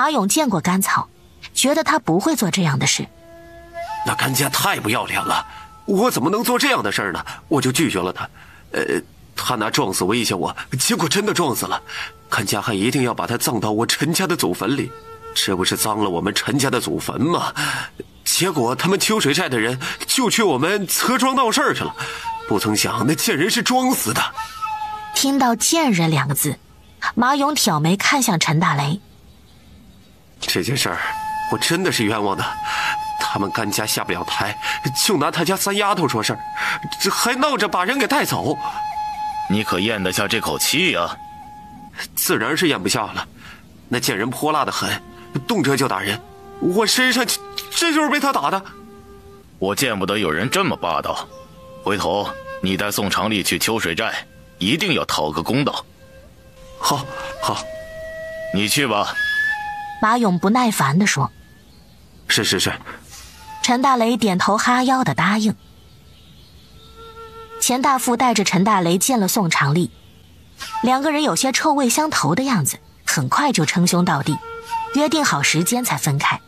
马勇见过甘草，觉得他不会做这样的事。那甘家太不要脸了，我怎么能做这样的事呢？我就拒绝了他。他拿撞死威胁我，结果真的撞死了。甘家还一定要把他葬到我陈家的祖坟里，这不是脏了我们陈家的祖坟吗？结果他们秋水寨的人就去我们侧庄闹事去了，不曾想那贱人是装死的。听到贱人2个字，马勇挑眉看向陈大雷。这件事儿我真的是冤枉的，他们甘家下不了台，就拿他家3丫头说事儿，这还闹着把人给带走。你可咽得下这口气呀？自然是咽不下了，那贱人泼辣得很，动辄就打人，我身上这就是被他打的。我见不得有人这么霸道，回头你带宋长丽去秋水寨，一定要讨个公道。好，你去吧。马勇不耐烦地说。是。陈大雷点头哈腰地答应。钱大富带着陈大雷见了宋长丽，2个人有些臭味相投的样子，很快就称兄道弟，约定好时间才分开。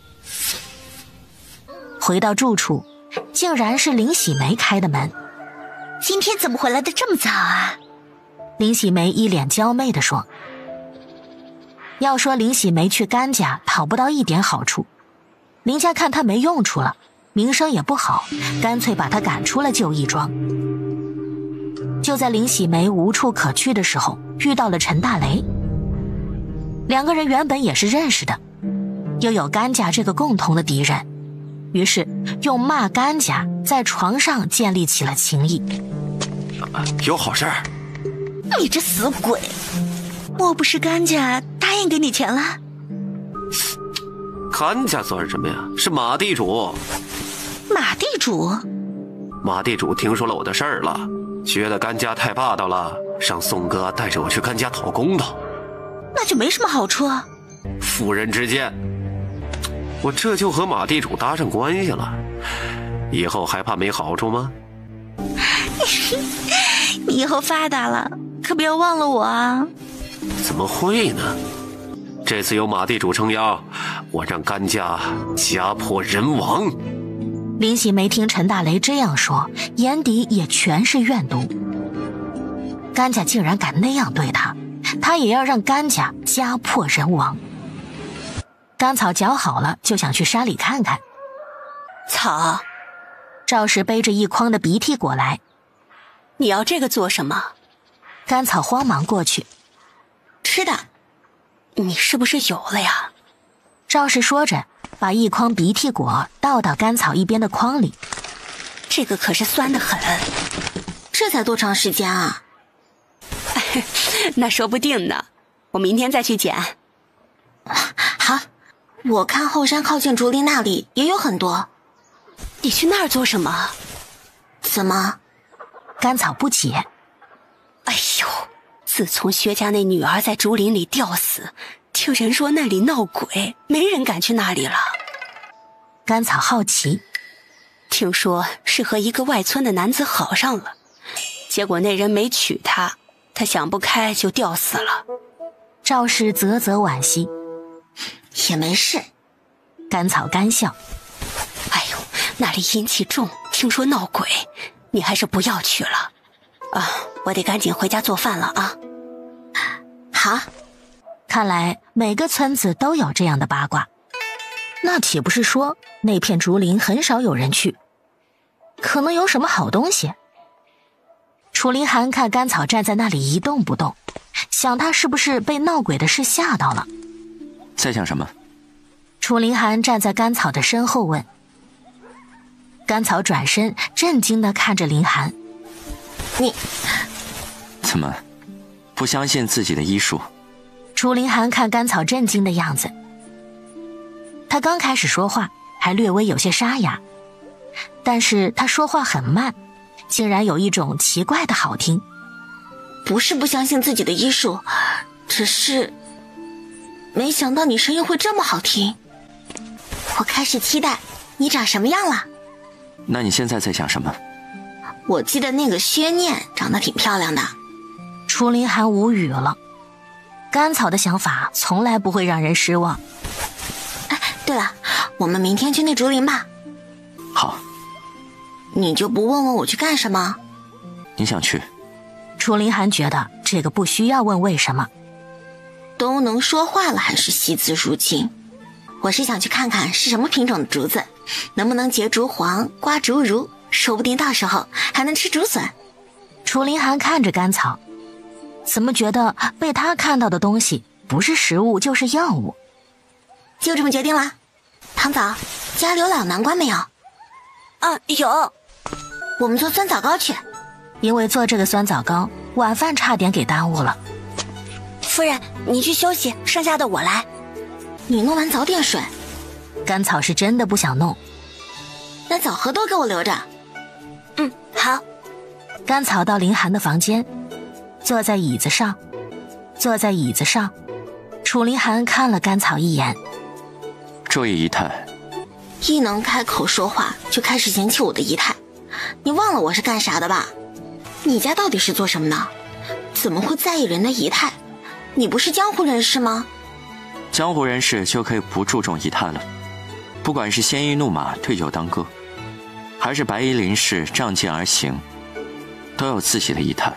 回到住处，竟然是林喜梅开的门。今天怎么回来的这么早啊？林喜梅一脸娇媚地说。要说林喜梅去甘家讨不到一点好处，林家看她没用处了，名声也不好，干脆把她赶出了旧义庄。就在林喜梅无处可去的时候，遇到了陈大雷。2个人原本也是认识的，又有甘家这个共同的敌人，于是用骂甘家在床上建立起了情谊。有好事儿？你这死鬼，莫不是甘家答应给你钱了？甘家算什么呀？是马地主。马地主？马地主听说了我的事儿了，觉得甘家太霸道了，让宋哥带着我去甘家讨公道。那就没什么好处啊。妇人之见，我这就和马地主搭上关系了，以后还怕没好处吗？你以后发达了，可不要忘了我啊。怎么会呢？这次有马地主撑腰，我让甘家家破人亡。林喜梅听陈大雷这样说，眼底也全是怨毒。甘家竟然敢那样对他，他也要让甘家家破人亡。甘草嚼好了，就想去山里看看。草，赵氏背着一筐的鼻涕果来。你要这个做什么？甘草慌忙过去。吃的。你是不是有了呀？赵氏说着，把一筐鼻涕果倒到甘草一边的筐里。这个可是酸得很。这才多长时间啊？那说不定呢，我明天再去捡。好，我看后山靠近竹林那里也有很多。你去那儿做什么？怎么？甘草不解。哎呦，自从薛家那女儿在竹林里吊死，听人说那里闹鬼，没人敢去那里了。甘草好奇，听说是和一个外村的男子好上了，结果那人没娶她，她想不开就吊死了。赵氏啧啧惋惜。也没事。甘草干笑。哎呦，那里阴气重，听说闹鬼，你还是不要去了。啊，我得赶紧回家做饭了啊。好。看来每个村子都有这样的八卦。那岂不是说那片竹林很少有人去？可能有什么好东西。楚林寒看甘草站在那里一动不动，想他是不是被闹鬼的事吓到了。在想什么？楚林寒站在甘草的身后问。甘草转身震惊地看着林寒。你怎么不相信自己的医术？楚林寒看甘草震惊的样子，他刚开始说话还略微有些沙哑，但是他说话很慢，竟然有一种奇怪的好听。不是不相信自己的医术，只是没想到你声音会这么好听。我开始期待你长什么样了。那你现在在想什么？我记得那个薛念长得挺漂亮的。楚林寒无语了。甘草的想法从来不会让人失望。哎，对了，我们明天去那竹林吧。好。你就不问问我去干什么？你想去？楚凌寒觉得这个不需要问为什么。都能说话了还是惜字如金？我是想去看看是什么品种的竹子，能不能结竹黄、刮竹茹，说不定到时候还能吃竹笋。楚凌寒看着甘草，怎么觉得被他看到的东西不是食物就是药物？就这么决定了。唐枣，家里有老南瓜没有？有。我们做酸枣糕去。因为做这个酸枣糕，晚饭差点给耽误了。夫人，你去休息，剩下的我来。你弄完早点睡。甘草是真的不想弄。那枣核都给我留着。好。甘草到凌寒的房间，坐在椅子上。楚凌寒看了甘草一眼。注意仪态。一能开口说话就开始嫌弃我的仪态，你忘了我是干啥的吧？你家到底是做什么的？怎么会在意人的仪态？你不是江湖人士吗？江湖人士就可以不注重仪态了。不管是鲜衣怒马对酒当歌，还是白衣林士仗剑而行，都有自己的仪态。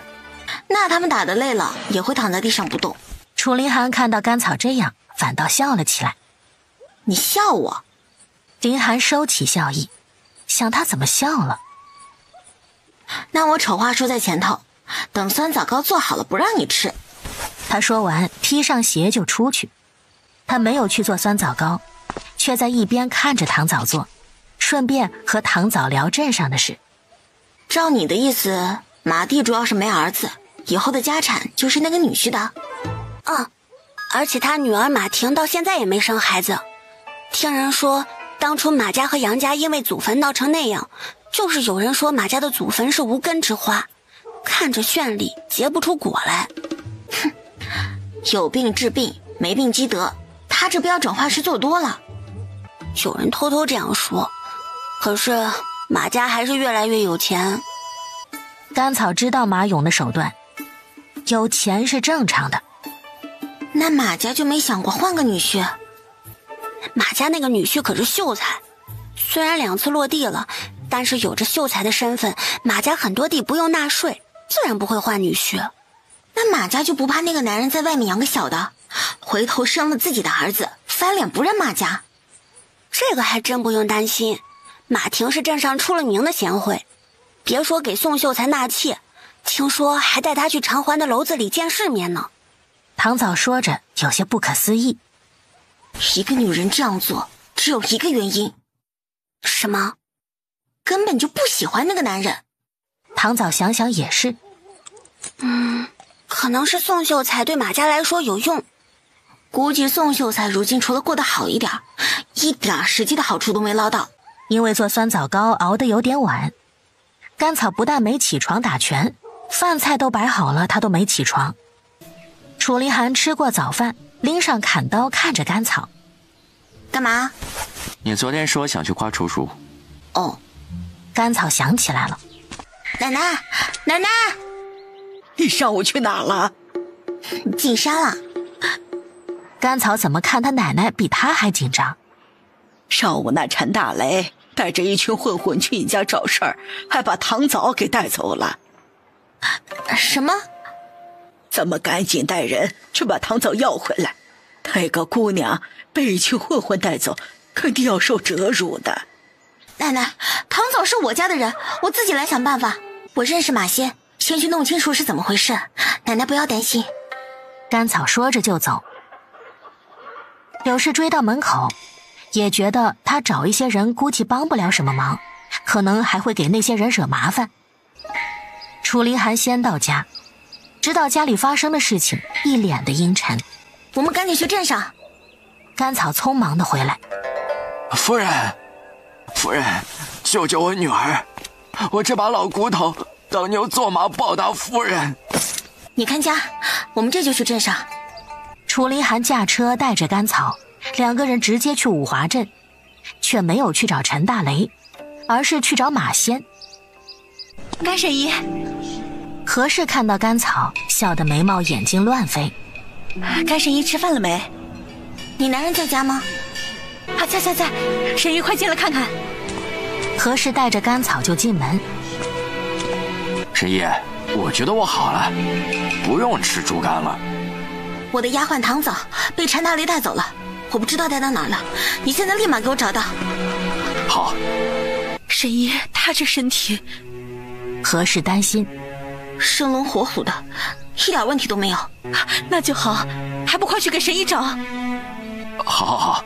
那他们打得累了也会躺在地上不动。楚凌寒看到甘草这样，反倒笑了起来。你笑我？凌寒收起笑意，想他怎么笑了。那我丑话说在前头，等酸枣糕做好了不让你吃。他说完披上鞋就出去。他没有去做酸枣糕，却在一边看着唐枣做，顺便和唐枣聊镇上的事。照你的意思，马弟主要是没儿子，以后的家产就是那个女婿的。而且他女儿马婷到现在也没生孩子。听人说当初马家和杨家因为祖坟闹成那样，就是有人说马家的祖坟是无根之花，看着绚丽，结不出果来。哼，有病治病，没病积德，他这标准话是做多了。有人偷偷这样说，可是马家还是越来越有钱。甘草知道马勇的手段，有钱是正常的。那马家就没想过换个女婿？马家那个女婿可是秀才，虽然2次落地了，但是有着秀才的身份，马家很多地不用纳税，自然不会换女婿。那马家就不怕那个男人在外面养个小的，回头生了自己的儿子，翻脸不认马家？这个还真不用担心，马婷是镇上出了名的贤惠，别说给宋秀才纳妾，听说还带他去偿还的楼子里见世面呢。唐枣说着有些不可思议。一个女人这样做只有一个原因。什么？根本就不喜欢那个男人。唐枣想想也是。可能是宋秀才对马家来说有用。估计宋秀才如今除了过得好一点，一点实际的好处都没捞到。因为做酸枣糕熬得有点晚，甘草不但没起床打拳，饭菜都摆好了他都没起床。楚凌寒吃过早饭，拎上砍刀看着甘草。干嘛？你昨天说想去刮竹茹。哦。甘草想起来了。奶奶，奶奶，你上午去哪了？进山了。甘草怎么看他奶奶比他还紧张？上午那陈大雷带着一群混混去你家找事儿，还把唐枣给带走了。什么？咱们赶紧带人去把唐枣要回来。那个姑娘被一群混混带走，肯定要受折辱的。奶奶，唐枣是我家的人，我自己来想办法。我认识马仙，先去弄清楚是怎么回事。奶奶不要担心。甘草说着就走。柳氏追到门口，也觉得他找一些人估计帮不了什么忙，可能还会给那些人惹麻烦。楚凌寒先到家，知道家里发生的事情，一脸的阴沉。我们赶紧去镇上。甘草匆忙的回来。夫人，夫人，救救我女儿！我这把老骨头当牛做马报答夫人。你看家，我们这就去镇上。楚凌寒驾车带着甘草，两个人直接去五华镇，却没有去找陈大雷，而是去找马仙。甘婶姨。何氏看到甘草，笑得眉毛眼睛乱飞。甘神医吃饭了没？你男人在家吗？啊，在，神医快进来看看。何氏带着甘草就进门。神医，我觉得我好了，不用吃猪肝了。我的丫鬟唐枣被陈大雷带走了，我不知道带到哪儿了，你现在立马给我找到。好。神医，他这身体……何氏担心，生龙活虎的，一点问题都没有。那就好，还不快去给神医找？好。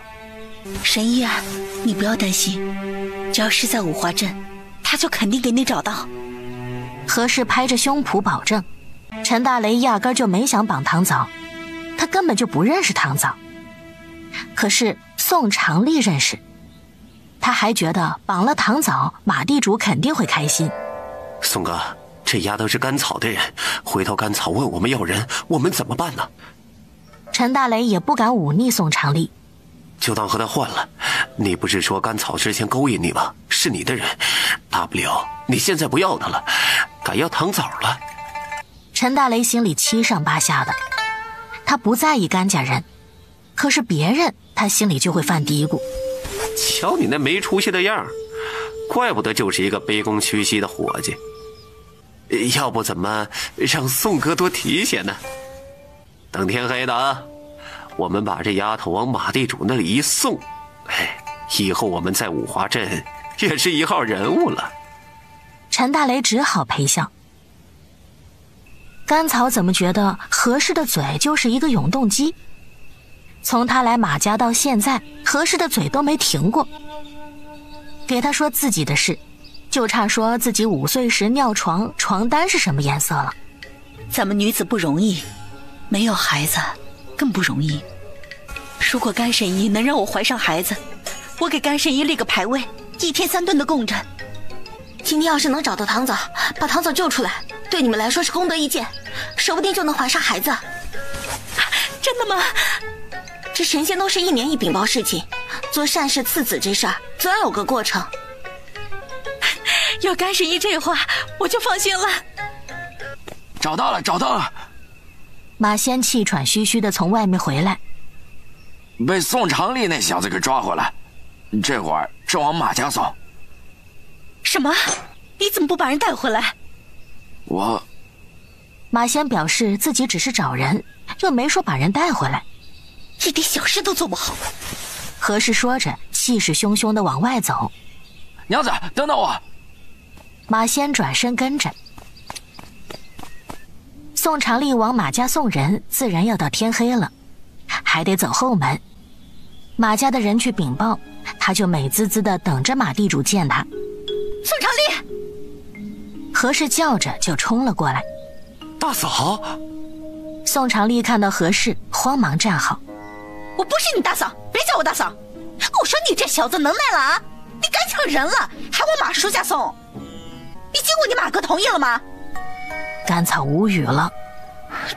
神医啊，你不要担心，只要是在五华镇，他就肯定给你找到。何氏拍着胸脯保证，陈大雷压根就没想绑唐枣，他根本就不认识唐枣。可是宋长丽认识，他还觉得绑了唐枣，马地主肯定会开心。宋哥，这丫头是甘草的人，回头甘草问我们要人，我们怎么办呢？陈大雷也不敢忤逆宋长丽，就当和他换了。你不是说甘草之前勾引你吗？是你的人，大不了你现在不要他了，改要唐枣了。陈大雷心里七上八下的，他不在意甘家人，可是别人他心里就会犯嘀咕。瞧你那没出息的样，怪不得就是一个卑躬屈膝的伙计。要不怎么让宋哥多提些呢？等天黑的啊，我们把这丫头往马地主那里一送，以后我们在五华镇也是一号人物了。陈大雷只好陪笑。甘草怎么觉得何氏的嘴就是一个永动机？从他来马家到现在，何氏的嘴都没停过。给他说自己的事，就差说自己5岁时尿床，床单是什么颜色了。咱们女子不容易，没有孩子更不容易。如果甘神医能让我怀上孩子，我给甘神医立个牌位，1天3顿的供着。今天要是能找到唐枣，把唐枣救出来，对你们来说是功德一件，说不定就能怀上孩子。真的吗？这神仙都是一年一禀报事情，做善事赐子这事儿总要有个过程。有甘神医这话，我就放心了。找到了！马仙气喘吁吁地从外面回来，被宋长丽那小子给抓回来，这会儿正往马家送。什么？你怎么不把人带回来？马仙表示自己只是找人，又没说把人带回来，一点小事都做不好。何氏说着，气势汹汹地往外走。娘子，等等我！马仙转身跟着。宋长丽往马家送人，自然要到天黑了，还得走后门。马家的人去禀报，他就美滋滋地等着马地主见他。宋长丽！何氏叫着就冲了过来。大嫂！宋长丽看到何氏，慌忙站好。我不是你大嫂，别叫我大嫂！我说你这小子能耐了啊！你敢抢人了，还往马叔家送？你经过你马哥同意了吗？甘草无语了，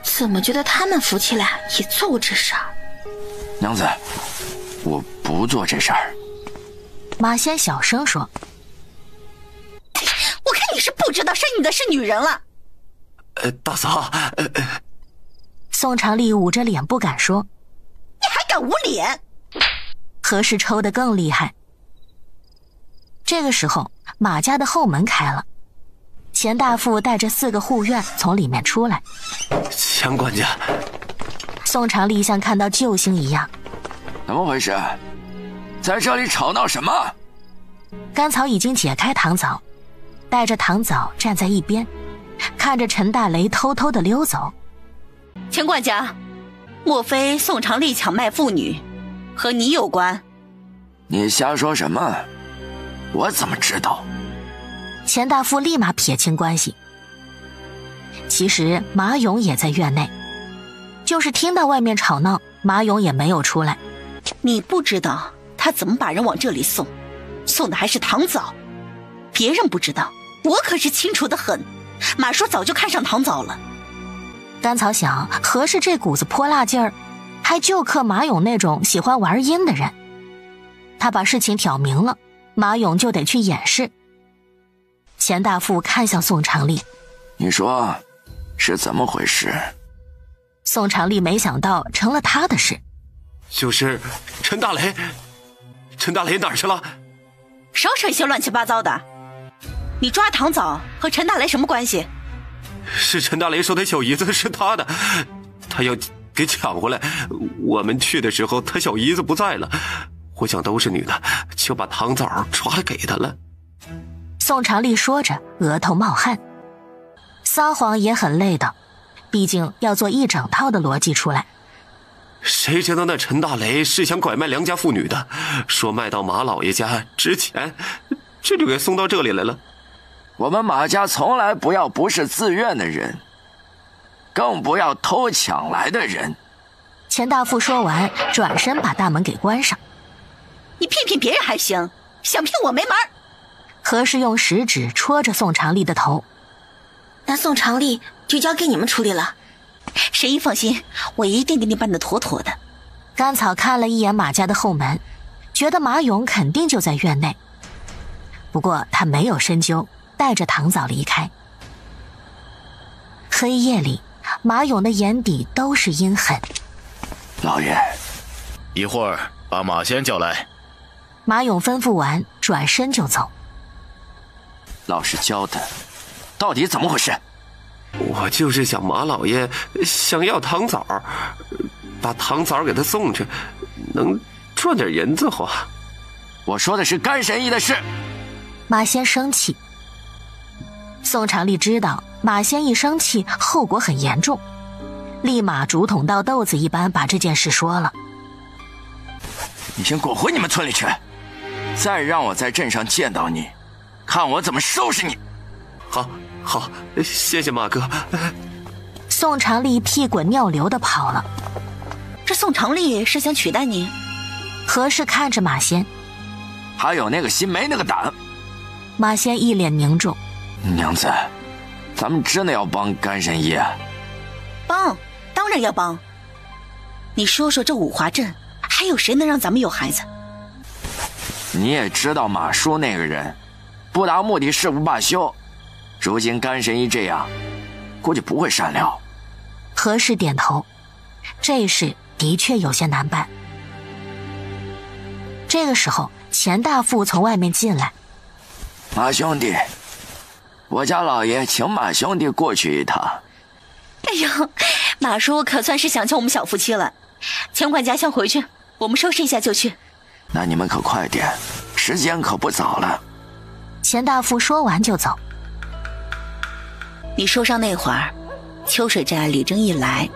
怎么觉得他们夫妻俩也做过这事儿？娘子，我不做这事儿。马仙小声说。我看你是不知道生你的是女人了。大嫂，宋长丽捂着脸不敢说。你还敢捂脸？何氏抽得更厉害。这个时候，马家的后门开了，钱大富带着4个护院从里面出来。钱管家。宋长丽像看到救星一样。怎么回事？在这里吵闹什么？甘草已经解开唐枣，带着唐枣站在一边，看着陈大雷偷偷地溜走。钱管家，莫非宋长丽抢卖妇女和你有关？你瞎说什么？我怎么知道？钱大富立马撇清关系。其实马勇也在院内，就是听到外面吵闹，马勇也没有出来。你不知道他怎么把人往这里送，送的还是唐枣。别人不知道，我可是清楚得很。马叔早就看上唐枣了。甘草想，何氏这股子泼辣劲儿，还就克马勇那种喜欢玩阴的人。他把事情挑明了，马勇就得去掩饰。钱大富看向宋长丽，你说是怎么回事？宋长丽没想到成了他的事。就是陈大雷，陈大雷哪儿去了？少扯一些乱七八糟的。你抓唐早和陈大雷什么关系？是陈大雷说他小姨子是他的，他要给抢回来。我们去的时候他小姨子不在了，我想都是女的，就把唐枣抓来给他了。宋长丽说着额头冒汗，撒谎也很累的，毕竟要做一整套的逻辑出来。谁知道那陈大雷是想拐卖良家妇女的，说卖到马老爷家之前，这就给送到这里来了。我们马家从来不要不是自愿的人，更不要偷抢来的人。钱大富说完，转身把大门给关上。你骗别人还行，想骗我没门儿。何氏用食指戳着宋长丽的头。那宋长丽就交给你们处理了。神医放心，我一定给你办得妥妥的。甘草看了一眼马家的后门，觉得马勇肯定就在院内，不过他没有深究，带着唐枣离开。黑夜里，马勇的眼底都是阴狠。老爷，一会儿把马仙叫来。马勇吩咐完，转身就走。老实交代，到底怎么回事？我就是想马老爷想要糖枣，把糖枣给他送去，能赚点银子花。我说的是干神医的事。马仙生气。宋长丽知道马仙一生气后果很严重，立马竹筒倒豆子一般把这件事说了。你先滚回你们村里去，再让我在镇上见到你，看我怎么收拾你。好，谢谢马哥。宋长丽屁滚尿流地跑了。这宋长丽是想取代你？何氏看着马仙，还有那个心没那个胆。马仙一脸凝重。娘子，咱们真的要帮干神医啊？帮，当然要帮。你说说这五华镇还有谁能让咱们有孩子？你也知道马叔那个人不达目的誓不罢休，如今干神医这样，估计不会善了。何氏点头，这事的确有些难办。这个时候，钱大富从外面进来。马兄弟，我家老爷请马兄弟过去一趟。哎呦，马叔可算是想起我们小夫妻了。钱管家先回去，我们收拾一下就去。那你们可快点，时间可不早了。钱大富说完就走。你受伤那会儿，秋水寨李征一来，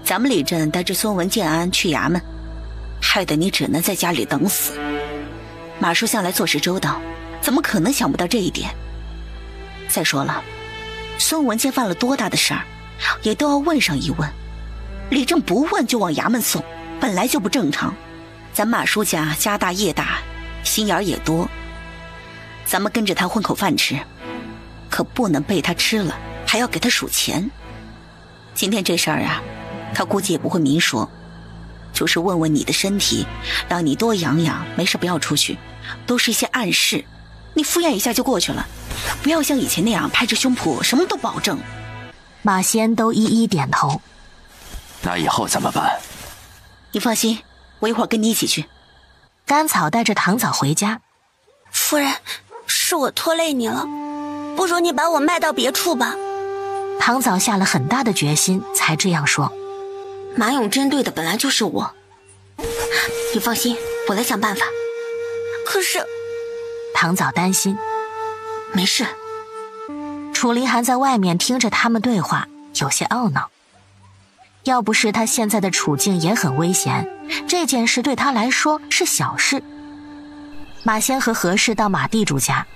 咱们李镇带着孙文建安去衙门，害得你只能在家里等死。马叔向来做事周到，怎么可能想不到这一点？再说了，孙文建犯了多大的事儿，也都要问上一问。李正不问就往衙门送，本来就不正常。咱马叔家家大业大，心眼也多，咱们跟着他混口饭吃，可不能被他吃了还要给他数钱。今天这事儿啊，他估计也不会明说，就是问问你的身体，让你多养养，没事不要出去，都是一些暗示，你敷衍一下就过去了，不要像以前那样拍着胸脯什么都保证。马仙都一一点头。那以后怎么办？你放心，我一会儿跟你一起去。甘草带着糖枣回家。夫人，是我拖累你了，不如你把我卖到别处吧。糖枣下了很大的决心才这样说。马勇针对的本来就是我，你放心，我来想办法。可是糖枣担心。没事。楚凌寒在外面听着他们对话，有些懊恼。要不是他现在的处境也很危险，这件事对他来说是小事。马仙和何氏到马地主家，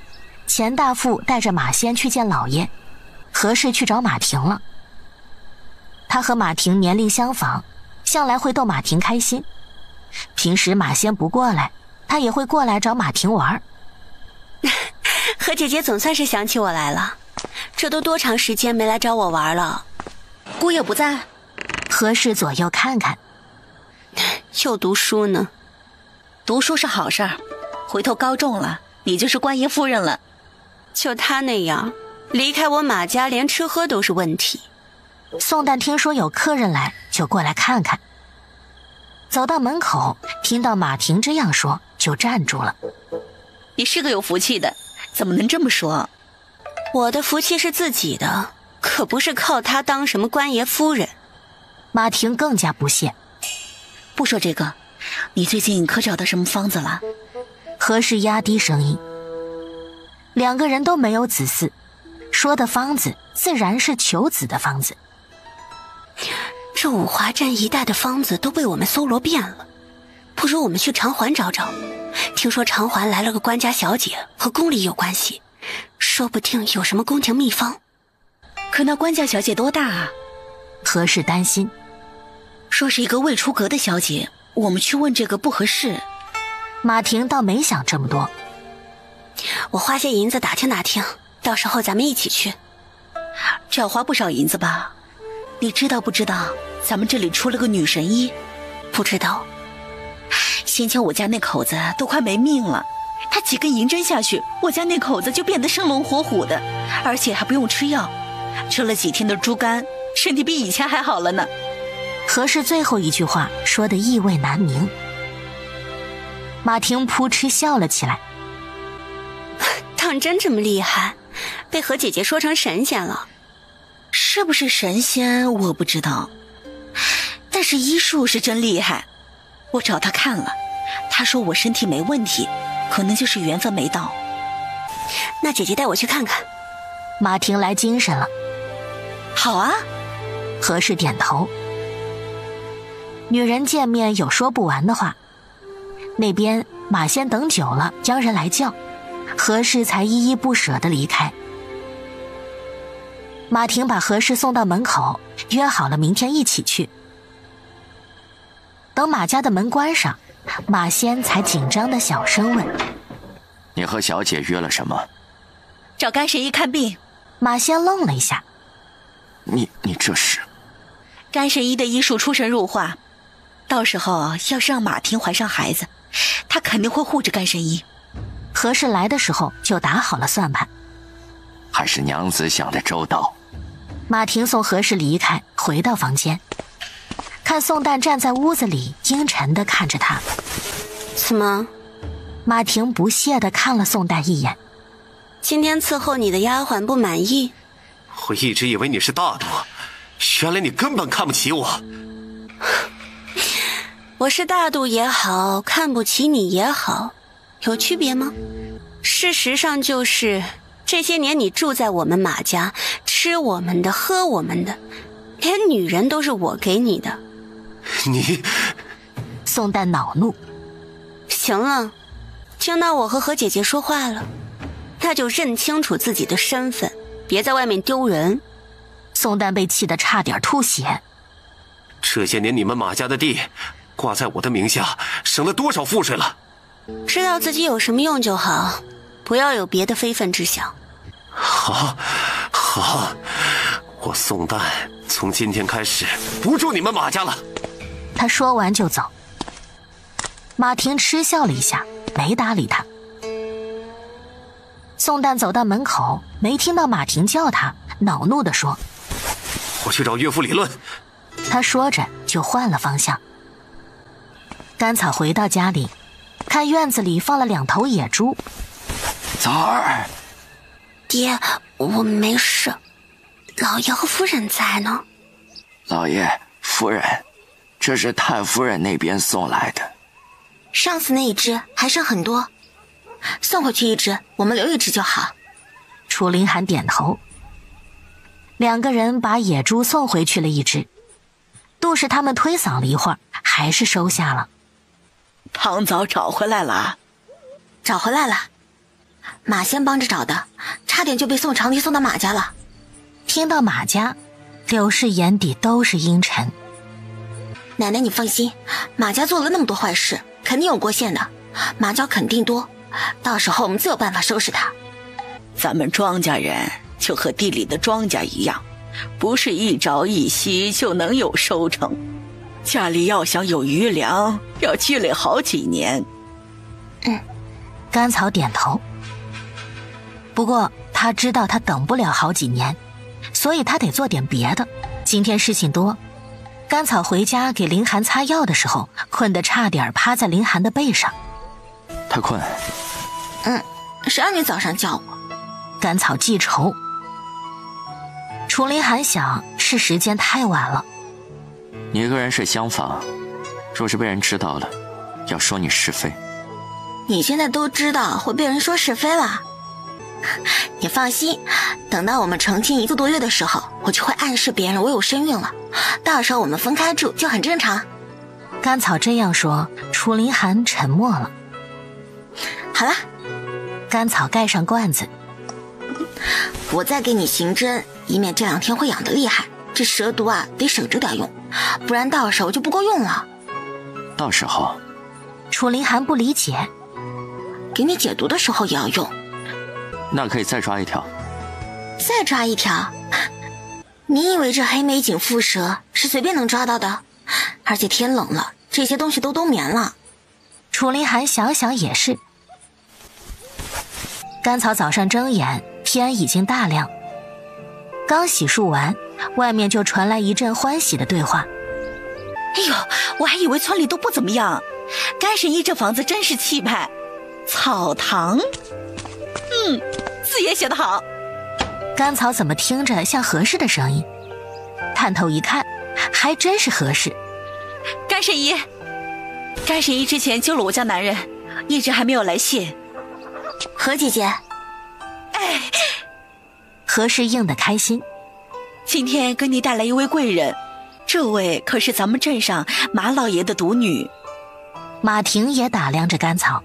钱大富带着马仙去见老爷，何氏去找马婷了。他和马婷年龄相仿，向来会逗马婷开心。平时马仙不过来，他也会过来找马婷玩。何姐姐总算是想起我来了，这都多长时间没来找我玩了？姑爷不在。何氏左右看看。又读书呢？读书是好事儿，回头高中了，你就是官爷夫人了。就他那样，离开我马家连吃喝都是问题。宋旦听说有客人来，就就过来看看。走到门口，听到马婷这样说，就站住了。你是个有福气的，怎么能这么说？我的福气是自己的，可不是靠他当什么官爷夫人。马婷更加不屑。不说这个，你最近可找到什么方子了？何氏压低声音。两个人都没有子嗣，说的方子自然是求子的方子。这五华镇一带的方子都被我们搜罗遍了，不如我们去长环找找。听说长环来了个官家小姐，和宫里有关系，说不定有什么宫廷秘方。可那官家小姐多大啊？何氏担心。说是一个未出阁的小姐，我们去问这个不合适。马婷倒没想这么多。我花些银子打听打听，到时候咱们一起去。这要花不少银子吧？你知道不知道咱们这里出了个女神医？不知道。先前我家那口子都快没命了，他几根银针下去，我家那口子就变得生龙活虎的，而且还不用吃药，吃了几天的猪肝，身体比以前还好了呢。何氏最后一句话说的意味难明。马婷扑哧笑了起来。当真这么厉害，被何姐姐说成神仙了。是不是神仙我不知道，但是医术是真厉害。我找他看了，他说我身体没问题，可能就是缘分没到。那姐姐带我去看看。马婷来精神了。好啊。何氏点头。女人见面有说不完的话。那边马仙等久了，央人来叫，何氏才依依不舍地离开。马婷把何氏送到门口，约好了明天一起去。等马家的门关上，马仙才紧张地小声问：你和小姐约了什么？找干神医看病。马仙愣了一下。你这是？干神医的医术出神入化，到时候要是让马婷怀上孩子，他肯定会护着干神医。何氏来的时候就打好了算盘。还是娘子想得周到。马婷送何氏离开，回到房间，看宋旦站在屋子里，阴沉地看着他。怎么？马婷不屑地看了宋旦一眼。今天伺候你的丫鬟不满意？我一直以为你是大度，原来你根本看不起我。我是大度也好，看不起你也好，有区别吗？事实上就是这些年你住在我们马家，吃我们的，喝我们的，连女人都是我给你的。你……宋旦恼怒。行了，听到我和何姐姐说话了，那就认清楚自己的身份，别在外面丢人。宋旦被气得差点吐血。这些年你们马家的地挂在我的名下，省了多少赋税了？知道自己有什么用就好，不要有别的非分之想。好，我宋旦从今天开始不住你们马家了。他说完就走。马婷嗤笑了一下，没搭理他。宋旦走到门口，没听到马婷叫他，恼怒地说：我去找岳父理论。他说着就换了方向。甘草回到家里，看院子里放了2头野猪。枣儿，爹，我没事，老爷和夫人在呢。老爷夫人，这是太夫人那边送来的。上次那一只还剩很多，送回去一只，我们留一只就好。楚凌寒点头。2个人把野猪送回去了一只。杜氏他们推搡了一会儿，还是收下了。糖枣找回来了？找回来了，马仙帮着找的，差点就被宋长丽送到马家了。听到马家，柳氏眼底都是阴沉。奶奶你放心，马家做了那么多坏事，肯定有过线的，马脚肯定多，到时候我们自有办法收拾他。咱们庄稼人就和地里的庄稼一样，不是一朝一夕就能有收成，家里要想有余粮，要积累好几年。甘草点头。不过他知道他等不了好几年，所以他得做点别的。今天事情多，甘草回家给林寒擦药的时候，困得差点趴在林寒的背上。太困。谁让你早上叫我？甘草记仇。楚林寒想，是时间太晚了。你一个人睡厢房，若是被人知道了，要说你是非。你现在都知道会被人说是非了。你放心，等到我们成亲1个多月的时候，我就会暗示别人我有身孕了，到时候我们分开住就很正常。甘草这样说，楚林寒沉默了。好了，甘草盖上罐子。我再给你行针，以免这2天会痒得厉害。这蛇毒啊，得省着点用，不然到时候就不够用了。到时候，楚林寒不理解，给你解毒的时候也要用。那可以再抓一条。再抓一条？你以为这黑眉井蝮蛇是随便能抓到的？而且天冷了，这些东西都冬眠了。楚林寒想想也是。甘草早上睁眼，天已经大亮。刚洗漱完，外面就传来一阵欢喜的对话。哎呦，我还以为村里都不怎么样，甘神医这房子真是气派。草堂，字也写得好。甘草怎么听着像何氏的声音？探头一看，还真是何氏。甘神医，甘神医之前救了我家男人，一直还没有来谢。何姐姐，哎，何氏应得开心。今天给你带来一位贵人，这位可是咱们镇上马老爷的独女。马婷也打量着甘草，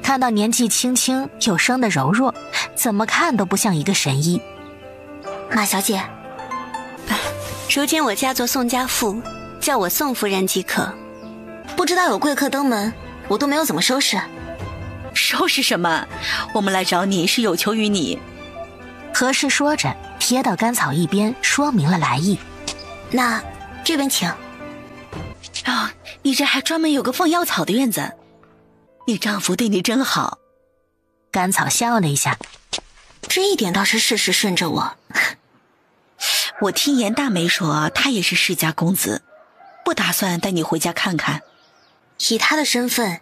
看到年纪轻轻又生得柔弱，怎么看都不像一个神医。马小姐，如今我家做宋家妇，叫我宋夫人即可。不知道有贵客登门，我都没有怎么收拾。收拾什么？我们来找你是有求于你。何氏说着，贴到甘草一边，说明了来意。那这边请。哦，你这还专门有个放药草的院子，你丈夫对你真好。甘草笑了一下，这一点倒是事事顺着我。我听严大梅说，他也是世家公子，不打算带你回家看看。以他的身份，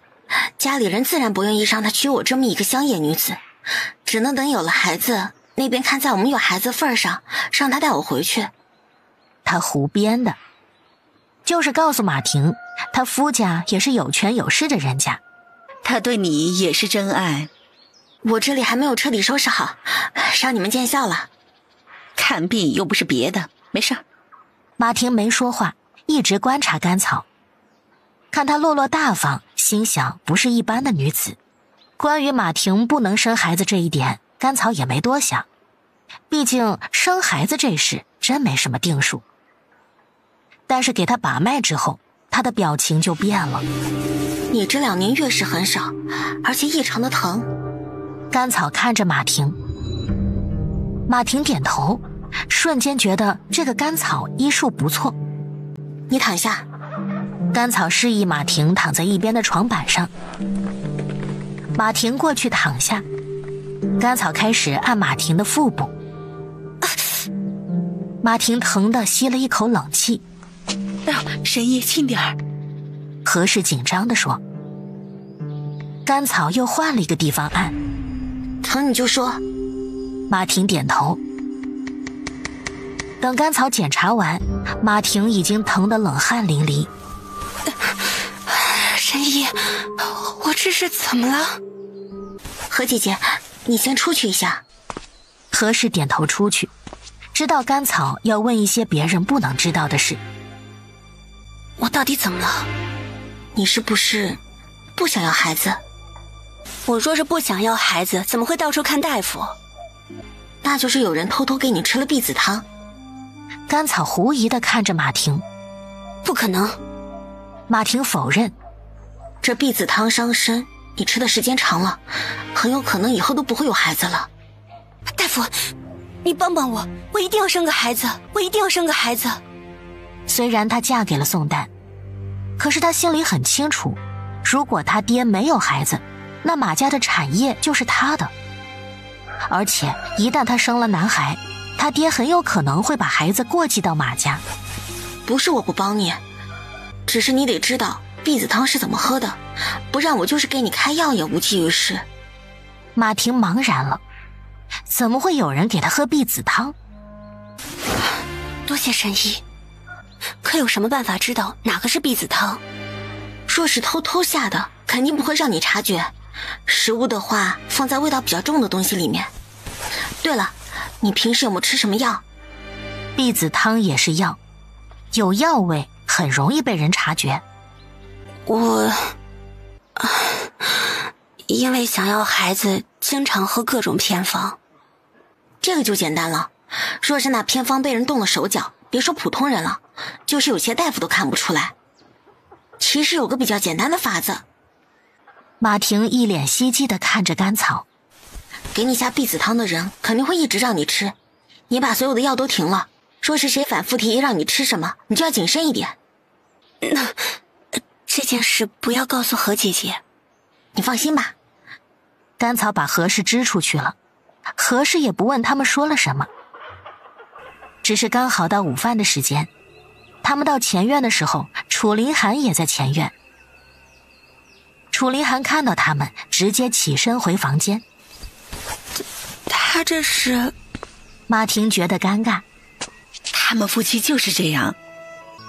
家里人自然不愿意让他娶我这么一个乡野女子，只能等有了孩子，那边看在我们有孩子份上，让他带我回去。他胡编的，就是告诉马婷，他夫家也是有权有势的人家，他对你也是真爱。我这里还没有彻底收拾好，让你们见笑了。看病又不是别的，没事。马婷没说话，一直观察甘草，看她落落大方，心想不是一般的女子。关于马婷不能生孩子这一点，甘草也没多想，毕竟生孩子这事真没什么定数。但是给她把脉之后，她的表情就变了。你这2年月事很少，而且异常的疼。甘草看着马婷，马婷点头，瞬间觉得这个甘草医术不错。你躺下。甘草示意马婷躺在一边的床板上，马婷过去躺下，甘草开始按马婷的腹部。马婷疼得吸了一口冷气。哎呦，神医轻点儿。何氏紧张地说。甘草又换了一个地方按。疼你就说。马婷点头。等甘草检查完，马婷已经疼得冷汗淋漓。神医，我这是怎么了？何姐姐，你先出去一下。何氏点头出去，知道甘草要问一些别人不能知道的事。我到底怎么了？你是不是不想要孩子？我若是不想要孩子，怎么会到处看大夫？那就是有人偷偷给你吃了避子汤。甘草狐疑地看着马婷。不可能。马婷否认。这避子汤伤身，你吃的时间长了，很有可能以后都不会有孩子了。大夫，你帮帮我，我一定要生个孩子，我一定要生个孩子。虽然她嫁给了宋旦，可是她心里很清楚，如果她爹没有孩子，那马家的产业就是她的。而且一旦她生了男孩，她爹很有可能会把孩子过继到马家。不是我不帮你，只是你得知道避子汤是怎么喝的，不然我就是给你开药也无济于事。马婷茫然了，怎么会有人给他喝避子汤？多谢神医，可有什么办法知道哪个是避子汤？若是偷偷下的，肯定不会让你察觉。食物的话，放在味道比较重的东西里面。对了，你平时有没有吃什么药？避子汤也是药，有药味很容易被人察觉。因为想要孩子，经常喝各种偏方。这个就简单了，若是那偏方被人动了手脚，别说普通人了，就是有些大夫都看不出来。其实有个比较简单的法子。马婷一脸希冀地看着甘草，给你下避子汤的人肯定会一直让你吃，你把所有的药都停了，说是谁反复提议让你吃什么，你就要谨慎一点。那这件事不要告诉何姐姐，你放心吧。甘草把何氏支出去了，何氏也不问他们说了什么。只是刚好到午饭的时间，他们到前院的时候，楚林寒也在前院。楚林寒看到他们，直接起身回房间。他这是……马婷觉得尴尬。他们夫妻就是这样，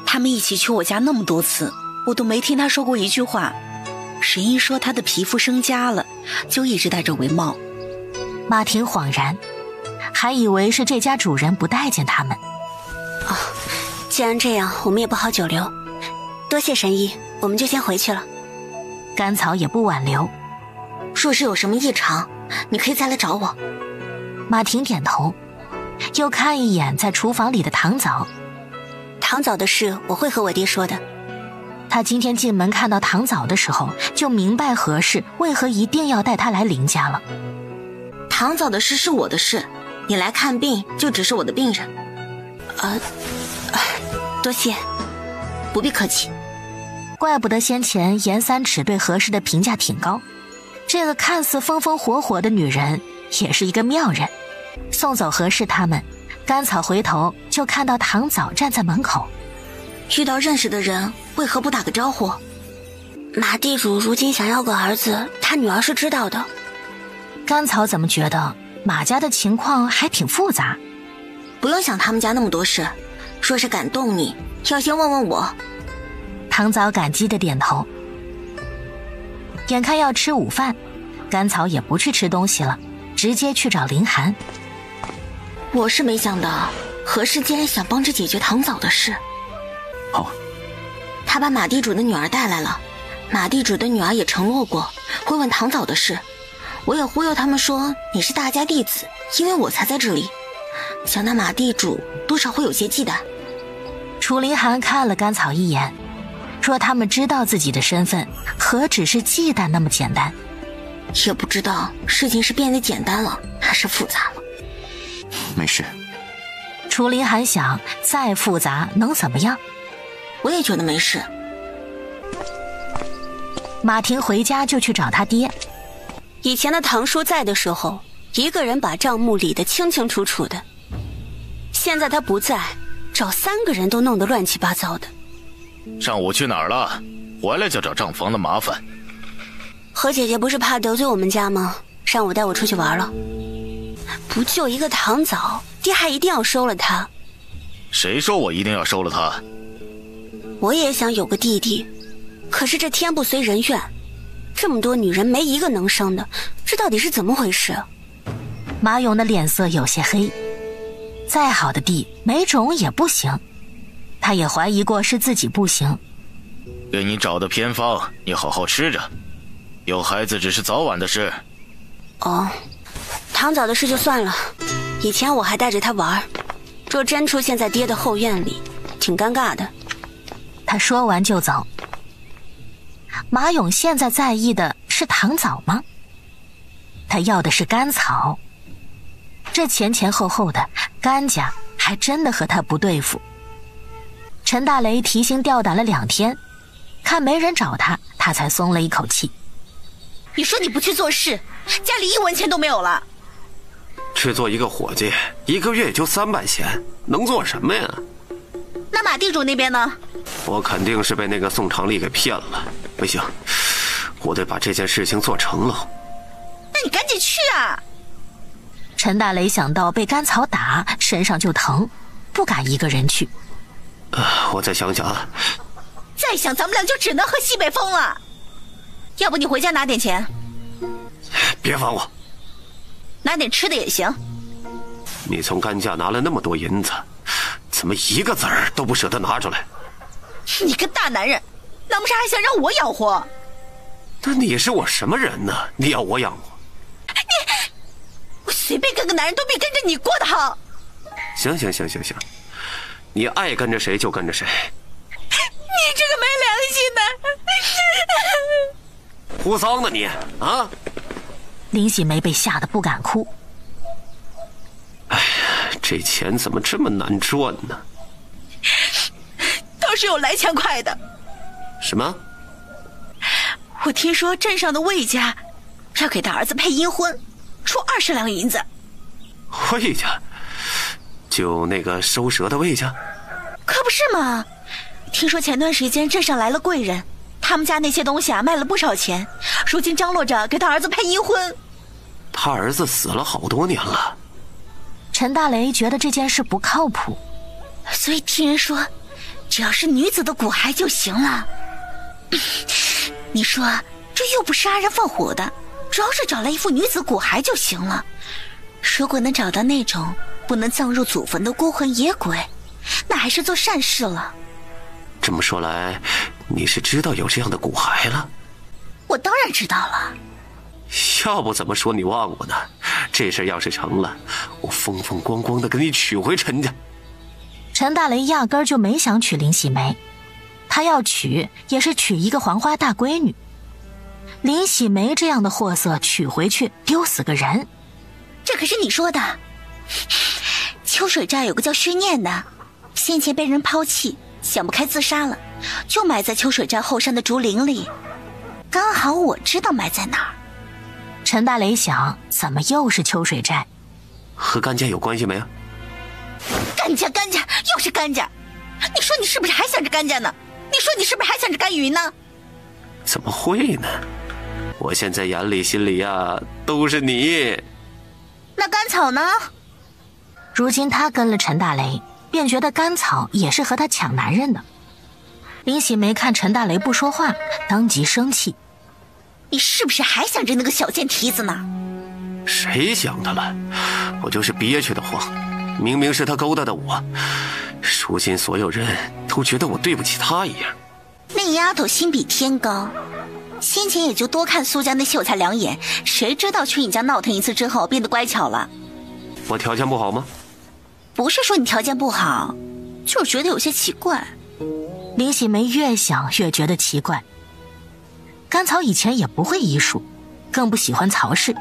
他们一起去我家那么多次，我都没听他说过一句话。神医说他的皮肤生痂了，就一直戴着围帽。马婷恍然，还以为是这家主人不待见他们。既然这样，我们也不好久留。多谢神医，我们就先回去了。甘草也不挽留。若是有什么异常，你可以再来找我。马婷点头，又看一眼在厨房里的糖枣。糖枣的事我会和我爹说的。他今天进门看到糖枣的时候，就明白何氏为何一定要带他来林家了。糖枣的事是我的事，你来看病就只是我的病人。多谢，不必客气。怪不得先前严三尺对何氏的评价挺高，这个看似风风火火的女人也是一个妙人。送走何氏他们，甘草回头就看到糖枣站在门口。遇到认识的人为何不打个招呼？马地主如今想要个儿子，他女儿是知道的。甘草怎么觉得马家的情况还挺复杂？不用想他们家那么多事，若是感动你，要先问问我。糖枣感激的点头。眼看要吃午饭，甘草也不去吃东西了，直接去找林寒。我是没想到何氏竟然想帮着解决糖枣的事。他把马地主的女儿带来了，马地主的女儿也承诺过会问糖枣的事。我也忽悠他们说你是大家弟子，因为我才在这里。想那马地主多少会有些忌惮。楚林寒看了甘草一眼，若他们知道自己的身份，何止是忌惮那么简单？也不知道事情是变得简单了还是复杂了。没事。楚林寒想，再复杂能怎么样？我也觉得没事。马婷回家就去找他爹。以前的堂叔在的时候，一个人把账目理得清清楚楚的。现在他不在，找3个人都弄得乱七八糟的。上午去哪儿了？回来就找账房的麻烦。何姐姐不是怕得罪我们家吗？上午带我出去玩了。不就一个糖枣，爹还一定要收了他？谁说我一定要收了他？我也想有个弟弟，可是这天不随人愿，这么多女人没一个能生的，这到底是怎么回事？马勇的脸色有些黑，再好的地没种也不行，他也怀疑过是自己不行。给你找的偏方你好好吃着，有孩子只是早晚的事。糖枣的事就算了，以前我还带着他玩，若真出现在爹的后院里，挺尴尬的。他说完就走。马勇现在在意的是糖枣吗？他要的是甘草。这前前后后的，甘家还真的和他不对付。陈大雷提心吊胆了2天，看没人找他，他才松了一口气。你说你不去做事，家里1文钱都没有了。去做一个伙计，1个月也就300钱，能做什么呀？那马地主那边呢？我肯定是被那个宋长丽给骗了。不行，我得把这件事情做成了。那你赶紧去啊！陈大雷想到被甘草打，身上就疼，不敢一个人去。我再想想啊。再想，咱们俩就只能喝西北风了。要不你回家拿点钱。别烦我。拿点吃的也行。你从甘家拿了那么多银子，怎么一个子儿都不舍得拿出来？你个大男人，难不成还想让我养活？那你是我什么人呢？你要我养活？我随便跟个男人都比跟着你过得好。行，你爱跟着谁就跟着谁。你这个没良心的！哭丧呢你啊！林喜梅被吓得不敢哭。哎呀，这钱怎么这么难赚呢？倒是有来钱快的。什么？我听说镇上的魏家要给他儿子配阴婚，出20两银子。魏家？就那个收蛇的魏家？可不是嘛！听说前段时间镇上来了贵人，他们家那些东西啊卖了不少钱，如今张罗着给他儿子配阴婚。他儿子死了好多年了。陈大雷觉得这件事不靠谱，所以听人说只要是女子的骨骸就行了。你说这又不是杀人放火的，主要是找来一副女子骨骸就行了。如果能找到那种不能葬入祖坟的孤魂野鬼，那还是做善事了。这么说来，你是知道有这样的骨骸了？我当然知道了。要不怎么说你忘我呢？这事要是成了，我风风光光的给你娶回陈家。陈大雷压根儿就没想娶林喜梅，他要娶也是娶一个黄花大闺女。林喜梅这样的货色娶回去丢死个人。这可是你说的。秋水寨有个叫薛念的，先前被人抛弃，想不开自杀了，就埋在秋水寨后山的竹林里。刚好我知道埋在哪儿。陈大雷想，怎么又是秋水寨？和甘家有关系没啊？甘家又是甘家，你说你是不是还想着甘家呢？你说你是不是还想着甘云呢？怎么会呢？我现在眼里心里呀都是你。那甘草呢？如今他跟了陈大雷，便觉得甘草也是和他抢男人的。林喜梅看陈大雷不说话，当即生气。你是不是还想着那个小贱蹄子呢？谁想他了？我就是憋屈的慌，明明是他勾搭的我，如今所有人都觉得我对不起他一样。那丫头心比天高，先前也就多看苏家那秀才2眼，谁知道去你家闹腾一次之后变得乖巧了。我条件不好吗？不是说你条件不好，就是觉得有些奇怪。林喜梅越想越觉得奇怪。甘草以前也不会医术，更不喜欢曹氏，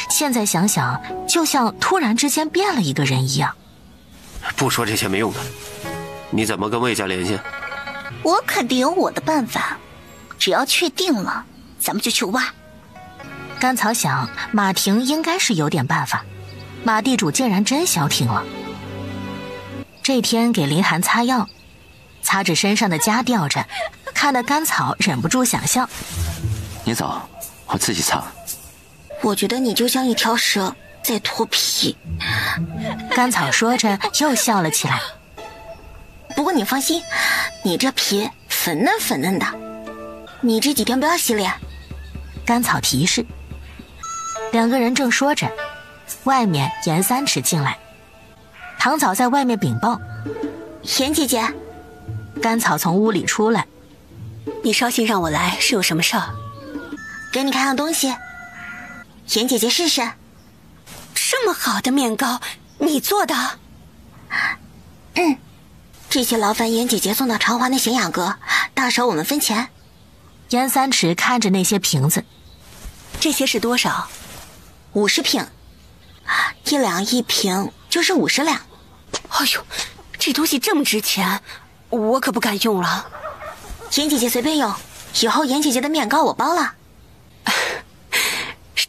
现在想想就像突然之间变了一个人一样。不说这些没用的，你怎么跟魏家联系？我肯定有我的办法，只要确定了，咱们就去挖。甘草想，马婷应该是有点办法，马地主竟然真消停了。这天给林寒擦药，擦着身上的痂吊着，看得甘草忍不住想笑。你走，我自己擦。我觉得你就像一条蛇在脱皮。甘草说着又笑了起来。不过你放心，你这皮粉嫩粉嫩的，你这几天不要洗脸。甘草提示。两个人正说着，外面严三尺进来。唐嫂在外面禀报：严姐姐。甘草从屋里出来。你捎信让我来是有什么事儿？给你看样东西，严姐姐试试。这么好的面糕，你做的？这些劳烦严姐姐送到长华那咸雅阁，到时候我们分钱。严三尺看着那些瓶子。这些是多少？50瓶，1两1瓶就是50两。哎呦，这东西这么值钱，我可不敢用了。严姐姐随便用，以后严姐姐的面糕我包了。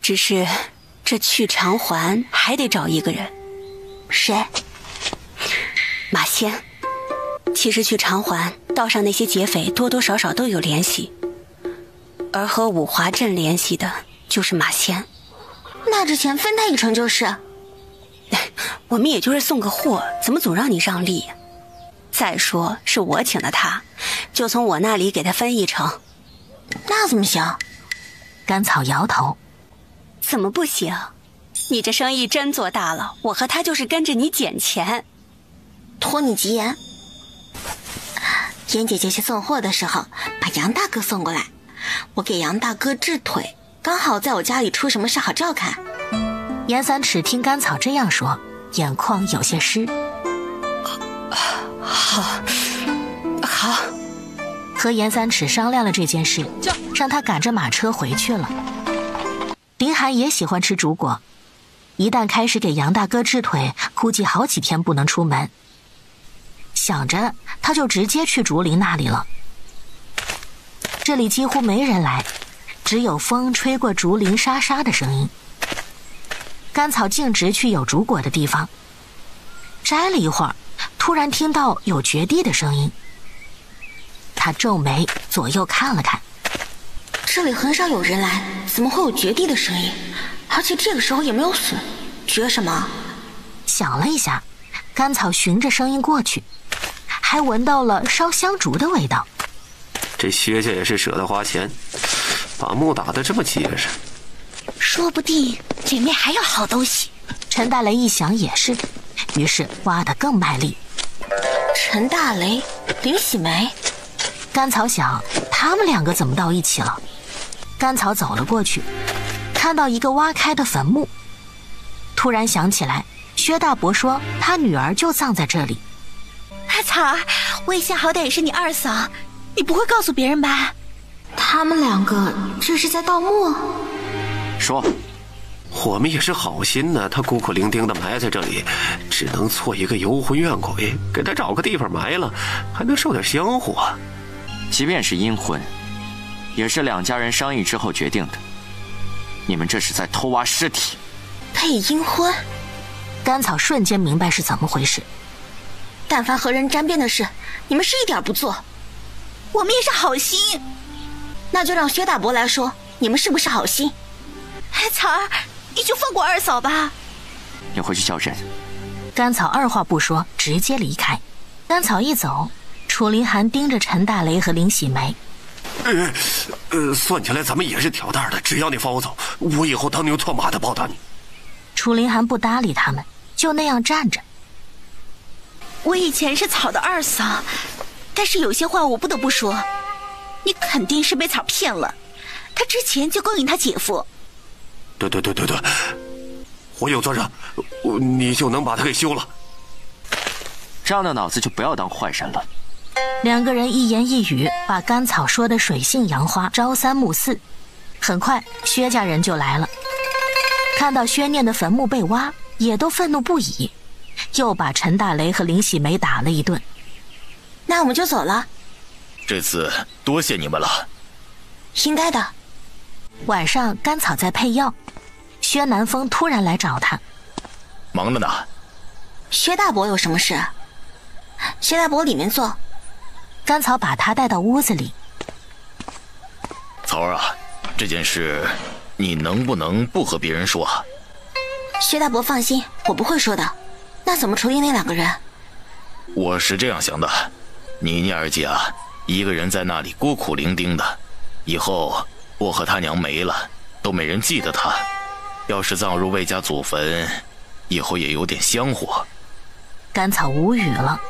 只是这去偿还还得找一个人。谁？马仙。其实去长环道上那些劫匪多多少少都有联系，而和五华镇联系的就是马仙。那这钱分他一成就是。我们也就是送个货，怎么总让你让利？再说是我请的他，就从我那里给他分一成。那怎么行？甘草摇头。怎么不行？你这生意真做大了，我和他就是跟着你捡钱。托你吉言。严姐姐去送货的时候，把杨大哥送过来，我给杨大哥治腿，刚好在我家里出什么事好照看。严三尺听甘草这样说，眼眶有些湿。好，和严三尺商量了这件事，让他赶着马车回去了。林寒也喜欢吃竹果，一旦开始给杨大哥治腿，估计好几天不能出门。想着他就直接去竹林那里了。这里几乎没人来，只有风吹过竹林沙沙的声音。甘草径直去有竹果的地方，摘了一会儿，突然听到有掘地的声音。他皱眉左右看了看，这里很少有人来，怎么会有掘地的声音？而且这个时候也没有笋，掘什么？想了一下，甘草循着声音过去，还闻到了烧香烛的味道。这薛家也是舍得花钱，把木打得这么结实。说不定里面还有好东西。陈大雷一想也是，于是挖得更卖力。陈大雷、林喜梅，甘草想，他们两个怎么到一起了？甘草走了过去，看到一个挖开的坟墓，突然想起来，薛大伯说他女儿就葬在这里。草儿，魏县好歹也是你二嫂，你不会告诉别人吧？他们两个这是在盗墓？说，我们也是好心呢，他孤苦伶仃的埋在这里，只能做一个游魂怨鬼，给他找个地方埋了，还能受点香火。即便是阴婚，也是两家人商议之后决定的。你们这是在偷挖尸体。配阴婚？甘草瞬间明白是怎么回事。但凡和人沾边的事，你们是一点不做。我们也是好心。那就让薛大伯来说，你们是不是好心？草儿，你就放过二嫂吧。你回去叫人。甘草二话不说，直接离开。甘草一走，楚林寒盯着陈大雷和林喜梅。算起来咱们也是挑担的，只要你放我走，我以后当牛做马的报答你。楚林寒不搭理他们，就那样站着。我以前是草的二嫂，但是有些话我不得不说，你肯定是被草骗了，他之前就勾引他姐夫。对，我有责任，你就能把他给休了。这样的脑子就不要当坏人了。两个人一言一语把甘草说的水性杨花，朝三暮四。很快薛家人就来了，看到薛念的坟墓被挖，也都愤怒不已，又把陈大雷和林喜梅打了一顿。那我们就走了。这次多谢你们了。应该的。晚上甘草在配药，薛南风突然来找他。忙着呢。薛大伯有什么事？薛大伯里面坐。甘草把他带到屋子里。草儿啊，这件事你能不能不和别人说啊？薛大伯放心，我不会说的。那怎么处理那两个人？我是这样想的，妮妮二姐啊，一个人在那里孤苦伶仃的，以后我和他娘没了，都没人记得他。要是葬入魏家祖坟，以后也有点香火。甘草无语了。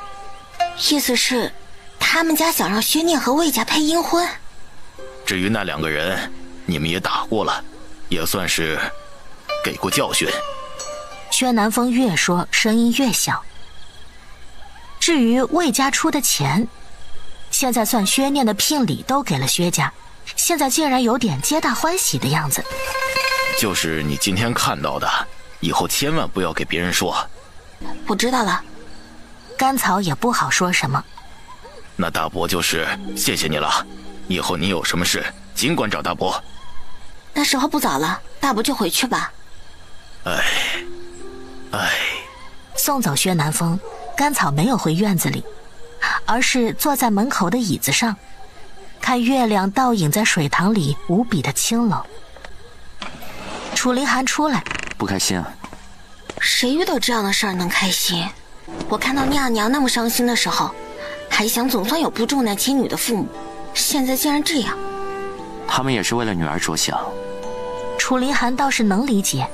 意思是他们家想让薛念和魏家配阴婚。至于那两个人，你们也打过了，也算是给过教训。薛南风越说声音越小。至于魏家出的钱，现在算薛念的聘礼都给了薛家，现在竟然有点皆大欢喜的样子。就是你今天看到的，以后千万不要给别人说。我知道了。甘草也不好说什么。那大伯就是谢谢你了，以后你有什么事尽管找大伯。那时候不早了，大伯就回去吧。哎。送走薛南风，甘草没有回院子里，而是坐在门口的椅子上，看月亮倒影在水塘里无比的清冷。楚凌寒出来，不开心啊？谁遇到这样的事儿能开心？我看到酿娘那么伤心的时候，还想总算有不重男轻女的父母，现在竟然这样。他们也是为了女儿着想。楚凌寒倒是能理解。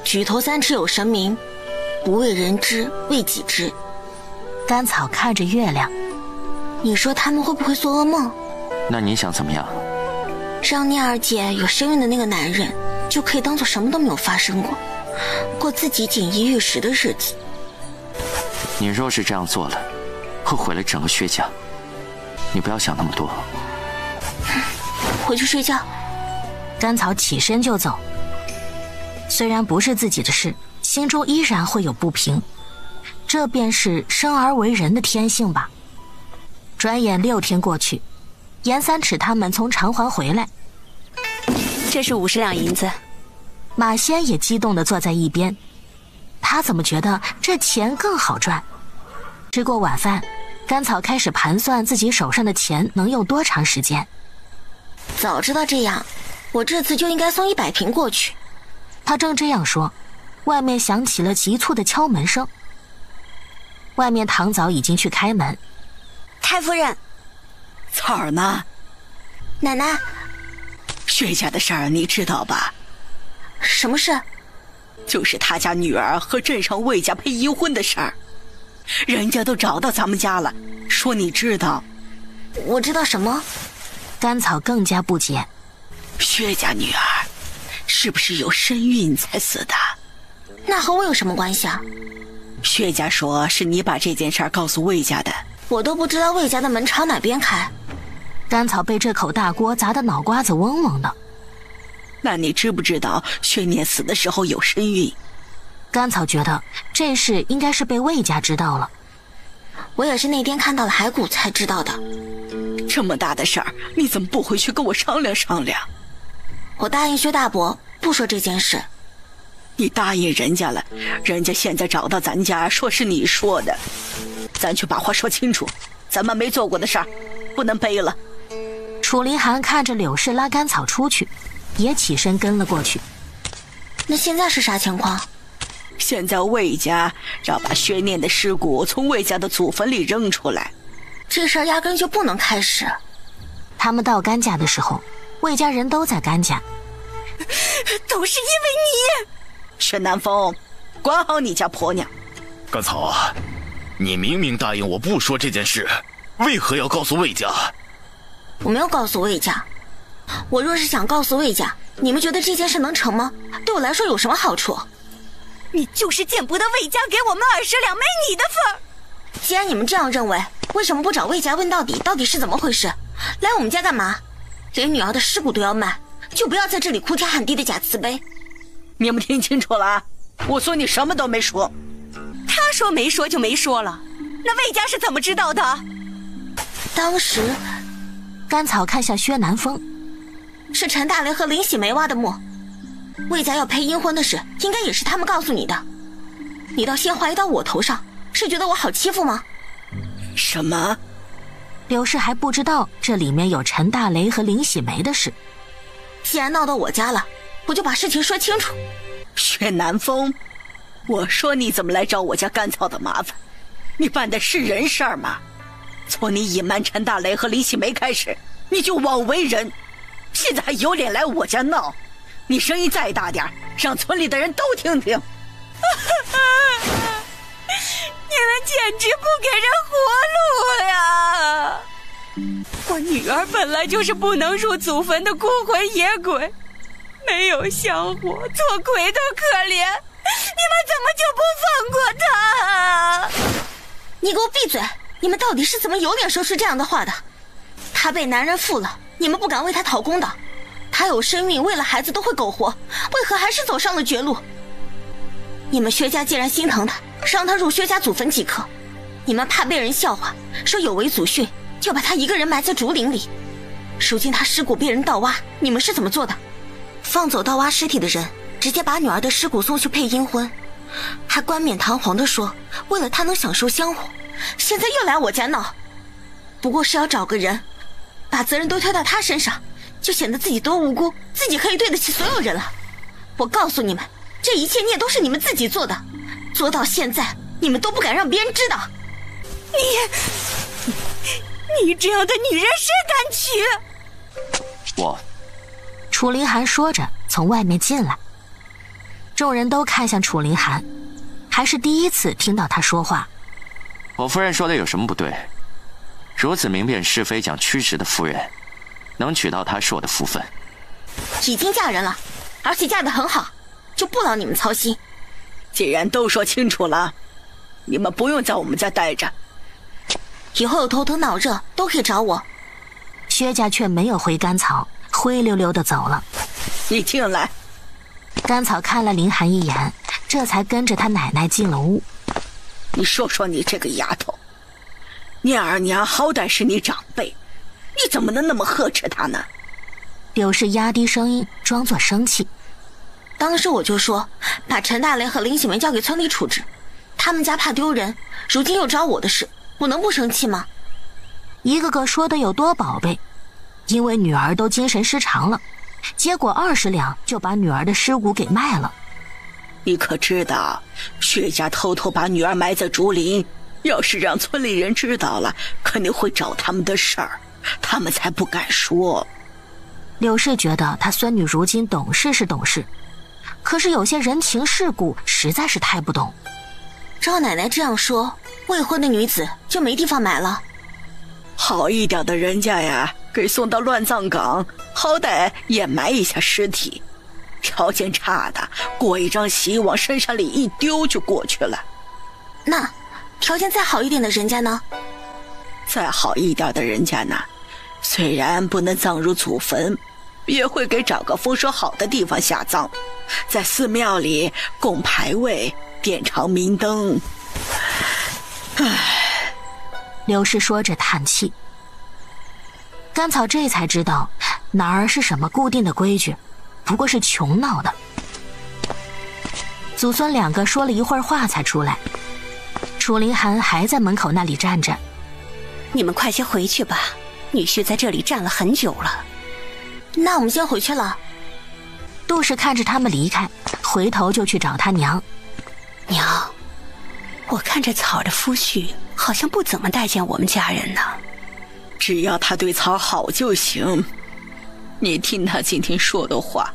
举头三尺有神明，不为人知，为己知。甘草看着月亮，你说他们会不会做噩梦？那你想怎么样？让念儿姐有身孕的那个男人，就可以当做什么都没有发生过，过自己锦衣玉食的日子。你若是这样做了，会毁了整个薛家。你不要想那么多。回去睡觉。甘草起身就走。虽然不是自己的事，心中依然会有不平，这便是生而为人的天性吧。转眼6天过去，严三尺他们从长环回来，这是50两银子。马仙也激动地坐在一边，他怎么觉得这钱更好赚？吃过晚饭，甘草开始盘算自己手上的钱能用多长时间。早知道这样，我这次就应该送100瓶过去。他正这样说，外面响起了急促的敲门声。外面唐早已经去开门。太夫人。草儿呢？奶奶。薛家的事儿你知道吧？什么事？就是他家女儿和镇上魏家配阴婚的事儿，人家都找到咱们家了，说你知道。我知道什么？甘草更加不解。薛家女儿是不是有身孕才死的？那和我有什么关系啊？薛家说是你把这件事儿告诉魏家的。我都不知道魏家的门朝哪边开。甘草被这口大锅砸得脑瓜子嗡嗡的。那你知不知道薛念死的时候有身孕？甘草觉得这事应该是被魏家知道了。我也是那天看到了骸骨才知道的。这么大的事儿，你怎么不回去跟我商量商量？我答应薛大伯不说这件事。你答应人家了，人家现在找到咱家说是你说的，咱去把话说清楚。咱们没做过的事儿，不能背了。楚凌寒看着柳氏拉甘草出去，也起身跟了过去。那现在是啥情况？现在魏家要把薛念的尸骨从魏家的祖坟里扔出来，这事儿压根就不能开始。他们到甘家的时候，魏家人都在甘家。都是因为你。薛南风，管好你家婆娘。甘草，你明明答应我不说这件事，为何要告诉魏家？我没有告诉魏家。我若是想告诉魏家，你们觉得这件事能成吗？对我来说有什么好处？你就是见不得魏家给我们20两没你的份儿。既然你们这样认为，为什么不找魏家问到底，到底是怎么回事？来我们家干嘛？连女儿的尸骨都要卖，就不要在这里哭天喊地的假慈悲。你们听清楚了啊！我说你什么都没说。他说没说就没说了，那魏家是怎么知道的？当时甘草看向薛南风，是陈大雷和林喜梅挖的墓。魏家要配阴婚的事，应该也是他们告诉你的。你倒先怀疑到我头上，是觉得我好欺负吗？什么？柳氏还不知道这里面有陈大雷和林喜梅的事。既然闹到我家了，我就把事情说清楚。薛南风，我说你怎么来找我家甘草的麻烦？你办的是人事儿吗？从你隐瞒陈大雷和林喜梅开始，你就枉为人，现在还有脸来我家闹？你声音再大点，让村里的人都听听。你们简直不给人活路呀！我女儿本来就是不能入祖坟的孤魂野鬼，没有香火，做鬼都可怜，你们怎么就不放过她啊？你给我闭嘴！你们到底是怎么有脸说出这样的话的？她被男人负了，你们不敢为她讨公道。她有身孕，为了孩子都会苟活，为何还是走上了绝路？你们薛家既然心疼她，让她入薛家祖坟即可。你们怕被人笑话，说有违祖训，就把她一个人埋在竹林里。如今她尸骨被人盗挖，你们是怎么做的？放走盗挖尸体的人，直接把女儿的尸骨送去配阴婚，还冠冕堂皇地说为了她能享受香火，现在又来我家闹。不过是要找个人，把责任都推到他身上，就显得自己多无辜，自己可以对得起所有人了。我告诉你们，这一切孽都是你们自己做的，做到现在你们都不敢让别人知道。你这样的女人谁敢娶？我。楚凌寒说着从外面进来，众人都看向楚凌寒，还是第一次听到他说话。我夫人说的有什么不对？如此明辨是非讲曲直的夫人，能娶到她是我的福分。已经嫁人了，而且嫁得很好，就不劳你们操心。既然都说清楚了，你们不用在我们家待着，以后有头疼脑热都可以找我。薛家却没有回甘草，灰溜溜地走了。你进来。甘草看了凌寒一眼，这才跟着他奶奶进了屋。你说说你这个丫头，你二娘好歹是你长辈，你怎么能那么呵斥她呢？柳氏压低声音装作生气。当时我就说把陈大雷和林喜梅交给村里处置，他们家怕丢人，如今又找我的事，我能不生气吗？一个个说的有多宝贝，因为女儿都精神失常了，结果20两就把女儿的尸骨给卖了。你可知道薛家偷偷把女儿埋在竹林，要是让村里人知道了，肯定会找他们的事儿，他们才不敢说。柳氏觉得她孙女如今懂事是懂事，可是有些人情世故实在是太不懂。赵奶奶这样说，未婚的女子就没地方埋了。好一点的人家呀，给送到乱葬岗，好歹掩埋一下尸体。条件差的，过一张席往深山里一丢就过去了。那条件再好一点的人家呢？再好一点的人家呢，虽然不能葬入祖坟，也会给找个风水好的地方下葬，在寺庙里供牌位，点长明灯。唉，柳氏说着叹气。甘草这才知道哪儿是什么固定的规矩，不过是穷闹的。祖孙两个说了一会儿话才出来，楚凌寒还在门口那里站着。你们快些回去吧，女婿在这里站了很久了。那我们先回去了。杜氏看着他们离开，回头就去找他娘。娘，我看这草的夫婿好像不怎么待见我们家人呢。只要他对草好就行。你听他今天说的话，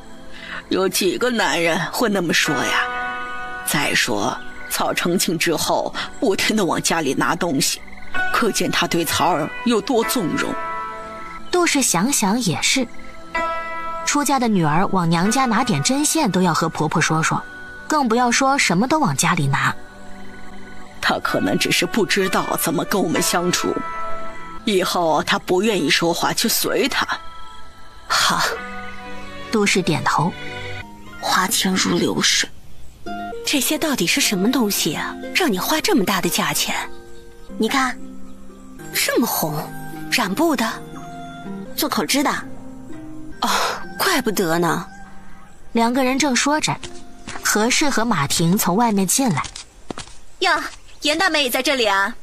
有几个男人会那么说呀？再说草成亲之后不停地往家里拿东西，可见他对草儿有多纵容。杜氏想想也是，出嫁的女儿往娘家拿点针线都要和婆婆说说，更不要说什么都往家里拿。他可能只是不知道怎么跟我们相处，以后他不愿意说话就随他。好。杜氏点头。花钱如流水。这些到底是什么东西啊？让你花这么大的价钱？你看，这么红，染布的，做口织的。哦，怪不得呢。两个人正说着，何氏和马婷从外面进来。哟，严大妹也在这里啊？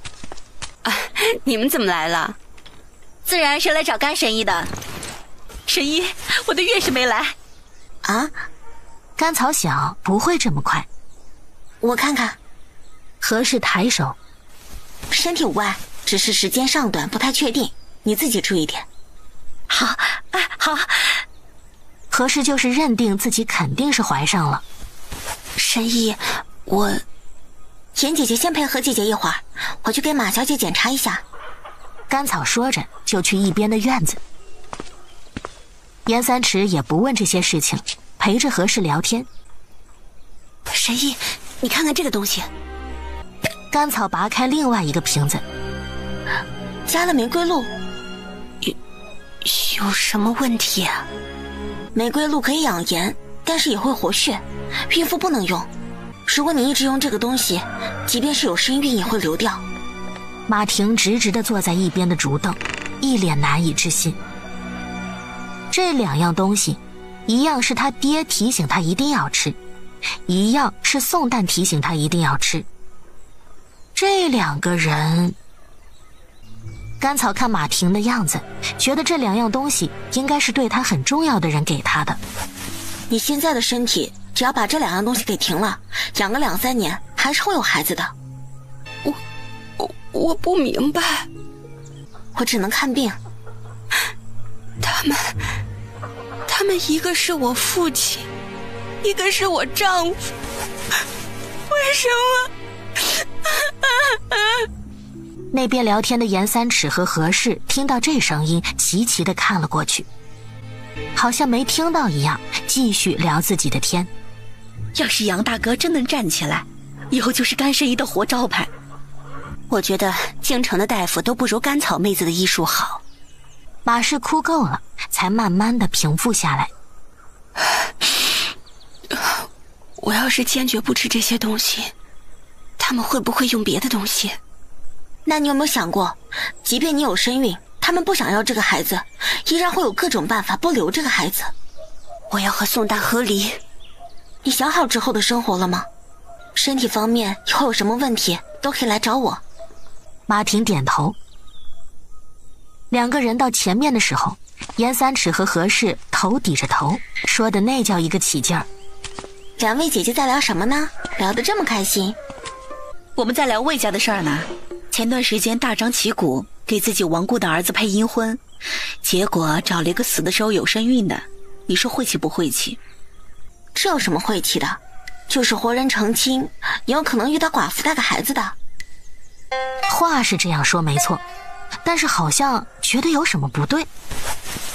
啊，你们怎么来了？自然是来找甘神医的。神医，我的月事没来。啊？甘草小，不会这么快。我看看。何氏抬手。身体无碍，只是时间尚短，不太确定，你自己注意点。好，好。何氏就是认定自己肯定是怀上了。神医，严姐姐先陪何姐姐一会儿，我去给马小姐检查一下。甘草说着就去一边的院子。严三池也不问这些事情，陪着何氏聊天。神医，你看看这个东西。甘草拔开另外一个瓶子，加了玫瑰露。有什么问题啊？玫瑰露可以养颜，但是也会活血，孕妇不能用。如果你一直用这个东西，即便是有身孕也会流掉。马婷直直地坐在一边的竹凳，一脸难以置信。这两样东西，一样是他爹提醒他一定要吃，一样是宋旦提醒他一定要吃。这两个人，甘草看马婷的样子，觉得这2样东西应该是对他很重要的人给他的。你现在的身体，只要把这2样东西给停了，养个2-3年，还是会有孩子的。我不明白。我只能看病。他们一个是我父亲，一个是我丈夫，为什么？那边聊天的严三尺和何氏听到这声音，齐齐地看了过去，好像没听到一样，继续聊自己的天。要是杨大哥真能站起来，以后就是甘神医的活招牌。我觉得京城的大夫都不如甘草妹子的医术好。马氏哭够了，才慢慢的平复下来。我要是坚决不吃这些东西，他们会不会用别的东西？那你有没有想过，即便你有身孕，他们不想要这个孩子，依然会有各种办法不留这个孩子。我要和宋大和离。你想好之后的生活了吗？身体方面以后有什么问题都可以来找我。马婷点头。2个人到前面的时候，严三尺和何氏头抵着头，说的那叫一个起劲儿。2位姐姐在聊什么呢？聊得这么开心。我们在聊魏家的事儿呢。前段时间大张旗鼓给自己亡故的儿子配阴婚，结果找了一个死的时候有身孕的，你说晦气不晦气？这有什么晦气的？就是活人成亲，也有可能遇到寡妇带个孩子的。话是这样说没错，但是好像觉得有什么不对。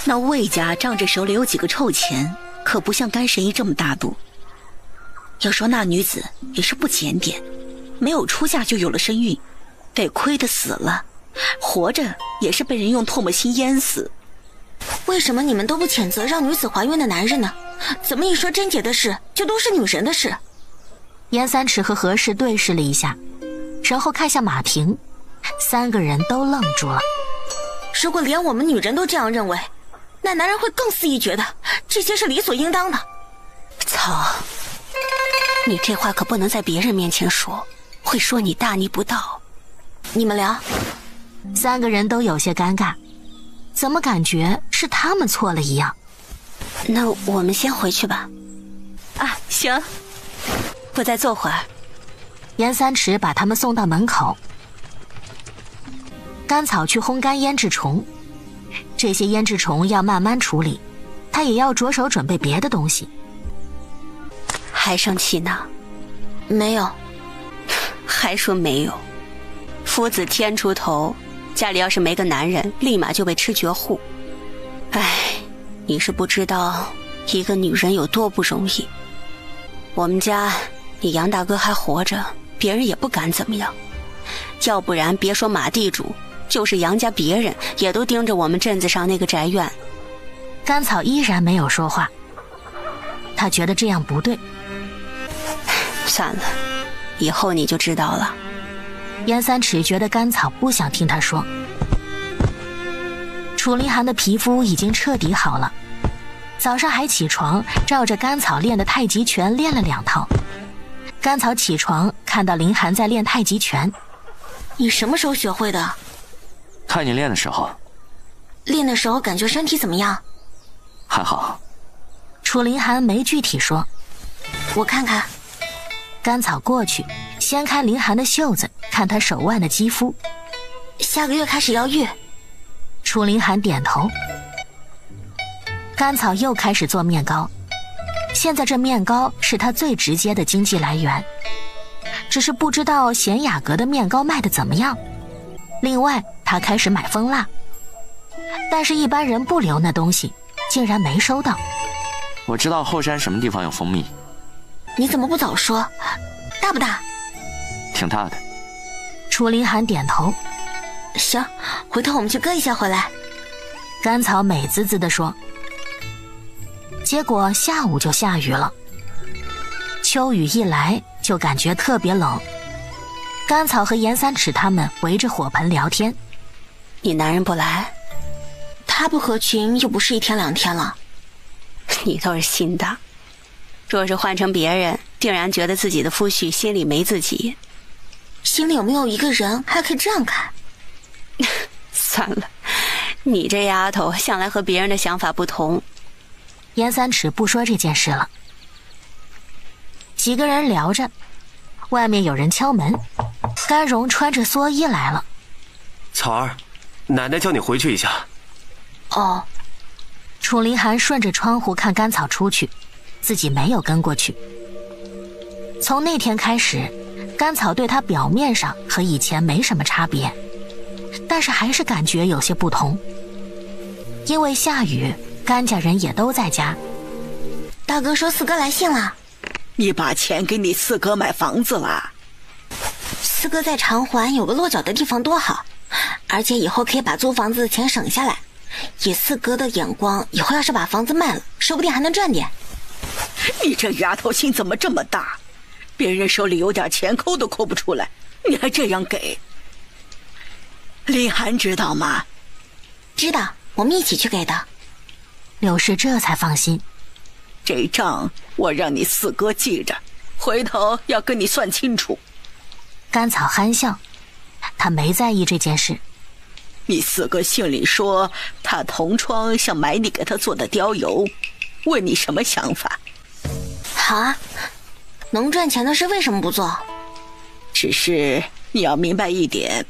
那魏家仗着手里有几个臭钱，可不像甘神医这么大度。要说那女子也是不检点，没有出嫁就有了身孕，得亏的死了，活着也是被人用唾沫星淹死。为什么你们都不谴责让女子怀孕的男人呢？怎么一说贞洁的事，就都是女人的事？严三尺和何氏对视了一下，然后看向马婷，3个人都愣住了。如果连我们女人都这样认为，那男人会更肆意觉得这些是理所应当的。操，你这话可不能在别人面前说，会说你大逆不道。你们聊。 3个人都有些尴尬，怎么感觉是他们错了一样？那我们先回去吧。啊，行。我再坐会儿。严三尺把他们送到门口。甘草去烘干胭脂虫，这些胭脂虫要慢慢处理，他也要着手准备别的东西。还生气呢？没有。还说没有？夫子天出头，家里要是没个男人，立马就被吃绝户。哎，你是不知道一个女人有多不容易。我们家你杨大哥还活着，别人也不敢怎么样，要不然别说马地主，就是杨家别人也都盯着我们镇子上那个宅院。甘草依然没有说话，他觉得这样不对。算了，以后你就知道了。严三尺觉得甘草不想听他说。楚凌寒的皮肤已经彻底好了，早上还起床照着甘草练的太极拳练了2套。甘草起床看到凌寒在练太极拳。你什么时候学会的？看你练的时候。练的时候感觉身体怎么样？还好。楚凌寒没具体说。我看看。甘草过去掀开凌寒的袖子，看他手腕的肌肤。下个月开始要育。楚凌寒点头。甘草又开始做面糕，现在这面糕是他最直接的经济来源，只是不知道贤雅阁的面糕卖得怎么样。另外他开始买蜂蜡，但是一般人不留那东西，竟然没收到。我知道后山什么地方有蜂蜜。你怎么不早说？大不大？挺大的。楚凌寒点头。行，回头我们去割一下回来。甘草美滋滋地说。结果下午就下雨了，秋雨一来就感觉特别冷。甘草和严三尺他们围着火盆聊天。你男人不来？他不合群又不是1天2天了。你倒是心大。若是换成别人，定然觉得自己的夫婿心里没自己。心里有没有一个人还可以这样看？算了，你这丫头向来和别人的想法不同。严三尺不说这件事了。几个人聊着，外面有人敲门，甘荣穿着蓑衣来了。草儿，奶奶叫你回去一下。哦。楚凌寒顺着窗户看甘草出去，自己没有跟过去。从那天开始，甘草对他表面上和以前没什么差别，但是还是感觉有些不同。因为下雨，甘家人也都在家。大哥说四哥来信了。你把钱给你四哥买房子了？四哥在长环有个落脚的地方多好，而且以后可以把租房子的钱省下来。以四哥的眼光，以后要是把房子卖了，说不定还能赚点。你这丫头心怎么这么大？别人手里有点钱抠都抠不出来，你还这样给？林寒知道吗？知道，我们一起去给的。柳氏这才放心。这账我让你四哥记着，回头要跟你算清楚。甘草憨笑，他没在意这件事。你四哥信里说他同窗想买你给他做的貂油，问你什么想法？好啊，能赚钱的事为什么不做？只是你要明白一点，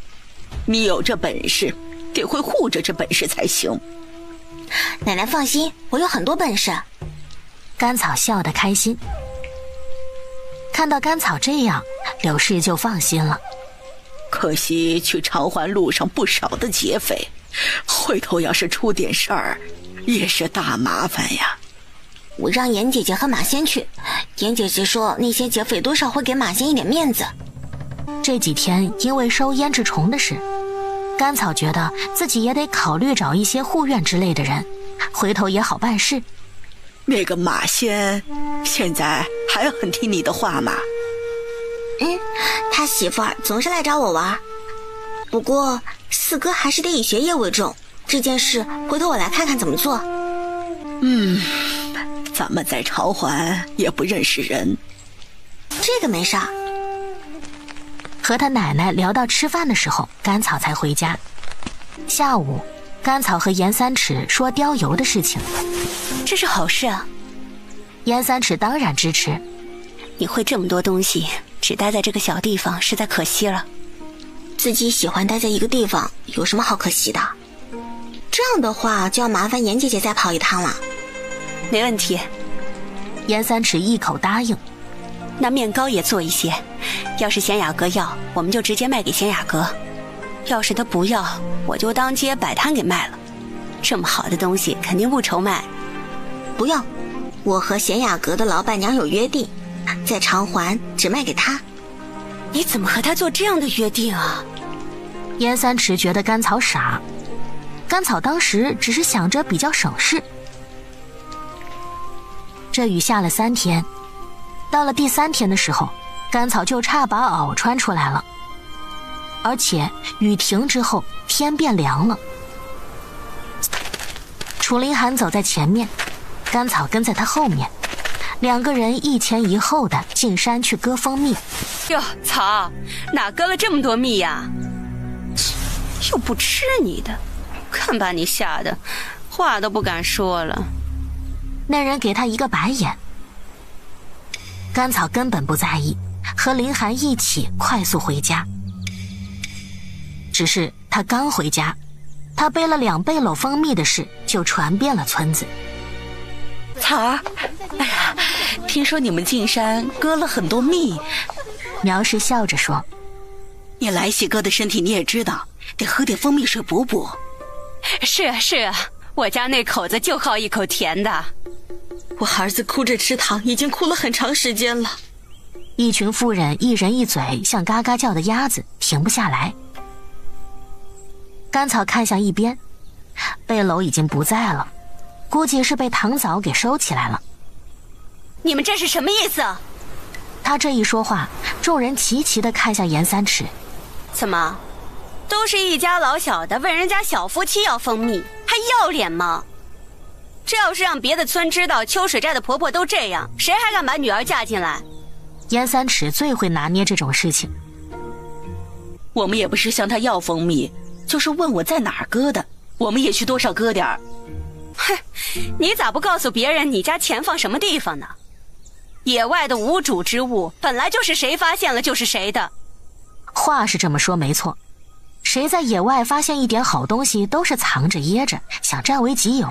你有这本事，得会护着这本事才行。奶奶放心，我有很多本事。甘草笑得开心。看到甘草这样，柳氏就放心了。可惜去长环路上不少的劫匪，回头要是出点事儿，也是大麻烦呀。我让严姐姐和马仙去，严姐姐说那些劫匪多少会给马仙一点面子。这几天因为收胭脂虫的事，甘草觉得自己也得考虑找一些护院之类的人，回头也好办事。那个马仙现在还很听你的话吗？他媳妇儿总是来找我玩，不过四哥还是得以学业为重，这件事回头我来看看怎么做。咱们在长环也不认识人，这个没事儿。和他奶奶聊到吃饭的时候，甘草才回家。下午，甘草和严三尺说貂油的事情。这是好事啊。严三尺当然支持。你会这么多东西，只待在这个小地方实在可惜了。自己喜欢待在一个地方，有什么好可惜的？这样的话就要麻烦严姐姐再跑一趟了。没问题。严三尺一口答应。那面糕也做一些，要是贤雅阁要，我们就直接卖给贤雅阁；要是他不要，我就当街摆摊给卖了。这么好的东西肯定不愁卖。不用，我和贤雅阁的老板娘有约定，在长环只卖给他。你怎么和他做这样的约定啊？严三尺觉得甘草傻，甘草当时只是想着比较省事。这雨下了3天，到了第3天的时候，甘草就差把袄穿出来了，而且雨停之后天变凉了。楚凌寒走在前面，甘草跟在他后面，2个人一前一后的进山去割蜂蜜。哟，草，哪割了这么多蜜呀？又不吃你的，看把你吓得话都不敢说了。那人给他一个白眼。甘草根本不在意，和凌寒一起快速回家。只是他刚回家，他背了2背篓蜂蜜的事就传遍了村子。草儿，哎呀，听说你们进山割了很多蜜。苗氏笑着说：“你来喜哥的身体你也知道，得喝点蜂蜜水补补。”是啊是啊，我家那口子就好一口甜的。我儿子哭着吃糖，已经哭了很长时间了。一群妇人一人一嘴像嘎嘎叫的鸭子，停不下来。甘草看向一边，背篓已经不在了，估计是被糖枣给收起来了。你们这是什么意思？他这一说话，众人齐齐地看向严三尺。怎么，都是一家老小的，问人家小夫妻要蜂蜜，还要脸吗？这要是让别的村知道秋水寨的婆婆都这样，谁还敢把女儿嫁进来？严三尺最会拿捏这种事情。我们也不是向他要蜂蜜，就是问我在哪儿割的，我们也去多少割点儿。哼，你咋不告诉别人你家钱放什么地方呢？野外的无主之物本来就是谁发现了就是谁的。话是这么说没错，谁在野外发现一点好东西都是藏着掖着，想占为己有。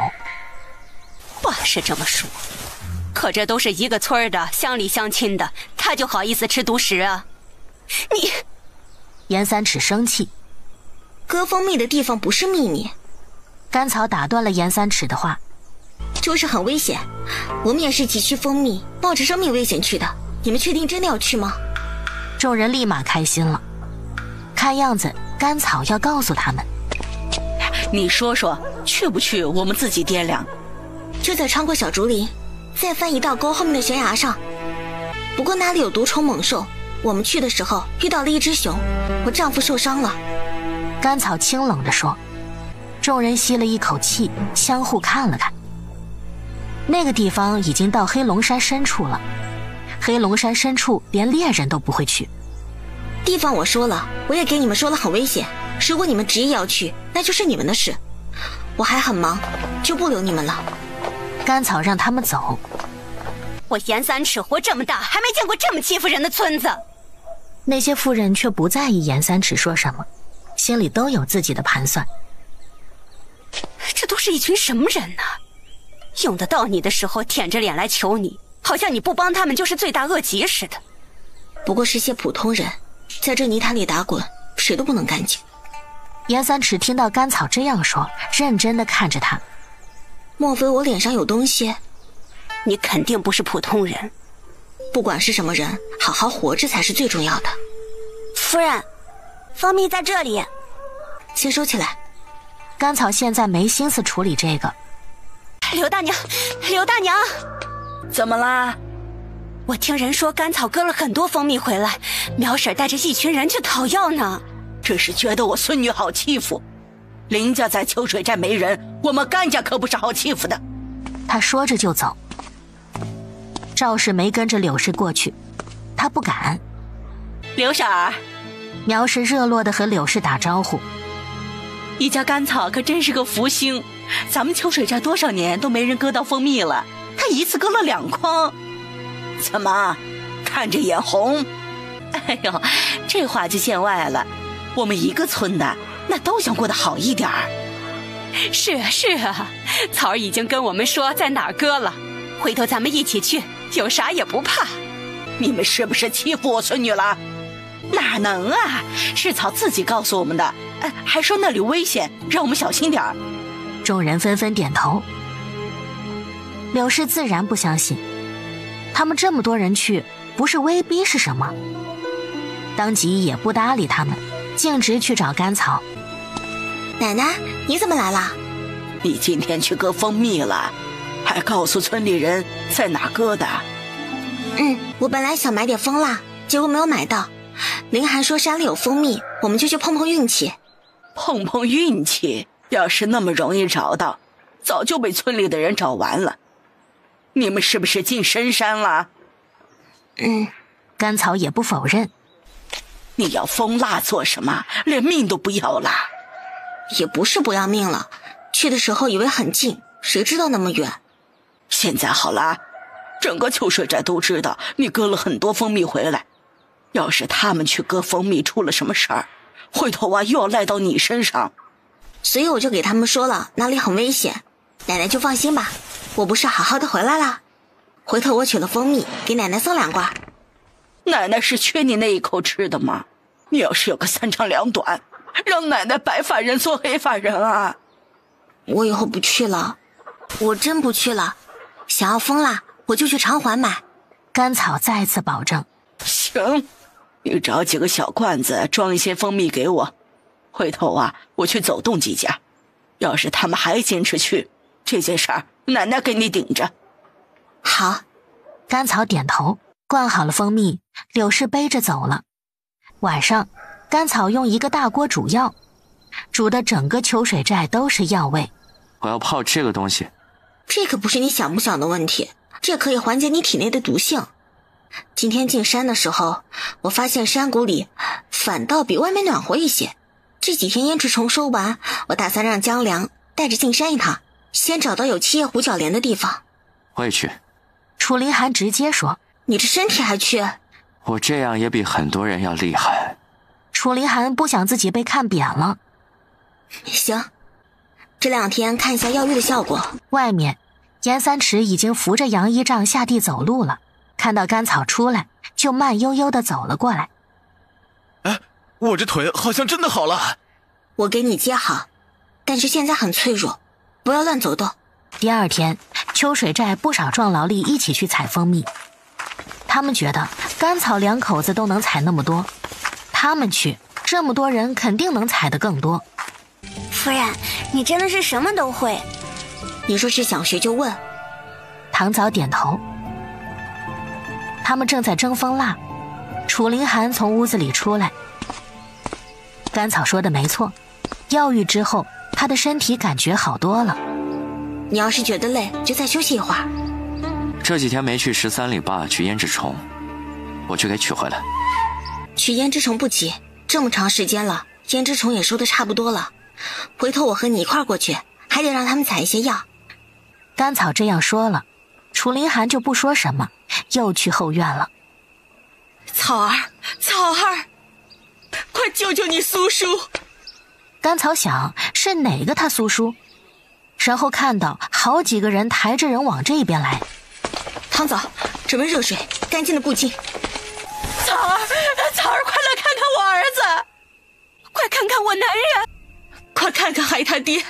话是这么说，可这都是一个村的，乡里乡亲的，他就好意思吃独食啊？你……严三尺生气，割蜂蜜的地方不是秘密。甘草打断了严三尺的话，就是很危险，我们也是急需蜂蜜，冒着生命危险去的，你们确定真的要去吗？众人立马开心了，看样子甘草要告诉他们。你说说，去不去我们自己掂量。就在穿过小竹林，再翻一道沟后面的悬崖上。不过那里有毒虫猛兽，我们去的时候遇到了一只熊，我丈夫受伤了。甘草清冷地说。众人吸了一口气，相互看了看。那个地方已经到黑龙山深处了，黑龙山深处连猎人都不会去。地方我说了，我也给你们说了很危险，如果你们执意要去，那就是你们的事，我还很忙，就不留你们了。甘草让他们走。我严三尺活这么大，还没见过这么欺负人的村子。那些妇人却不在意严三尺说什么，心里都有自己的盘算。这都是一群什么人呢？用得到你的时候舔着脸来求你，好像你不帮他们就是罪大恶极似的。不过是些普通人，在这泥潭里打滚，谁都不能干净。严三尺听到甘草这样说，认真地看着他。莫非我脸上有东西？你肯定不是普通人。不管是什么人，好好活着才是最重要的。夫人，蜂蜜在这里，先收起来。甘草现在没心思处理这个。刘大娘，刘大娘，怎么啦？我听人说甘草割了很多蜂蜜回来，苗婶带着一群人去讨要呢。这是觉得我孙女好欺负。林家在秋水寨没人，我们甘家可不是好欺负的。他说着就走。赵氏没跟着柳氏过去，他不敢。刘婶儿，苗氏热络地和柳氏打招呼。你家甘草可真是个福星，咱们秋水寨多少年都没人割到蜂蜜了，他一次割了2筐。怎么，看着眼红？哎呦，这话就见外了。我们一个村的，那都想过得好一点儿。是啊，草儿已经跟我们说在哪儿割了，回头咱们一起去，有啥也不怕。你们是不是欺负我孙女了？哪能啊，是草自己告诉我们的，还说那里危险，让我们小心点儿。众人纷纷点头。柳氏自然不相信，他们这么多人去，不是威逼是什么？当即也不搭理他们，径直去找甘草。奶奶，你怎么来了？你今天去割蜂蜜了，还告诉村里人在哪割的？我本来想买点蜂蜡，结果没有买到。林寒说山里有蜂蜜，我们就去碰碰运气。碰碰运气？要是那么容易找到，早就被村里的人找完了。你们是不是进深山了？甘草也不否认。你要蜂蜡做什么？连命都不要了？也不是不要命了，去的时候以为很近，谁知道那么远。现在好了，整个秋水寨都知道你割了很多蜂蜜回来。要是他们去割蜂蜜出了什么事儿，回头又要赖到你身上。所以我就给他们说了哪里很危险，奶奶就放心吧，我不是好好的回来了。回头我取了蜂蜜，给奶奶送2罐。奶奶是缺你那一口吃的吗？你要是有个3长2短，让奶奶白发人送黑发人啊！我以后不去了，我真不去了。想要蜂蜡，我就去长环买。甘草再次保证。行，你找几个小罐子装一些蜂蜜给我，回头我去走动几家。要是他们还坚持去，这件事儿奶奶给你顶着。好。甘草点头，灌好了蜂蜜，柳氏背着走了。晚上，甘草用一个大锅煮药，煮的整个秋水寨都是药味。我要泡这个东西。这可不是你想不想的问题，这可以缓解你体内的毒性。今天进山的时候，我发现山谷里反倒比外面暖和一些。这几天胭脂虫收完，我打算让江良带着进山一趟，先找到有七叶虎角莲的地方。我也去。楚凌寒直接说：“你这身体还去？我这样也比很多人要厉害。”楚凌寒不想自己被看扁了。行，这2天看一下药浴的效果。外面，严三池已经扶着杨一丈下地走路了，看到甘草出来，就慢悠悠地走了过来。哎，我这腿好像真的好了。我给你接好，但是现在很脆弱，不要乱走动。第2天，秋水寨不少壮劳力一起去采蜂蜜，他们觉得甘草2口子都能采那么多，他们去，这么多人肯定能采得更多。夫人，你真的是什么都会。你说是想学就问。唐早点头。他们正在争蜂蜡，楚凌寒从屋子里出来。甘草说的没错，药浴之后，他的身体感觉好多了。你要是觉得累，就再休息一会儿。这几天没去13里坝取胭脂虫，我去给取回来。取胭脂虫不急，这么长时间了，胭脂虫也收的差不多了。回头我和你一块儿过去，还得让他们采一些药。甘草这样说了，楚凌寒就不说什么，又去后院了。草儿，草儿，快救救你苏叔！甘草想是哪个他苏叔，然后看到好几个人抬着人往这边来。汤枣，准备热水，干净的布巾。草儿，草儿，快来看看我儿子，快看看我男人，快看看海他爹。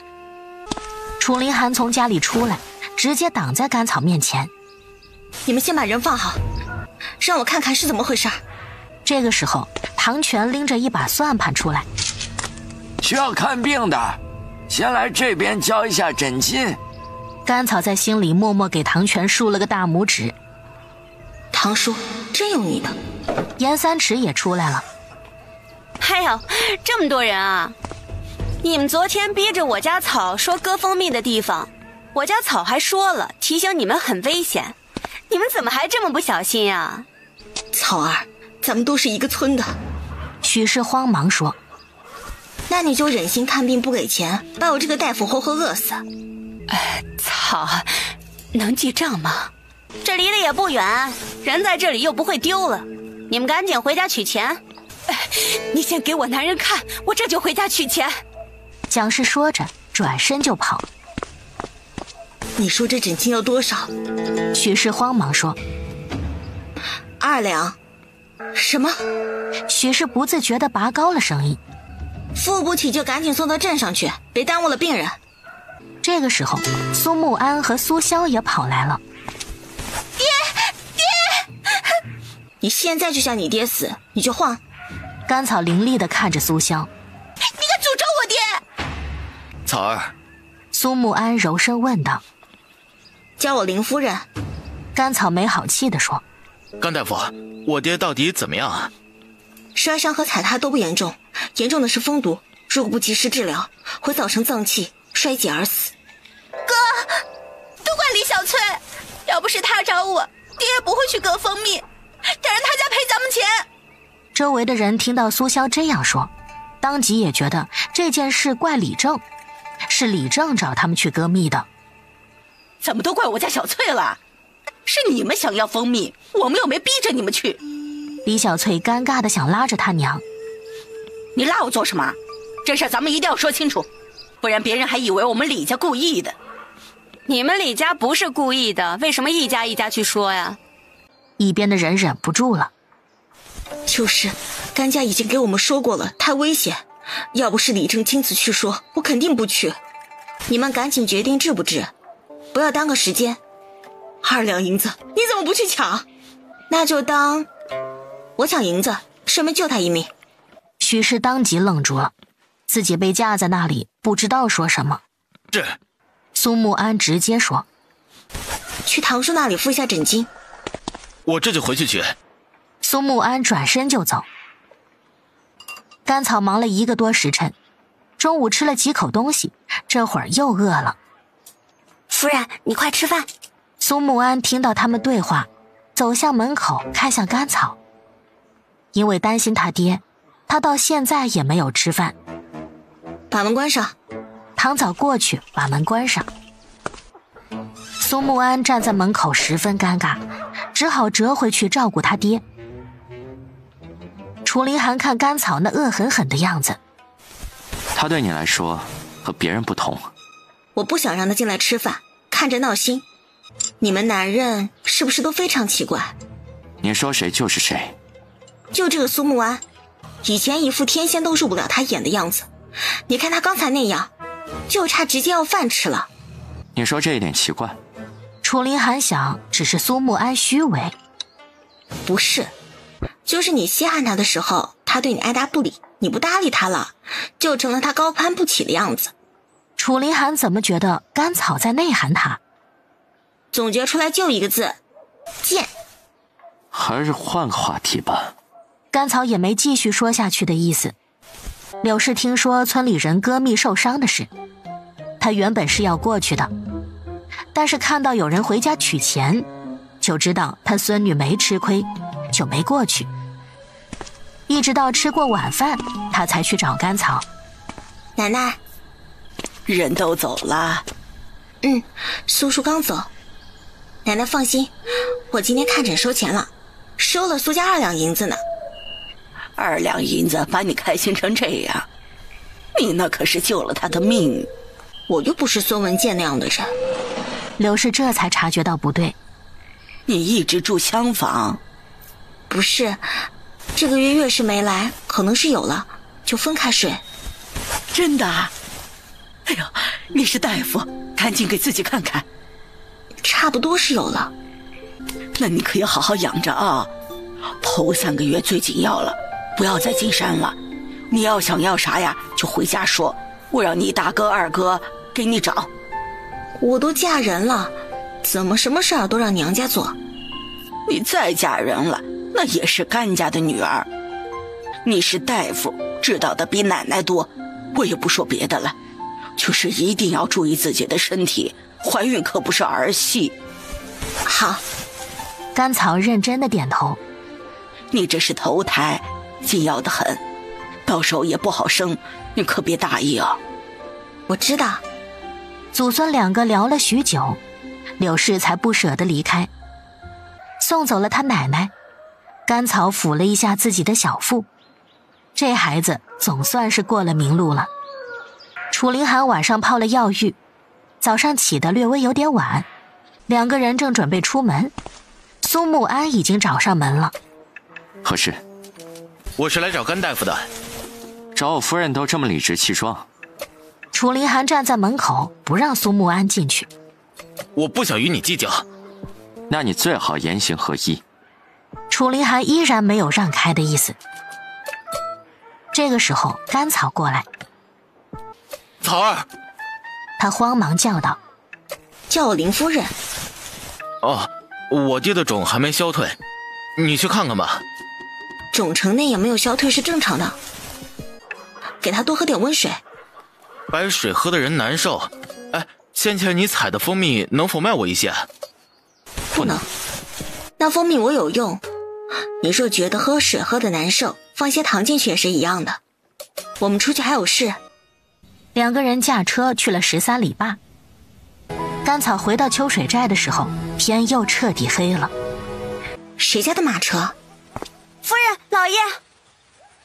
楚凌寒从家里出来，直接挡在甘草面前。你们先把人放好，让我看看是怎么回事。这个时候，唐全拎着一把算盘出来。需要看病的，先来这边交一下诊金。甘草在心里默默给唐全竖了个大拇指。唐叔，真有你的。严三池也出来了。哎呦，这么多人啊！你们昨天逼着我家草说割蜂蜜的地方，我家草还说了提醒你们很危险，你们怎么还这么不小心呀？草儿，咱们都是一个村的。许氏慌忙说：“那你就忍心看病不给钱，把我这个大夫活活饿死？”草，能记账吗？这离得也不远，人在这里又不会丢了，你们赶紧回家取钱。你先给我男人看，我这就回家取钱。蒋氏说着转身就跑。你说这诊金要多少？许氏慌忙说：2两。什么？许氏不自觉地拔高了声音。付不起就赶紧送到镇上去，别耽误了病人。这个时候，苏木安和苏潇也跑来了。爹！你现在就想你爹死，你就晃。甘草凌厉地看着苏潇。你敢诅咒我爹？草儿，苏木安柔声问道。叫我林夫人。甘草没好气地说。甘大夫，我爹到底怎么样啊？摔伤和踩踏都不严重，严重的是风毒，如果不及时治疗，会造成脏器衰竭而死。哥，都怪李小翠，要不是她找我，爹也不会去割蜂蜜，得让他家赔咱们钱。周围的人听到苏潇这样说，当即也觉得这件事怪李正，是李正找他们去割蜜的。怎么都怪我家小翠了？是你们想要蜂蜜，我们又没逼着你们去。李小翠尴尬地想拉着他娘。你拉我做什么？这事咱们一定要说清楚，不然别人还以为我们李家故意的。你们李家不是故意的，为什么一家一家去说呀？一边的人忍不住了。就是甘家已经给我们说过了，太危险，要不是李正亲自去说，我肯定不去。你们赶紧决定治不治，不要耽搁时间。2两银子你怎么不去抢？那就当我抢银子顺便救他一命。许氏当即愣住了，自己被架在那里，不知道说什么。这苏木安直接说：去唐叔那里付一下诊金。我这就回去取。苏木安转身就走。甘草忙了1个多时辰，中午吃了几口东西，这会儿又饿了。夫人，你快吃饭。苏木安听到他们对话，走向门口，看向甘草。因为担心他爹，他到现在也没有吃饭。把门关上。唐早过去把门关上。苏木安站在门口十分尴尬，只好折回去照顾他爹。楚凌寒看甘草那恶狠狠的样子，他对你来说和别人不同。我不想让他进来吃饭，看着闹心。你们男人是不是都非常奇怪？你说谁就是谁。就这个苏木安，以前一副天仙都入不了他眼的样子，你看他刚才那样，就差直接要饭吃了。你说这一点奇怪？楚凌寒想，只是苏木安虚伪。不是，就是你稀罕他的时候，他对你爱答不理，你不搭理他了，就成了他高攀不起的样子。楚凌寒怎么觉得甘草在内涵他？总结出来就一个字：贱。还是换个话题吧。甘草也没继续说下去的意思。柳氏听说村里人歌蜜受伤的事，他原本是要过去的，但是看到有人回家取钱，就知道他孙女没吃亏，就没过去。一直到吃过晚饭，他才去找甘草。奶奶，人都走了。苏叔刚走。奶奶放心，我今天看诊收钱了，收了苏家2两银子呢。2两银子把你开心成这样，你那可是救了他的命。我又不是孙文健那样的人。柳氏这才察觉到不对。你一直住厢房？不是，这个月月事没来，可能是有了，就分开睡。真的？哎呦，你是大夫，赶紧给自己看看。差不多是有了。那你可要好好养着啊，头3个月最紧要了，不要再进山了。你要想要啥呀，就回家说，我让你大哥二哥给你找。我都嫁人了，怎么什么事儿都让娘家做？你再嫁人了，那也是甘家的女儿。你是大夫，知道的比奶奶多，我也不说别的了，就是一定要注意自己的身体，怀孕可不是儿戏。好。甘草认真的点头。你这是头胎，紧要的很，到时候也不好生，你可别大意啊。我知道。祖孙2个聊了许久，柳氏才不舍得离开，送走了他奶奶。甘草抚了一下自己的小腹，这孩子总算是过了明路了。楚凌寒晚上泡了药浴，早上起得略微有点晚，2个人正准备出门，苏木安已经找上门了。何事？我是来找甘大夫的。找我夫人都这么理直气壮。楚凌寒站在门口，不让苏木安进去。我不想与你计较。那你最好言行合一。楚凌寒依然没有让开的意思。这个时候甘草过来。草儿，他慌忙叫道：叫我林夫人。哦，我爹的肿还没消退，你去看看吧。肿成那样没有消退是正常的，给他多喝点温水。白水喝的人难受。哎，先前你采的蜂蜜能否卖我一些？不能，那蜂蜜我有用，你若觉得喝水喝的难受，放些糖进去也是一样的。我们出去还有事。2个人驾车去了13里坝。甘草回到秋水寨的时候，天又彻底黑了。谁家的马车？夫人，老爷。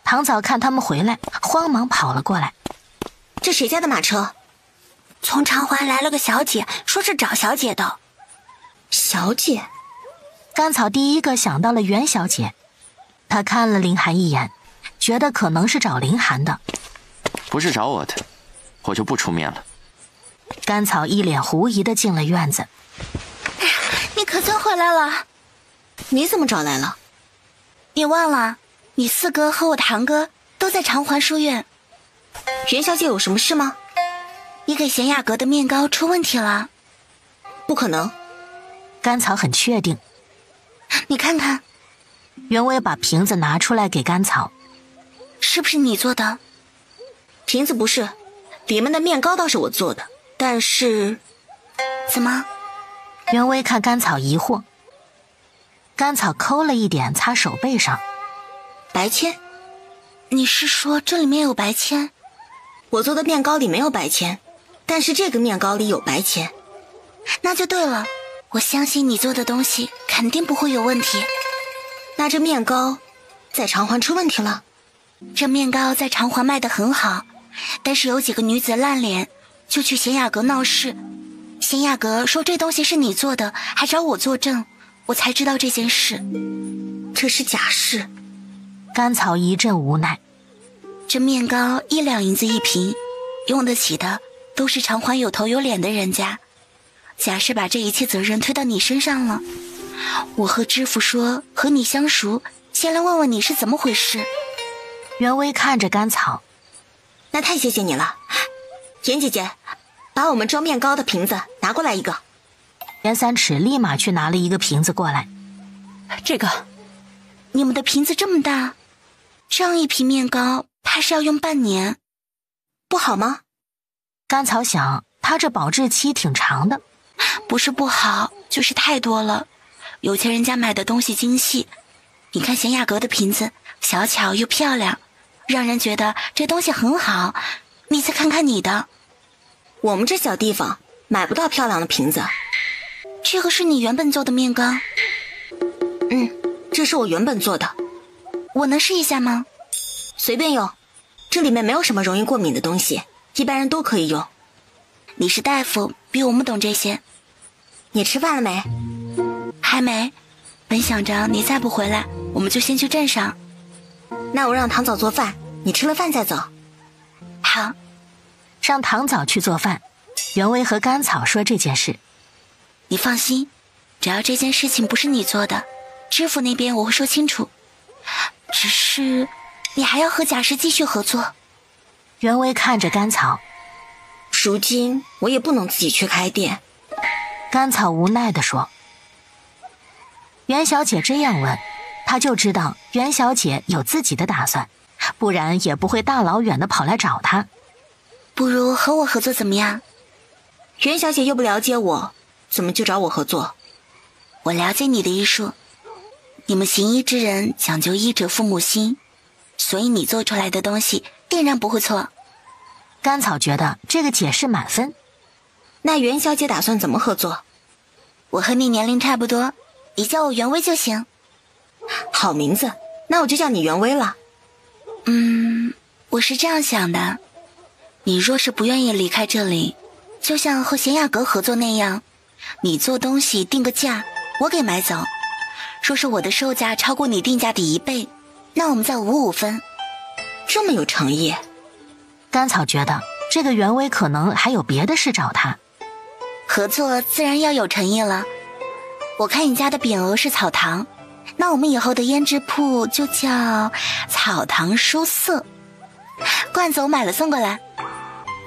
唐早看他们回来，慌忙跑了过来。这谁家的马车？从长环来了个小姐，说是找小姐的。小姐？甘草第一个想到了袁小姐，他看了林寒一眼，觉得可能是找林寒的。不是找我的，我就不出面了。甘草一脸狐疑地进了院子。哎呀，你可算回来了。你怎么找来了？你忘了，你4哥和我堂哥都在长环书院。袁小姐有什么事吗？一个贤雅阁的面糕出问题了。不可能。甘草很确定。你看看。袁薇把瓶子拿出来给甘草。是不是你做的？瓶子不是，里面的面糕倒是我做的，但是……怎么？袁薇看甘草疑惑。甘草抠了一点擦手背上。白铅？你是说这里面有白铅？我做的面糕里没有白铅，但是这个面糕里有白铅。那就对了，我相信你做的东西肯定不会有问题。那这面糕在长环出问题了？这面糕在长环卖得很好，但是有几个女子烂脸，就去贤雅阁闹事。贤雅阁说这东西是你做的，还找我作证，我才知道这件事。这是假事。甘草一阵无奈。这面糕1两银子一瓶，用得起的都是长环有头有脸的人家。假是把这一切责任推到你身上了，我和知府说和你相熟，先来问问你是怎么回事。袁薇看着甘草，那太谢谢你了。严姐姐，把我们装面糕的瓶子拿过来一个。严三尺立马去拿了一个瓶子过来。这个，你们的瓶子这么大，这样一瓶面糕怕是要用半年，不好吗？甘草想，他这保质期挺长的。不是不好，就是太多了。有钱人家买的东西精细，你看贤雅阁的瓶子小巧又漂亮，让人觉得这东西很好。你再看看你的，我们这小地方买不到漂亮的瓶子。这个是你原本做的面糕？这是我原本做的。我能试一下吗？随便用，这里面没有什么容易过敏的东西，一般人都可以用。你是大夫，比我们懂这些。你吃饭了没？还没，本想着你再不回来，我们就先去镇上。那我让糖枣做饭，你吃了饭再走。好。让糖枣去做饭。袁薇和甘草说这件事。你放心，只要这件事情不是你做的，知府那边我会说清楚。只是你还要和贾氏继续合作。袁薇看着甘草，如今我也不能自己去开店。甘草无奈地说。袁小姐这样问，她就知道袁小姐有自己的打算，不然也不会大老远的跑来找她。不如和我合作怎么样？袁小姐又不了解我，怎么就找我合作？我了解你的医术，你们行医之人讲究医者父母心，所以你做出来的东西定然不会错。甘草觉得这个解释满分。那袁小姐打算怎么合作？我和你年龄差不多，你叫我袁薇就行。好名字，那我就叫你袁薇了。我是这样想的，你若是不愿意离开这里，就像和贤雅阁合作那样，你做东西定个价，我给买走。若是我的售价超过你定价的1倍，那我们再5-5分。这么有诚意。甘草觉得这个袁薇可能还有别的事找他。合作自然要有诚意了。我看你家的匾额是草堂，那我们以后的胭脂铺就叫草堂书色。罐子我买了送过来。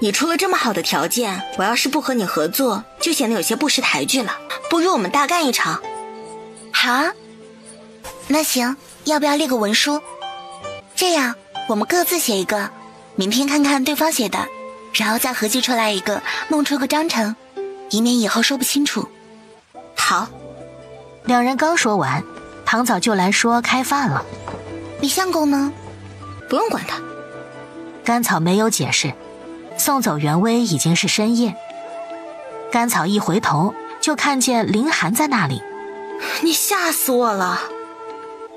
你出了这么好的条件，我要是不和你合作，就显得有些不识抬举了。不如我们大干一场。好啊，那行，要不要列个文书？这样我们各自写一个，明天看看对方写的，然后再合计出来一个，弄出个章程，以免以后说不清楚。好。两人刚说完，糖枣就来说开饭了。李相公呢？不用管他。甘草没有解释。送走袁薇已经是深夜。甘草一回头就看见林寒在那里。你吓死我了。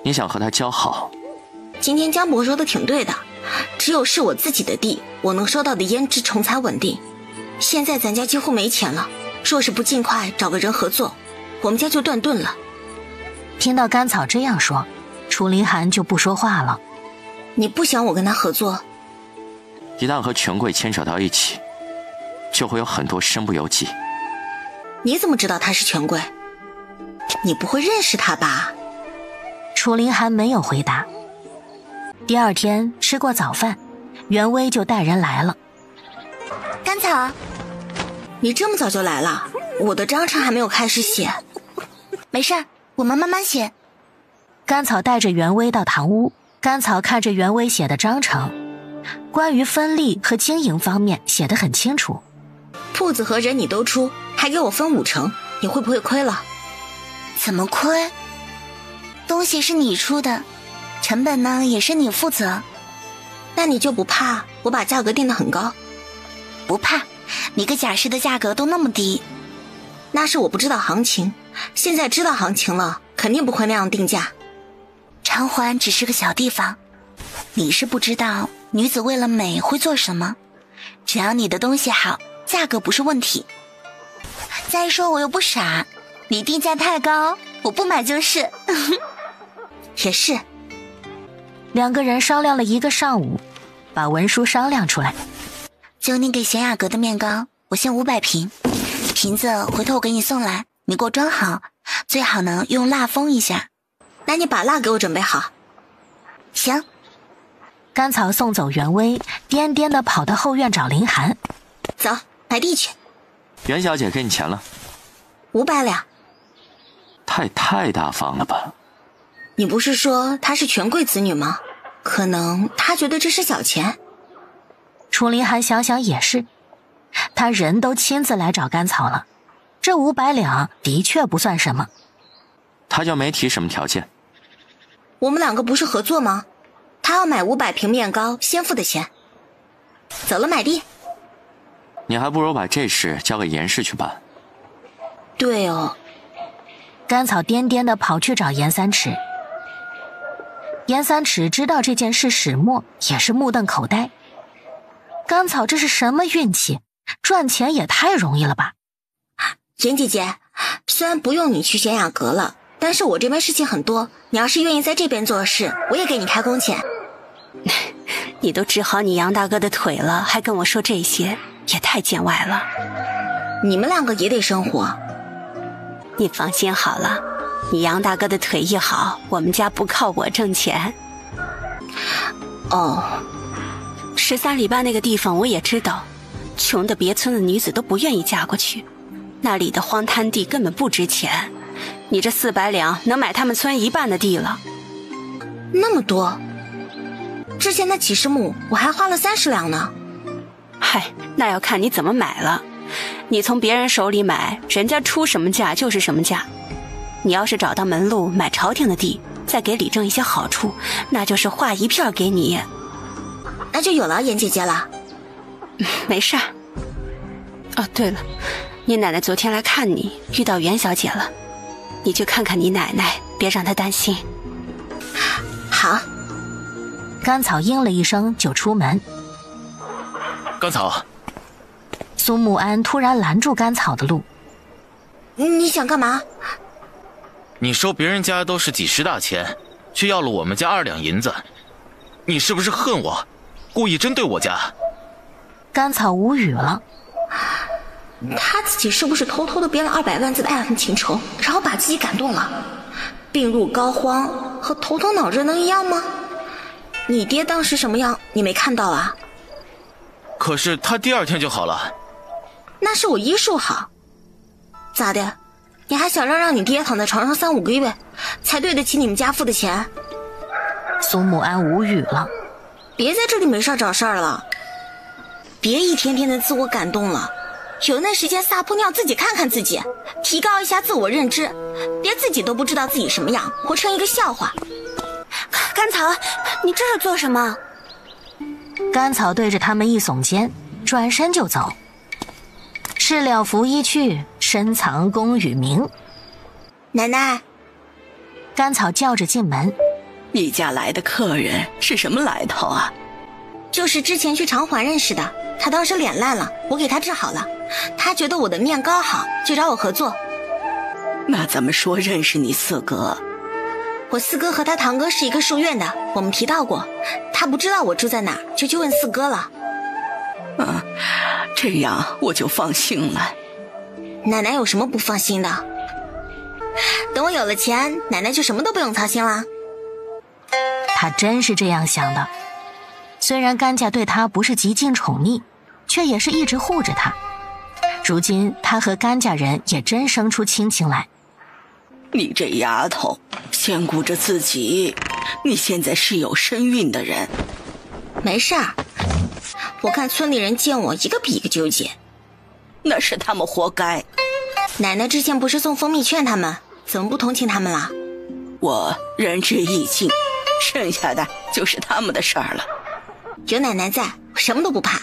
你想和他交好？今天江伯说的挺对的，只有是我自己的地，我能收到的胭脂成才稳定。现在咱家几乎没钱了，若是不尽快找个人合作，我们家就断顿了。听到甘草这样说，楚林寒就不说话了。你不想我跟他合作？一旦和权贵牵扯到一起，就会有很多身不由己。你怎么知道他是权贵？你不会认识他吧？楚林寒没有回答。第二天吃过早饭，袁薇就带人来了。甘草，你这么早就来了？我的章程还没有开始写。没事，我们慢慢写。甘草带着袁薇到堂屋，甘草看着袁薇写的章程，关于分利和经营方面写得很清楚。铺子和人你都出，还给我分5成，你会不会亏了？怎么亏？东西是你出的，成本呢也是你负责。那你就不怕我把价格定得很高？不怕，你个假释的价格都那么低。那是我不知道行情，现在知道行情了，肯定不会那样定价。长环只是个小地方，你是不知道女子为了美会做什么。只要你的东西好，价格不是问题。再说我又不傻，你定价太高，我不买就是。也是。两个人商量了一个上午，把文书商量出来。就你给贤雅阁的面糕，我先500瓶，瓶子回头我给你送来，你给我装好，最好呢用蜡封一下。那你把蜡给我准备好。行。甘草送走袁薇，颠颠地跑到后院找林寒。走，买地去。袁小姐给你钱了500两。太大方了吧？你不是说她是权贵子女吗？可能她觉得这是小钱。楚林寒想想也是，他人都亲自来找甘草了，这500两的确不算什么。他就没提什么条件。我们两个不是合作吗？他要买500瓶面糕，先付的钱。走了，买地。你还不如把这事交给严氏去办。对哦。甘草颠颠地跑去找严三尺。严三尺知道这件事始末，也是目瞪口呆。甘草这是什么运气？赚钱也太容易了吧？严姐姐，虽然不用你去贤雅阁了，但是我这边事情很多，你要是愿意在这边做事，我也给你开工钱。你都治好你杨大哥的腿了，还跟我说这些，也太见外了。你们两个也得生活。你放心好了，你杨大哥的腿一好，我们家不靠我挣钱。哦，13里坝那个地方我也知道，穷的别村的女子都不愿意嫁过去，那里的荒滩地根本不值钱，你这400两能买他们村1半的地了。那么多？之前那几十亩我还花了30两呢。嗨，那要看你怎么买了。你从别人手里买，人家出什么价就是什么价。你要是找到门路买朝廷的地，再给李正一些好处，那就是划一片给你。那就有了严姐姐了。没事儿。哦，对了，你奶奶昨天来看你，遇到袁小姐了，你去看看你奶奶，别让她担心。好。甘草应了一声就出门。甘草。苏木安突然拦住甘草的路。你想干嘛？你收别人家都是几十大钱，却要了我们家2两银子，你是不是恨我，故意针对我家？甘草无语了。他自己是不是偷偷的编了200万字的爱恨情仇，然后把自己感动了？病入膏肓和头疼脑热能一样吗？你爹当时什么样，你没看到啊？可是他第2天就好了。那是我医术好。咋的？你还想让你爹躺在床上3、5个月，才对得起你们家付的钱？苏木安无语了。别在这里没事找事儿了，别一天天的自我感动了，有那时间撒泼尿自己看看自己，提高一下自我认知，别自己都不知道自己什么样，活成一个笑话。甘草，你这是做什么？甘草对着他们一耸肩，转身就走。事了拂衣去，深藏功与名。奶奶，甘草叫着进门。你家来的客人是什么来头啊？就是之前去长环认识的，他当时脸烂了，我给他治好了，他觉得我的面糕好，就找我合作。那怎么说认识你四哥？我四哥和他堂哥是一个书院的，我们提到过，他不知道我住在哪儿，就去问四哥了。这样我就放心了。奶奶有什么不放心的？等我有了钱，奶奶就什么都不用操心了。他真是这样想的。虽然甘家对他不是极尽宠溺，却也是一直护着他。如今他和甘家人也真生出亲情来。你这丫头，先顾着自己，你现在是有身孕的人。没事儿，我看村里人见我一个比一个纠结。那是他们活该。奶奶之前不是送蜂蜜劝他们，怎么不同情他们了？我仁至义尽，剩下的就是他们的事儿了。有奶奶在，我什么都不怕。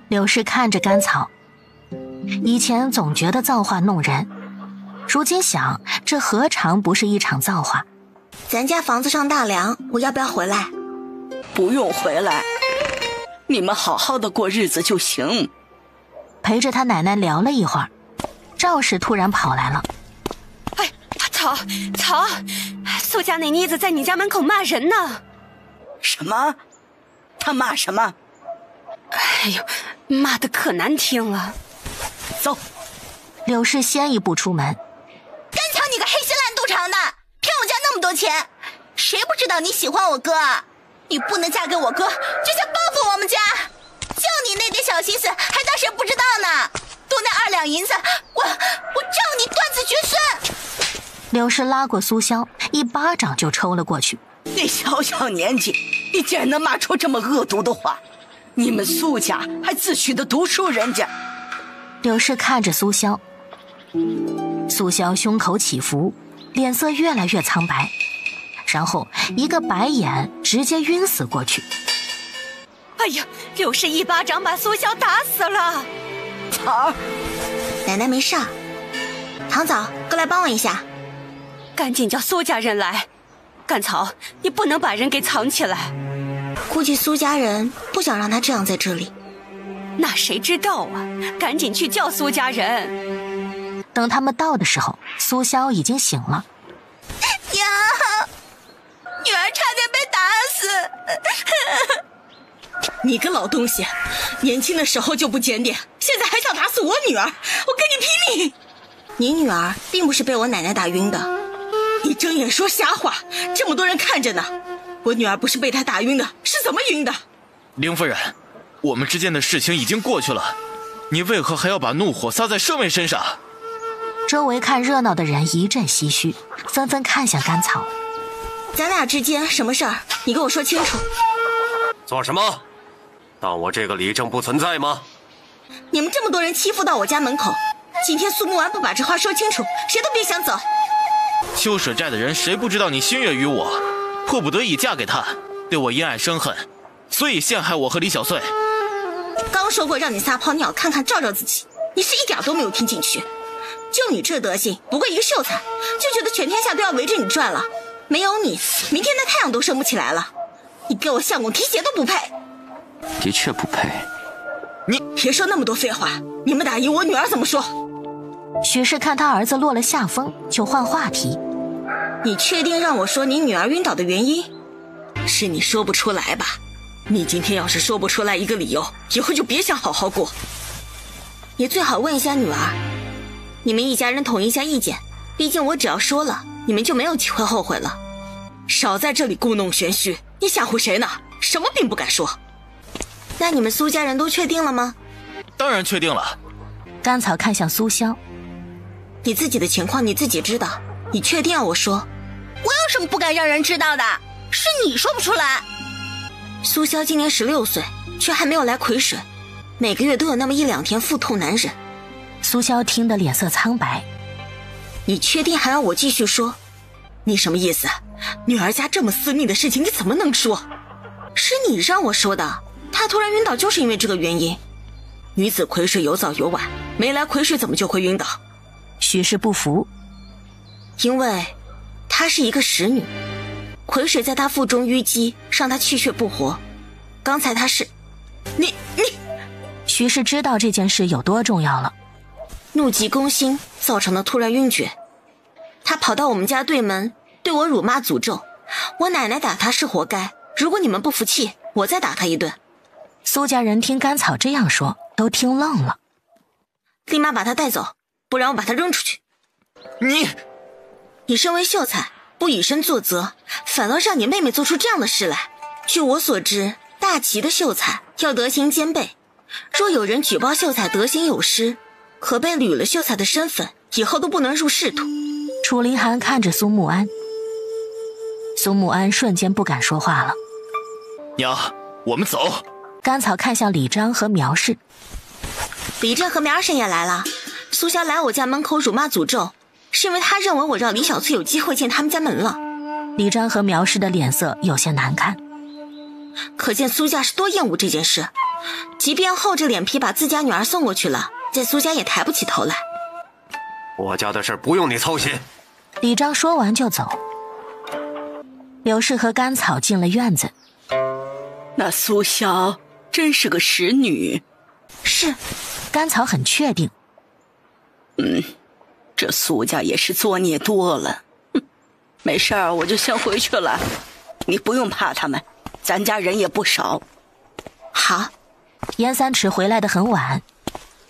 柳氏看着甘草，以前总觉得造化弄人，如今想，这何尝不是一场造化？咱家房子上大梁，我要不要回来？不用回来，你们好好的过日子就行。陪着他奶奶聊了一会儿，赵氏突然跑来了。哎，草，苏家那妮子在你家门口骂人呢。什么？他骂什么？哎呦，骂得可难听了。走。柳氏先一步出门。甘草，你个黑心烂肚肠的，骗我家那么多钱，谁不知道你喜欢我哥啊？你不能嫁给我哥，就想报复我们家。就你那点小心思，还当谁不知道呢？多那2两银子，我照你断子绝孙！柳氏拉过苏潇，一巴掌就抽了过去。你小年纪，你竟然能骂出这么恶毒的话！你们苏家还自诩的读书人家。柳氏看着苏潇，苏潇胸口起伏，脸色越来越苍白，然后一个白眼直接晕死过去。哎呀，柳氏一巴掌把苏潇打死了。草，奶奶没事。唐嫂，过来帮我一下。赶紧叫苏家人来。甘草，你不能把人给藏起来。估计苏家人不想让他这样在这里。那谁知道啊，赶紧去叫苏家人。等他们到的时候，苏潇已经醒了。呀，女儿差点被打死。你个老东西，年轻的时候就不检点，现在还想打死我女儿，我跟你拼命！你女儿并不是被我奶奶打晕的。你睁眼说瞎话，这么多人看着呢。我女儿不是被她打晕的，是怎么晕的？凌夫人，我们之间的事情已经过去了，你为何还要把怒火撒在舍妹身上？周围看热闹的人一阵唏嘘，纷纷看向甘草。咱俩之间什么事儿？你给我说清楚。做什么？当我这个李正不存在吗？你们这么多人欺负到我家门口，今天苏木安不把这话说清楚，谁都别想走。秋水寨的人谁不知道你心悦于我，迫不得已嫁给他，对我因爱生恨，所以陷害我和李小穗。刚说过让你撒泡尿看看照照自己，你是一点都没有听进去。就你这德行，不过一个秀才，就觉得全天下都要围着你转了。没有你，明天的太阳都升不起来了。你给我相公提鞋都不配。的确不配。你别说那么多废话，你们打赢我女儿怎么说？许氏看他儿子落了下风，就换话题。你确定让我说你女儿晕倒的原因？是你说不出来吧？你今天要是说不出来一个理由，以后就别想好好过。你最好问一下女儿，你们一家人统一一下意见，毕竟我只要说了，你们就没有机会后悔了。少在这里故弄玄虚，你吓唬谁呢？什么并不敢说。那你们苏家人都确定了吗？当然确定了。甘草看向苏潇，你自己的情况你自己知道，你确定要我说？我有什么不敢让人知道的？是你说不出来。苏潇今年16岁，却还没有来癸水，每个月都有那么1-2天腹痛难忍。苏潇听得脸色苍白。你确定还要我继续说？你什么意思？女儿家这么私密的事情你怎么能说？是你让我说的，她突然晕倒就是因为这个原因。女子癸水有早有晚，没来癸水怎么就会晕倒？许氏不服。因为她是一个使女，癸水在她腹中淤积，让她气血不活。刚才她是……你……许氏知道这件事有多重要了。怒急攻心造成的突然晕厥，她跑到我们家对门对我辱骂诅咒，我奶奶打她是活该。如果你们不服气，我再打她一顿。苏家人听甘草这样说，都听愣了。立马把她带走，不然我把她扔出去。你身为秀才，不以身作则，反倒让你妹妹做出这样的事来。据我所知，大齐的秀才要德行兼备，若有人举报秀才德行有失，可被捋了秀才的身份，以后都不能入仕途。楚凌寒看着苏木安，苏木安瞬间不敢说话了。娘，我们走。甘草看向李章和苗氏。李正和苗婶也来了。苏潇来我家门口辱骂诅咒，是因为他认为我让李小翠有机会进他们家门了。李章和苗氏的脸色有些难看，可见苏家是多厌恶这件事，即便厚着脸皮把自家女儿送过去了，在苏家也抬不起头来。我家的事不用你操心。李章说完就走。柳氏和甘草进了院子。那苏萧真是个识女。是，甘草很确定。这苏家也是作孽多了。没事儿，我就先回去了，你不用怕他们，咱家人也不少。好。严三尺回来得很晚，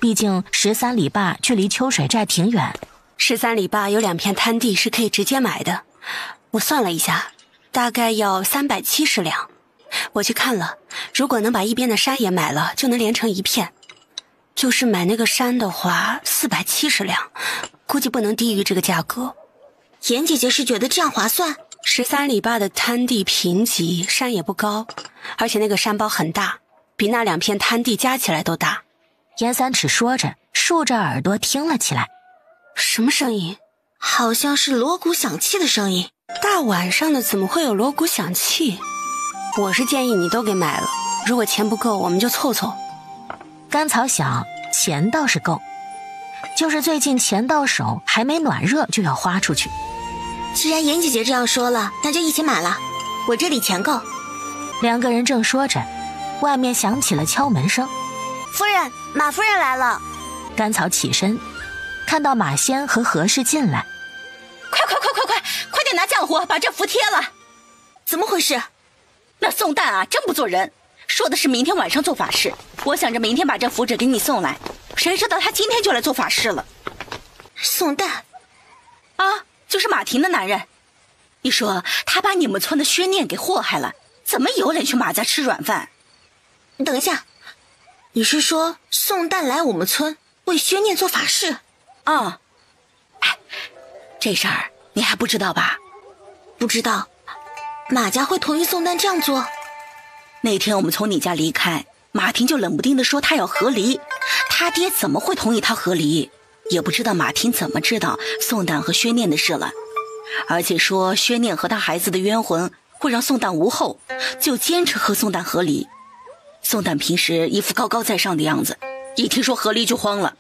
毕竟13里坝距离秋水寨挺远。13里坝有2片滩地是可以直接买的，我算了一下，大概要370两。我去看了，如果能把一边的山也买了，就能连成一片。就是买那个山的话，470两，估计不能低于这个价格。严姐姐是觉得这样划算？13里坝的滩地贫瘠，山也不高，而且那个山包很大，比那2片滩地加起来都大。严三尺说着，竖着耳朵听了起来。什么声音？好像是锣鼓响器的声音。大晚上的怎么会有锣鼓响器？我是建议你都给买了，如果钱不够我们就凑凑。甘草想，钱倒是够，就是最近钱到手还没暖热就要花出去。既然严姐姐这样说了，那就一起买了，我这里钱够。2个人正说着，外面响起了敲门声。夫人，马夫人来了。甘草起身，看到马仙和何氏进来。快点拿浆糊把这符贴了。怎么回事？那宋旦啊，真不做人，说的是明天晚上做法事，我想着明天把这符纸给你送来，谁知道他今天就来做法事了。宋旦啊，就是马婷的男人。你说他把你们村的薛念给祸害了，怎么有脸去马家吃软饭？等一下，你是说宋旦来我们村为薛念做法事？啊，这事儿你还不知道吧？不知道。马家会同意宋旦这样做？那天我们从你家离开，马婷就冷不丁地说他要和离，他爹怎么会同意他和离？也不知道马婷怎么知道宋旦和薛念的事了，而且说薛念和他孩子的冤魂会让宋旦无后，就坚持和宋旦和离。宋旦平时一副高高在上的样子，一听说和离就慌了，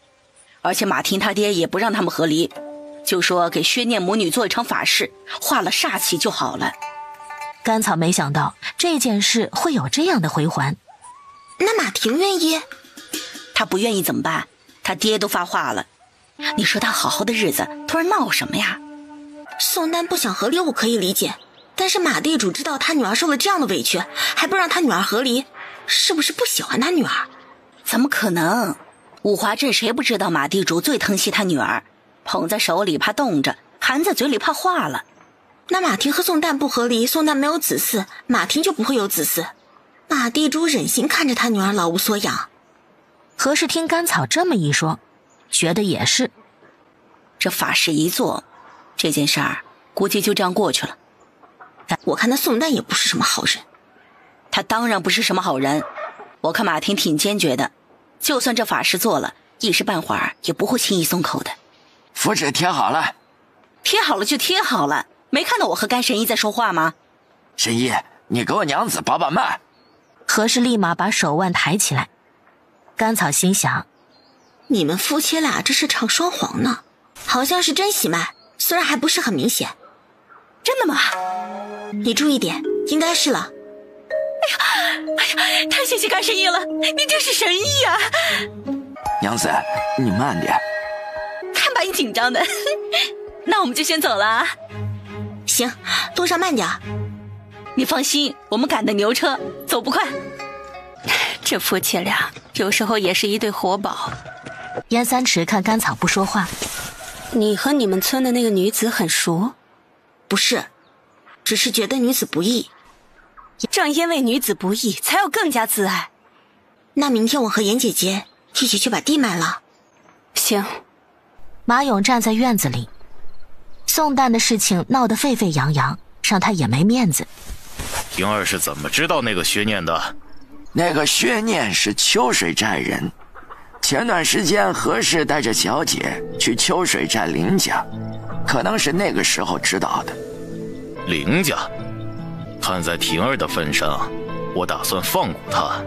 而且马婷他爹也不让他们和离，就说给薛念母女做一场法事，化了煞气就好了。甘草没想到这件事会有这样的回环。那马婷愿意？他不愿意怎么办？他爹都发话了，你说他好好的日子突然闹什么呀？宋旦不想和离我可以理解，但是马地主知道他女儿受了这样的委屈，还不让他女儿和离，是不是不喜欢他女儿？怎么可能？五华镇谁不知道马地主最疼惜他女儿，捧在手里怕冻着，含在嘴里怕化了。那马婷和宋旦不和离，宋旦没有子嗣，马婷就不会有子嗣。马地主忍心看着他女儿老无所养。何氏听甘草这么一说，觉得也是。这法事一做，这件事儿估计就这样过去了。我看那宋旦也不是什么好人。他当然不是什么好人，我看马婷挺坚决的，就算这法事做了，一时半会儿也不会轻易松口的。符纸贴好了。贴好了就贴好了，没看到我和甘神医在说话吗？神医，你给我娘子把把脉。何氏立马把手腕抬起来。甘草心想，你们夫妻俩这是唱双簧呢，好像是真喜脉，虽然还不是很明显。真的吗？你注意点，应该是了。哎呀，太谢谢甘神医了，你真是神医啊！娘子，你慢点。看把你紧张的。那我们就先走了啊。行，路上慢点。你放心，我们赶的牛车，走不快。这夫妻俩有时候也是一对活宝。严三尺看甘草不说话。你和你们村的那个女子很熟？不是，只是觉得女子不易。正因为女子不易，才要更加自爱。那明天我和严姐姐一起去把地卖了。行。马勇站在院子里，宋旦的事情闹得沸沸扬扬，让他也没面子。平儿是怎么知道那个薛念的？那个薛念是秋水寨人，前段时间何氏带着小姐去秋水寨林家，可能是那个时候知道的。林家。看在婷儿的份上，我打算放过他，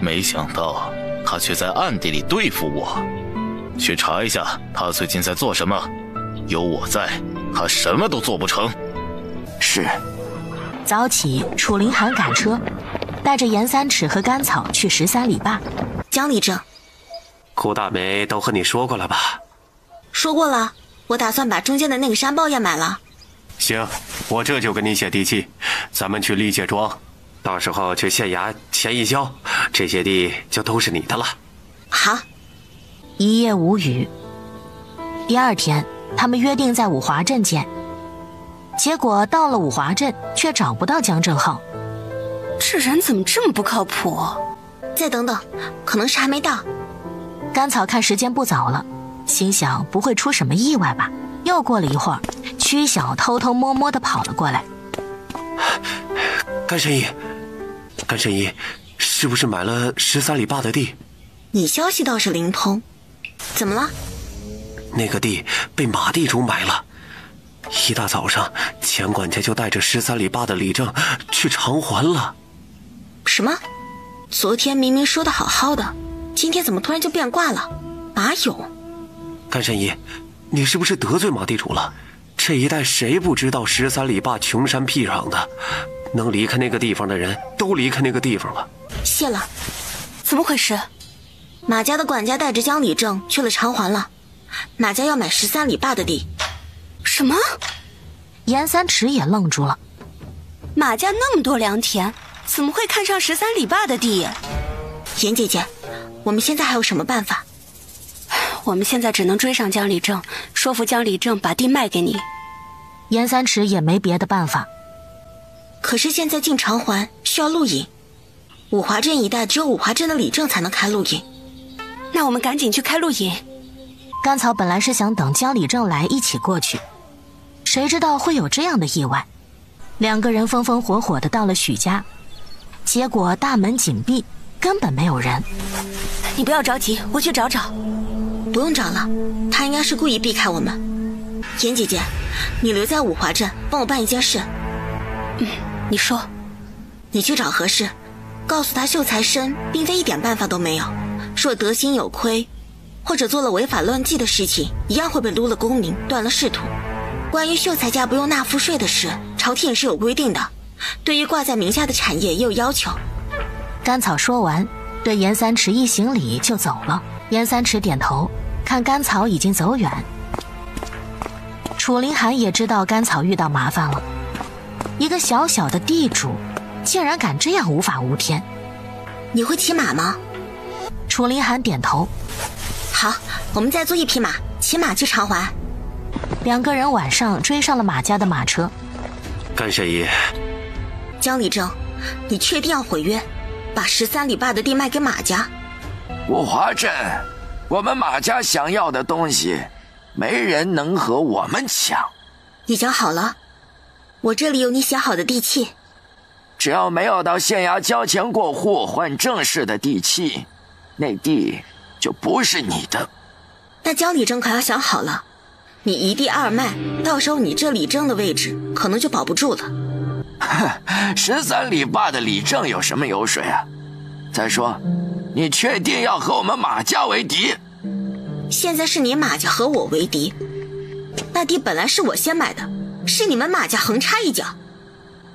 没想到他却在暗地里对付我。去查一下他最近在做什么，有我在，他什么都做不成。是。早起，楚灵寒赶车，带着严三尺和甘草去13里坝。江里正，顾大梅都和你说过了吧？说过了，我打算把中间的那个山包也买了。行，我这就给你写地契，咱们去历界庄，到时候去县衙签一交，这些地就都是你的了。好。一夜无语。第二天，他们约定在五华镇见。结果到了五华镇，却找不到江正浩。这人怎么这么不靠谱？再等等，可能是还没到。甘草看时间不早了，心想不会出什么意外吧。又过了一会儿，曲晓偷偷摸摸地跑了过来。甘神医，甘神医，是不是买了13里坝的地？你消息倒是灵通，怎么了？那个地被马地主买了。一大早上，钱管家就带着13里坝的李正去偿还了。什么？昨天明明说的好好的，今天怎么突然就变卦了？哪有？甘神医，你是不是得罪马地主了？这一带谁不知道13里坝穷山僻壤的，能离开那个地方的人都离开那个地方了。谢了。怎么回事？马家的管家带着江里正去了偿还了，马家要买13里坝的地。什么？严三尺也愣住了。马家那么多良田，怎么会看上13里坝的地？严姐姐，我们现在还有什么办法？我们现在只能追上江里正，说服江里正把地卖给你。严三尺也没别的办法。可是现在进偿还需要录影，五华镇一带只有五华镇的李正才能开录影。那我们赶紧去开录影。甘草本来是想等江里正来一起过去，谁知道会有这样的意外。两个人风风火火地到了许家，结果大门紧闭，根本没有人。你不要着急，我去找找。不用找了，他应该是故意避开我们。严姐姐，你留在五华镇帮我办一件事。你说。你去找何氏，告诉他秀才生并非一点办法都没有，若德行有亏，或者做了违法乱纪的事情，一样会被撸了功名，断了仕途。关于秀才家不用纳赋税的事，朝廷也是有规定的，对于挂在名下的产业也有要求。甘草说完，对严三尺一行礼就走了。严三尺点头，看甘草已经走远。楚灵寒也知道甘草遇到麻烦了，一个小小的地主竟然敢这样无法无天。你会骑马吗？楚灵寒点头。好，我们再租一匹马，骑马去偿还。两个人晚上追上了马家的马车。甘神医，江里正，你确定要毁约，把13里坝的地卖给马家？五华镇，我们马家想要的东西，没人能和我们抢。你讲好了，我这里有你写好的地契。只要没有到县衙交钱过户换正式的地契，那地就不是你的。那江里正可要想好了，你一地二卖，到时候你这李正的位置可能就保不住了。13里坝的李正有什么油水啊？再说，你确定要和我们马家为敌？现在是你马家和我为敌，那地本来是我先买的，是你们马家横插一脚。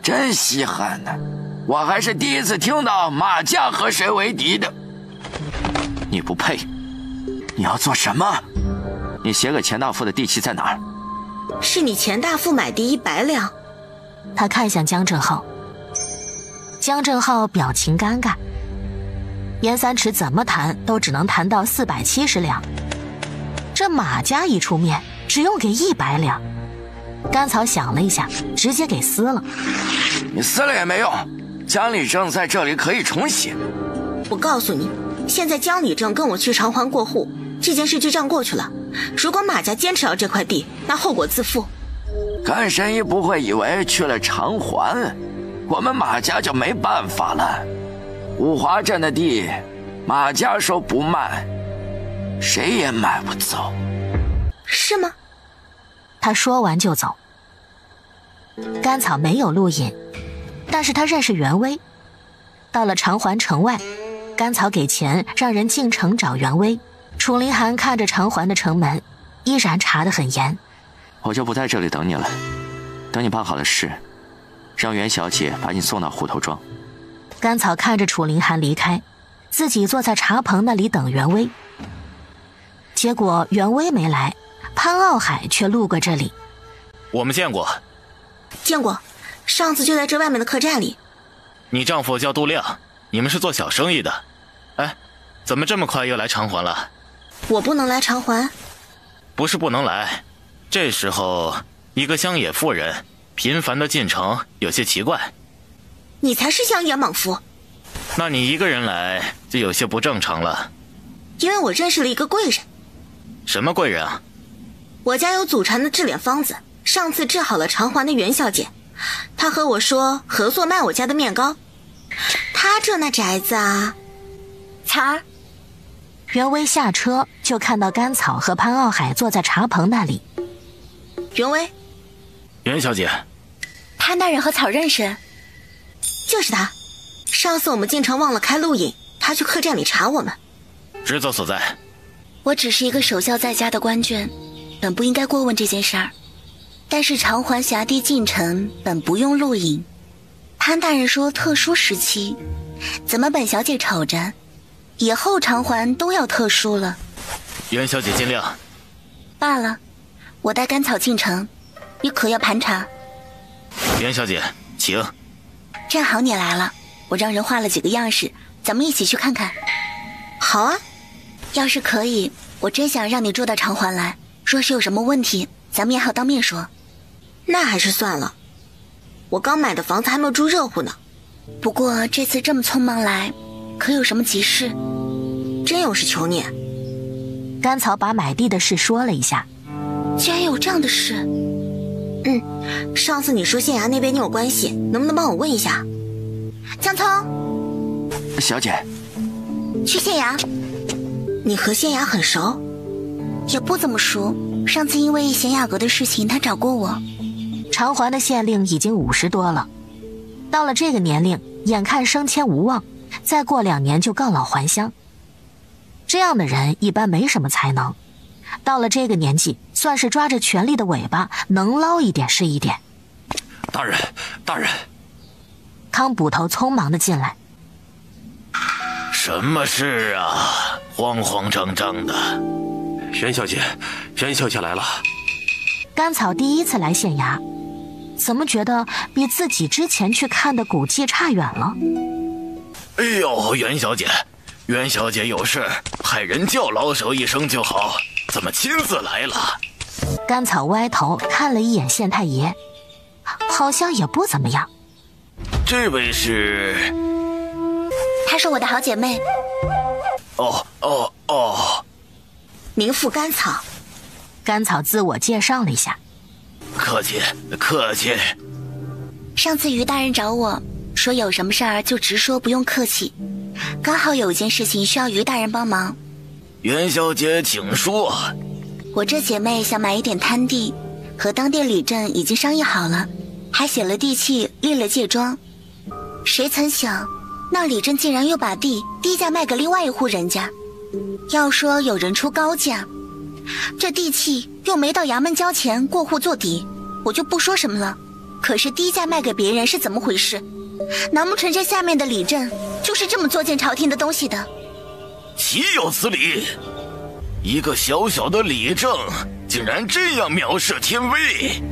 真稀罕呢，我还是第一次听到马家和谁为敌的。你不配。你要做什么？你写给钱大富的地契在哪儿？是你钱大富买地100两。他看向江正浩，江正浩表情尴尬。严三尺怎么谈都只能谈到470两，这马家一出面只用给100两。甘草想了一下，直接给撕了。你撕了也没用，江里正在这里可以重写。我告诉你，现在江里正跟我去偿还过户，这件事就这样过去了。如果马家坚持要这块地，那后果自负。甘神医不会以为去了偿还，我们马家就没办法了。五华镇的地，马家说不卖，谁也买不走。是吗？他说完就走。甘草没有路引，但是他认识袁威。到了长环城外，甘草给钱让人进城找袁威。楚凌寒看着长环的城门，依然查得很严。我就不在这里等你了，等你办好了事，让袁小姐把你送到虎头庄。甘草看着楚凌寒离开，自己坐在茶棚那里等袁威。结果袁威没来，潘傲海却路过这里。我们见过。见过，上次就在这外面的客栈里。你丈夫叫杜亮，你们是做小生意的。哎，怎么这么快又来长环了？我不能来长环。不是不能来，这时候一个乡野妇人频繁的进城有些奇怪。你才是乡野莽夫。那你一个人来就有些不正常了。因为我认识了一个贵人。什么贵人啊？我家有祖传的治脸方子，上次治好了长环的袁小姐，她和我说合作卖我家的面糕。她这那宅子啊。草儿。袁威下车就看到甘草和潘傲海坐在茶棚那里。袁威。袁小姐。潘大人和草认识。就是他。上次我们进城忘了开录影，他去客栈里查我们。职责所在。我只是一个守孝在家的官眷，本不应该过问这件事儿。但是长环辖地进城本不用录影，潘大人说特殊时期，怎么本小姐瞅着以后长环都要特殊了？袁小姐见谅。罢了，我带甘草进城，你可要盘查。袁小姐，请。正好你来了，我让人画了几个样式，咱们一起去看看。好啊。要是可以，我真想让你住到长环来，若是有什么问题，咱们也好当面说。那还是算了，我刚买的房子还没有住热乎呢。不过这次这么匆忙来，可有什么急事？真有事求你。甘草把买地的事说了一下。居然有这样的事？上次你说县衙那边你有关系，能不能帮我问一下？江聪。小姐。去县衙。你和县衙很熟？也不怎么熟，上次因为贤雅阁的事情他找过我。长环的县令已经50多了，到了这个年龄，眼看升迁无望，再过2年就告老还乡。这样的人一般没什么才能，到了这个年纪，算是抓着权力的尾巴，能捞一点是一点。大人，大人。康捕头匆忙地进来。什么事啊？慌慌张张的。袁小姐，袁小姐来了。甘草第一次来县衙，怎么觉得比自己之前去看的古迹差远了？哎呦，袁小姐，袁小姐有事，派人叫老手一声就好，怎么亲自来了？甘草歪头看了一眼县太爷，好像也不怎么样。这位是？她是我的好姐妹。哦。名副甘草。甘草自我介绍了一下。客气客气。上次于大人找我说有什么事儿就直说，不用客气。刚好有一件事情需要于大人帮忙。袁小姐请说。我这姐妹想买一点滩地，和当地里镇已经商议好了，还写了地契，立了界庄。谁曾想那里镇竟然又把地低价卖给另外一户人家。要说有人出高价，这地契又没到衙门交钱过户做底，我就不说什么了。可是低价卖给别人是怎么回事？难不成这下面的里镇就是这么作践朝廷的东西的？岂有此理！一个小小的里正竟然这样藐视天威。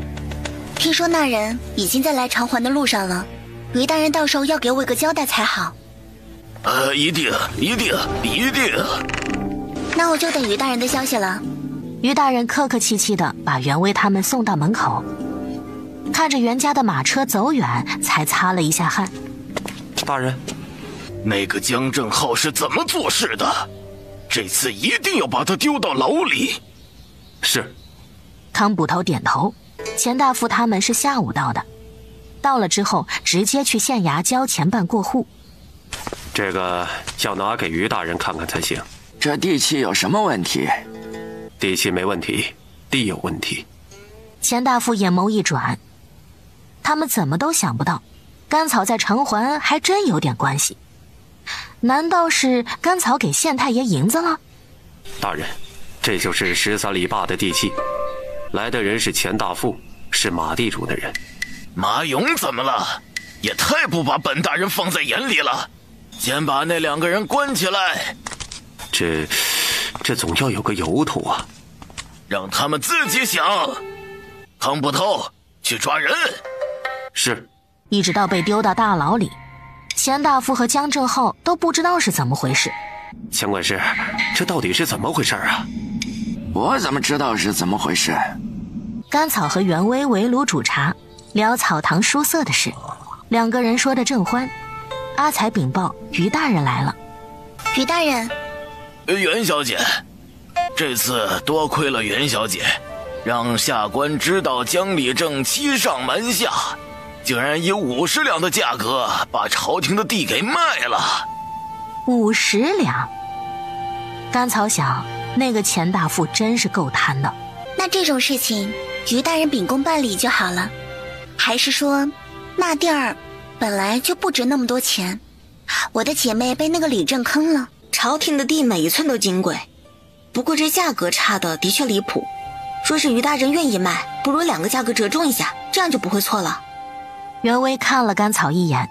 听说那人已经在来长环的路上了，于大人到时候要给我一个交代才好。一定。那我就等于大人的消息了。于大人客客气气地把袁威他们送到门口，看着袁家的马车走远，才擦了一下汗。大人，那个江正浩是怎么做事的？这次一定要把他丢到牢里。是。康捕头点头。钱大夫他们是下午到的，到了之后直接去县衙交钱办过户。这个要拿给于大人看看才行。这地契有什么问题？地契没问题，地有问题。钱大夫眼眸一转，他们怎么都想不到，甘草在长环还真有点关系。难道是甘草给县太爷银子了？大人，这就是13里坝的地契，来的人是钱大富，是马地主的人。马勇怎么了？也太不把本大人放在眼里了！先把那2个人关起来。这总要有个由头啊！让他们自己想。康捕头，去抓人。是。一直到被丢到大牢里，钱大夫和江正浩都不知道是怎么回事。钱管事，这到底是怎么回事啊？我怎么知道是怎么回事？甘草和袁威围炉煮茶，聊草堂书色的事，2个人说得正欢。阿才禀报于大人来了。于大人，袁小姐，这次多亏了袁小姐，让下官知道江里正欺上瞒下，竟然以50两的价格把朝廷的地给卖了。50两？甘草想，那个钱大富真是够贪的。那这种事情，于大人秉公办理就好了。还是说，那地儿本来就不值那么多钱，我的姐妹被那个李正坑了。朝廷的地每一寸都金贵，不过这价格差的的确离谱。说是于大人愿意卖，不如2个价格折中一下，这样就不会错了。袁威看了甘草一眼，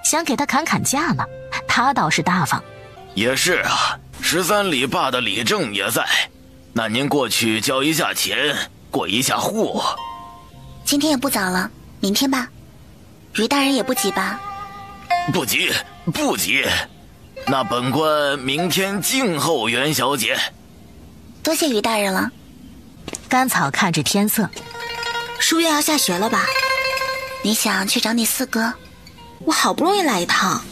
想给他砍价呢，他倒是大方。也是啊，13里坝的李正也在，那您过去交一下钱，过一下户。今天也不早了，明天吧。于大人也不急吧？不急，不急。那本官明天静候袁小姐。多谢于大人了。甘草看着天色，书院要下学了吧？你想去找你4哥？我好不容易来一趟。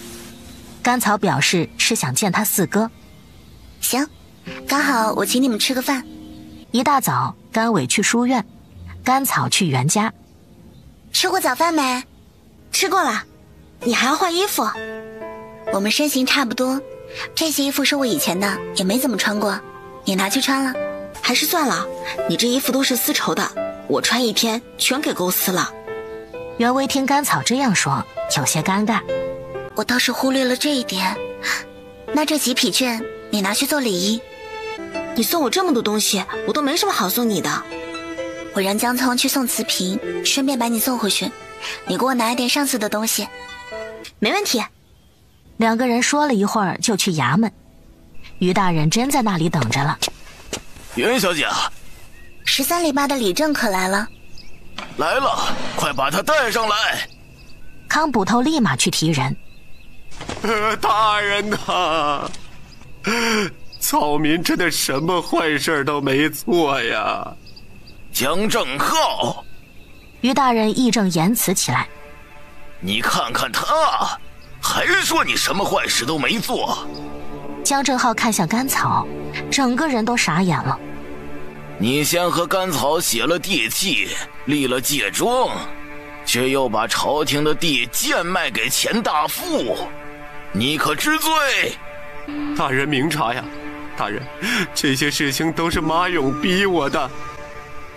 甘草表示是想见他4哥。行，刚好我请你们吃个饭。一大早，甘伟去书院，甘草去袁家。吃过早饭没？吃过了。你还要换衣服？我们身形差不多，这些衣服是我以前的，也没怎么穿过，你拿去穿了。还是算了，你这衣服都是丝绸的，我穿1天全给勾丝了。袁威听甘草这样说，有些尴尬。我倒是忽略了这一点。那这几匹绢你拿去做礼衣。你送我这么多东西，我都没什么好送你的。我让江聪去送瓷瓶，顺便把你送回去，你给我拿一点上次的东西。没问题。2个人说了一会儿就去衙门，于大人真在那里等着了。袁小姐，13里坝的李正可来了。来了，快把他带上来。康捕头立马去提人。大人呐，草民真的什么坏事都没做呀。江正浩，于大人义正言辞起来。你看看他，还说你什么坏事都没做。江正浩看向甘草，整个人都傻眼了。你先和甘草写了地契，立了借庄，却又把朝廷的地贱卖给钱大富，你可知罪？大人明察呀，大人，这些事情都是马勇逼我的。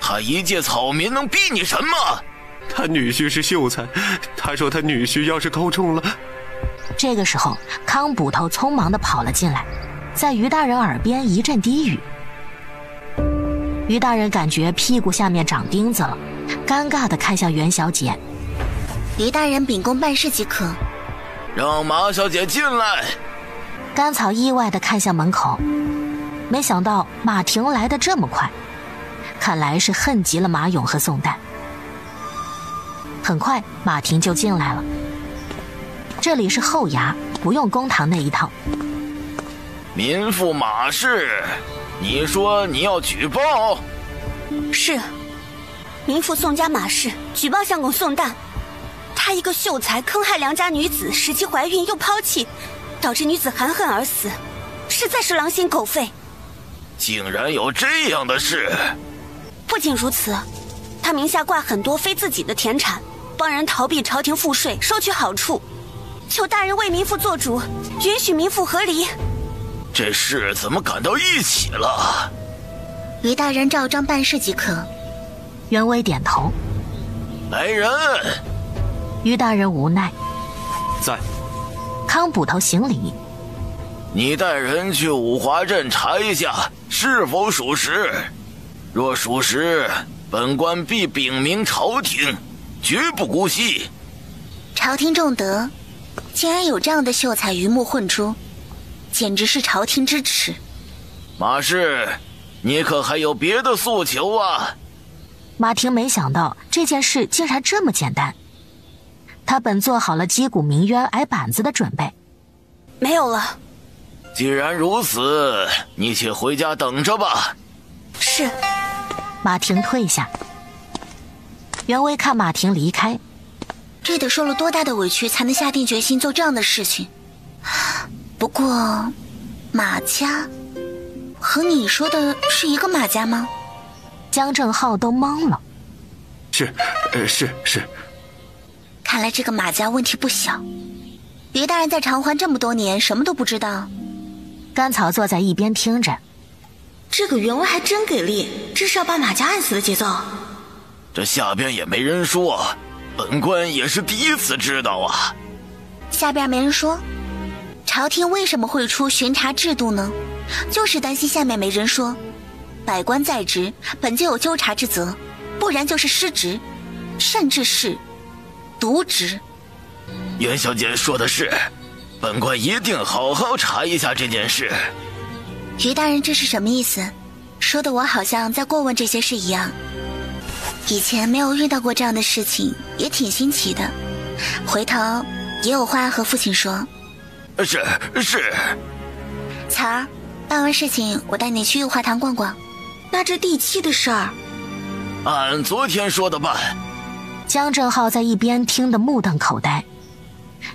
他一介草民能逼你什么？他女婿是秀才，他说他女婿要是高中了。这个时候，康捕头匆忙地跑了进来，在于大人耳边一阵低语。于大人感觉屁股下面长钉子了，尴尬地看向袁小姐。于大人秉公办事即可。让马小姐进来。甘草意外地看向门口，没想到马婷来得这么快，看来是恨极了马勇和宋旦。很快马婷就进来了。这里是后衙，不用公堂那一套。民妇马氏，你说你要举报？是，民妇宋家马氏举报相公宋旦，他一个秀才坑害良家女子，使其怀孕又抛弃，导致女子含恨而死，实在是狼心狗肺。竟然有这样的事！不仅如此，他名下挂很多非自己的田产，帮人逃避朝廷赋税，收取好处。求大人为民妇做主，允许民妇和离。这事怎么赶到一起了？于大人照章办事即可。袁威点头。来人！于大人无奈，在。康捕头行礼。你带人去五华镇查一下是否属实，若属实，本官必禀明朝廷，绝不姑息。朝廷重德，竟然有这样的秀才鱼目混珠，简直是朝廷之耻。马氏，你可还有别的诉求啊？马婷没想到这件事竟然这么简单，他本做好了击鼓鸣冤挨板子的准备。没有了。既然如此，你且回家等着吧。是。马婷退下。袁威看马婷离开，这得受了多大的委屈才能下定决心做这样的事情。不过，马家和你说的是一个马家吗？江正浩都懵了。是。看来这个马家问题不小。于大人在长环这么多年，什么都不知道。甘草坐在一边听着。这个袁威还真给力，这是要把马家按死的节奏。这下边也没人说，本官也是第一次知道啊。下边没人说？朝廷为什么会出巡查制度呢？就是担心下面没人说。百官在职，本就有纠察之责，不然就是失职，甚至是渎职。袁小姐说的是，本官一定好好查一下这件事。于大人这是什么意思？说的我好像在过问这些事一样。以前没有遇到过这样的事情，也挺新奇的。回头也有话和父亲说。是。草儿，办完事情我带你去玉华堂逛逛。那这第7的事儿，按昨天说的办。江正浩在一边听得目瞪口呆。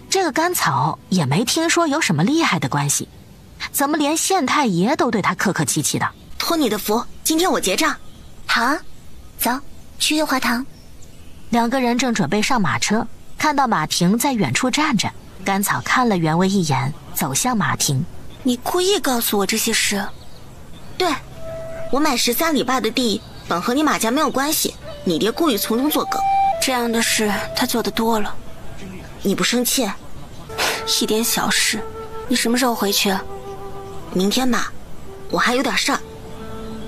这个甘草也没听说有什么厉害的关系，怎么连县太爷都对他客客气气的？托你的福，今天我结账。好啊，走，去玉华堂。两个人正准备上马车，看到马婷在远处站着。甘草看了袁威一眼，走向马婷。你故意告诉我这些事？对，我买13里8的地，本和你马家没有关系，你爹故意从中作梗。这样的事他做得多了。你不生气？一点小事。你什么时候回去？明天吧，我还有点事儿。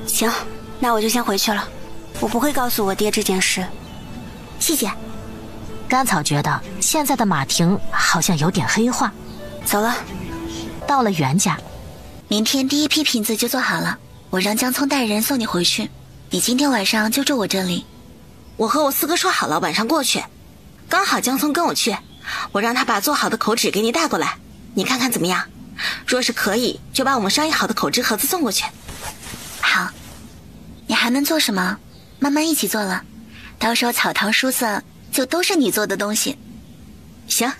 行，那我就先回去了，我不会告诉我爹这件事。谢谢。甘草觉得现在的马婷好像有点黑化。走了。到了袁家，明天第一批瓶子就做好了，我让江聪带人送你回去。你今天晚上就住我这里。我和我4哥说好了，晚上过去。刚好江聪跟我去，我让他把做好的口纸给你带过来，你看看怎么样？若是可以，就把我们商议好的口纸盒子送过去。好。你还能做什么？慢慢一起做了，到时候草堂书色就都是你做的东西。行。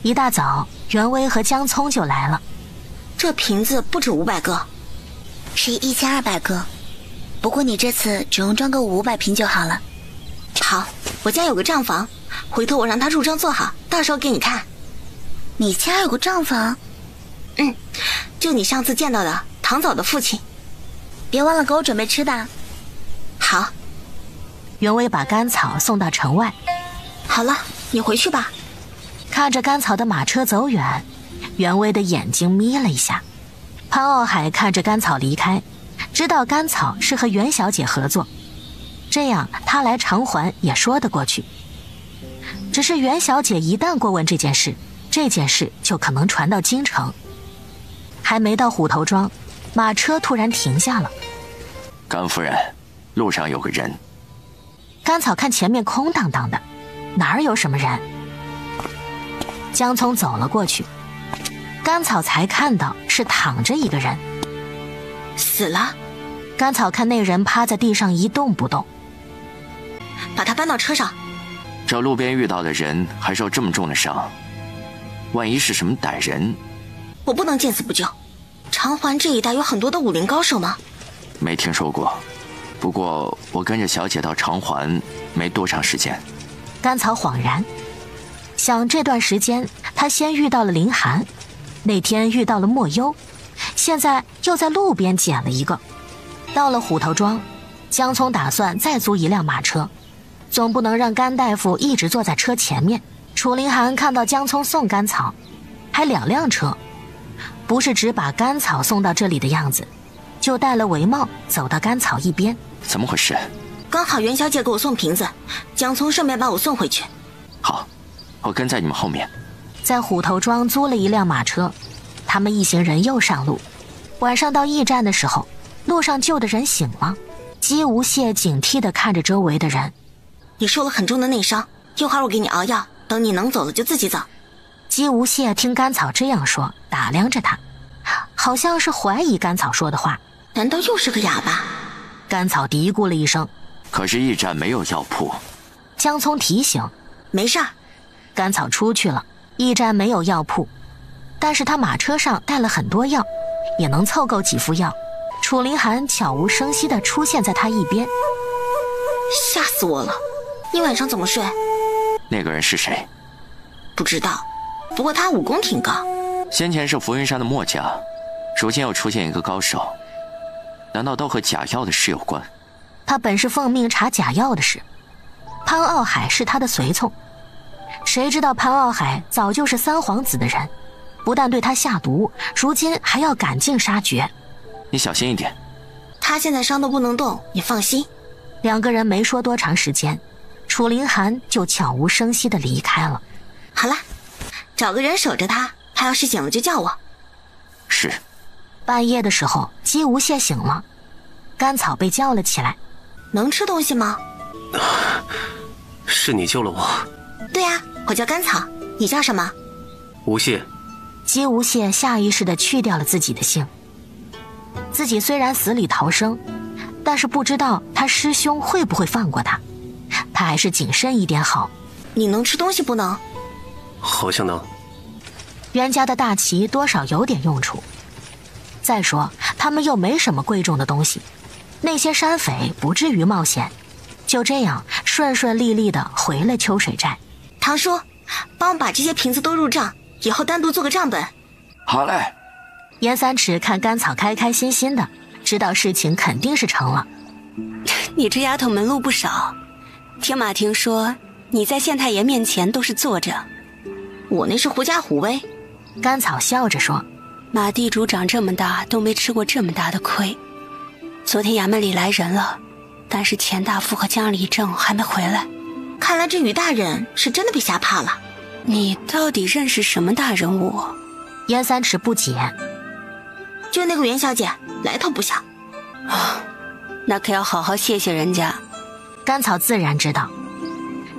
一大早，袁威和江聪就来了。这瓶子不止500个，是1200个。不过你这次只用装个500瓶就好了。好，我家有个账房，回头我让他入账做好，到时候给你看。你家有个账房？就你上次见到的唐早的父亲。别忘了给我准备吃的。好。袁威把甘草送到城外。好了，你回去吧。看着甘草的马车走远，袁威的眼睛眯了一下。潘傲海看着甘草离开，知道甘草是和袁小姐合作，这样他来偿还也说得过去。只是袁小姐一旦过问这件事就可能传到京城。还没到虎头庄，马车突然停下了。甘夫人，路上有个人。甘草看前面空荡荡的，哪儿有什么人？江聪走了过去，甘草才看到是躺着一个人。死了。甘草看那人趴在地上一动不动。把他搬到车上。这路边遇到的人还受这么重的伤，万一是什么歹人。我不能见死不救。长环这一带有很多的武林高手吗？没听说过，不过我跟着小姐到长环没多长时间。甘草恍然想，这段时间他先遇到了林寒，那天遇到了莫幽，现在又在路边捡了一个。到了虎头庄，江聪打算再租一辆马车，总不能让甘大夫一直坐在车前面。楚凌寒看到江聪送甘草，还2辆车，不是只把甘草送到这里的样子，就戴了围帽走到甘草一边。怎么回事？刚好袁小姐给我送瓶子，江聪顺便把我送回去。好，我跟在你们后面。在虎头庄租了一辆马车，他们一行人又上路。晚上到驿站的时候，路上救的人醒了，姬无懈警惕地看着周围的人。你受了很重的内伤，一会儿我给你熬药，等你能走了就自己走。姬无懈听甘草这样说，打量着他，好像是怀疑甘草说的话。难道又是个哑巴？甘草嘀咕了一声。可是驿站没有药铺。江聪提醒。没事儿。甘草出去了，驿站没有药铺，但是他马车上带了很多药，也能凑够几副药。楚凌寒悄无声息地出现在他一边。吓死我了！你晚上怎么睡？那个人是谁？不知道，不过他武功挺高。先前是浮云山的墨家，如今又出现一个高手，难道都和假药的事有关？他本是奉命查假药的事，潘傲海是他的随从，谁知道潘傲海早就是三皇子的人，不但对他下毒，如今还要赶尽杀绝。你小心一点。他现在伤得不能动，你放心。2个人没说多长时间，楚凌寒就悄无声息地离开了。好了，找个人守着他，他要是醒了就叫我。是。半夜的时候，姬无懈醒了，甘草被叫了起来。能吃东西吗？是你救了我。对呀，我叫甘草，你叫什么？无懈。姬无懈下意识地去掉了自己的姓。自己虽然死里逃生，但是不知道他师兄会不会放过他，他还是谨慎一点好。你能吃东西不能？好像能。袁家的大旗多少有点用处。再说他们又没什么贵重的东西，那些山匪不至于冒险。就这样顺顺利利地回了秋水寨。唐叔，帮我把这些瓶子都入账，以后单独做个账本。好嘞。严三尺看甘草开开心心的，知道事情肯定是成了。你这丫头门路不少，天马听说你在县太爷面前都是坐着。我那是狐假虎威。甘草笑着说，马地主长这么大都没吃过这么大的亏。昨天衙门里来人了，但是钱大夫和江里正还没回来。看来这于大人是真的被吓怕了。你到底认识什么大人物？严三尺不解。就那个袁小姐，来头不小。那可要好好谢谢人家。甘草自然知道，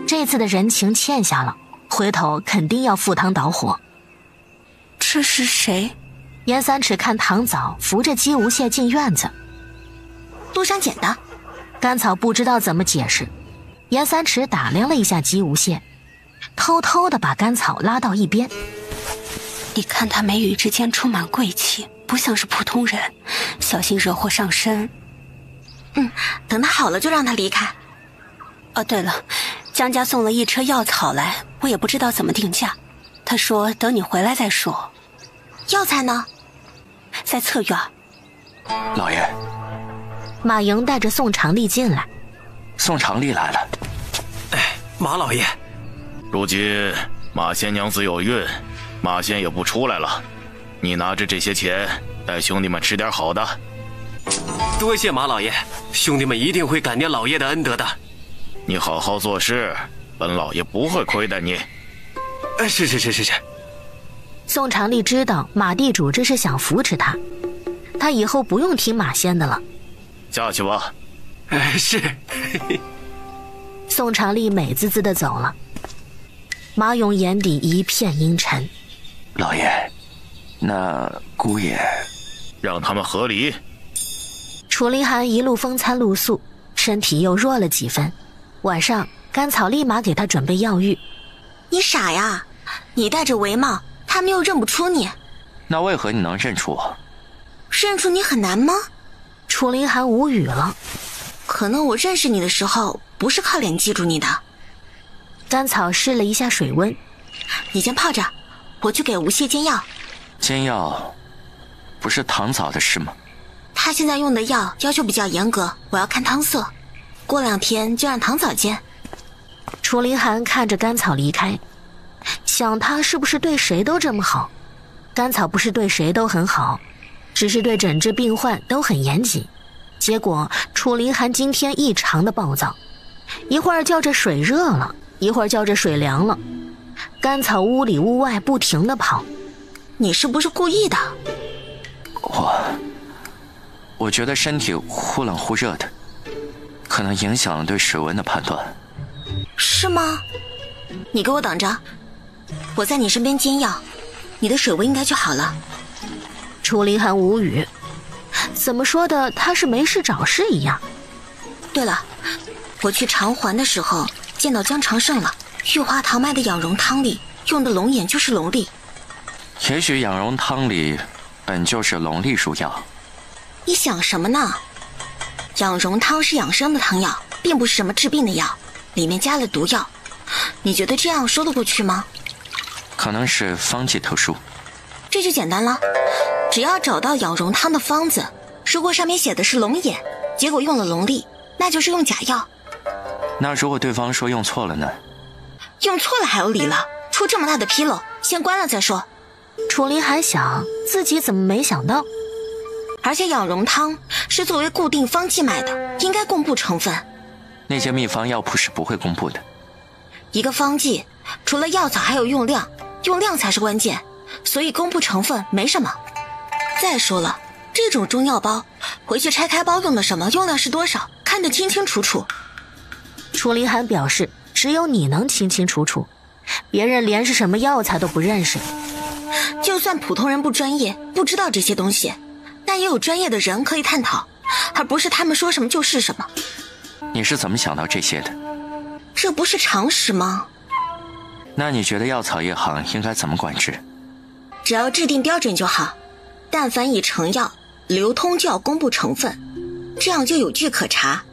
这次的人情欠下了，回头肯定要赴汤蹈火。这是谁？严三尺看唐早扶着姬无懈进院子。路上捡的。甘草不知道怎么解释。严三尺打量了一下姬无懈，偷偷地把甘草拉到一边。你看他眉宇之间充满贵气，不像是普通人，小心惹祸上身。等他好了就让他离开。哦，对了，江家送了一车药草来，我也不知道怎么定价。他说等你回来再说。药材呢？在侧院。老爷。马营带着宋长丽进来。宋长丽来了。马老爷。如今马仙娘子有孕，马仙也不出来了，你拿着这些钱带兄弟们吃点好的。多谢马老爷，兄弟们一定会感念老爷的恩德的。你好好做事，本老爷不会亏待你。是。宋长丽知道马地主这是想扶持他，他以后不用听马仙的了。下去吧。是。宋长丽美滋滋地走了。马勇眼底一片阴沉。老爷，那姑爷让他们和离。楚凌寒一路风餐露宿，身体又弱了几分。晚上甘草立马给他准备药浴。你傻呀，你戴着围帽，他们又认不出你。那为何你能认出我？认出你很难吗？楚凌寒无语了。可能我认识你的时候不是靠脸记住你的。甘草试了一下水温。你先泡着，我去给无懈煎药。煎药不是唐早的事吗？他现在用的药要求比较严格，我要看汤色，过2天就让唐早煎。楚凌寒看着甘草离开，想他是不是对谁都这么好？甘草不是对谁都很好，只是对诊治病患都很严谨。结果楚凌寒今天异常的暴躁，一会儿叫着水热了，一会儿叫着水凉了，甘草屋里屋外不停地跑。你是不是故意的？我觉得身体忽冷忽热的，可能影响了对水温的判断。是吗？你给我等着，我在你身边煎药，你的水温应该就好了。楚凌寒无语，怎么说的他是没事找事一样。对了，我去长环的时候见到姜长胜了，玉华堂卖的养荣汤里用的龙眼就是龙力。也许养荣汤里本就是龙力入药。你想什么呢？养荣汤是养生的汤药，并不是什么治病的药，里面加了毒药。你觉得这样说得过去吗？可能是方剂特殊。这就简单了，只要找到养荣汤的方子，如果上面写的是龙眼，结果用了龙力，那就是用假药。那如果对方说用错了呢？用错了还有理了，出这么大的纰漏，先关了再说。楚凌寒想自己怎么没想到，而且养荣汤是作为固定方剂买的，应该公布成分。那些秘方药铺是不会公布的。一个方剂除了药草还有用量，用量才是关键，所以公布成分没什么。再说了，这种中药包回去拆开包用的什么，用量是多少，看得清清楚楚。楚凌寒表示只有你能清清楚楚，别人连是什么药材都不认识。就算普通人不专业，不知道这些东西，那也有专业的人可以探讨，而不是他们说什么就是什么。你是怎么想到这些的？这不是常识吗？那你觉得药草业行应该怎么管制？只要制定标准就好，但凡已成药，流通就要公布成分，这样就有据可查。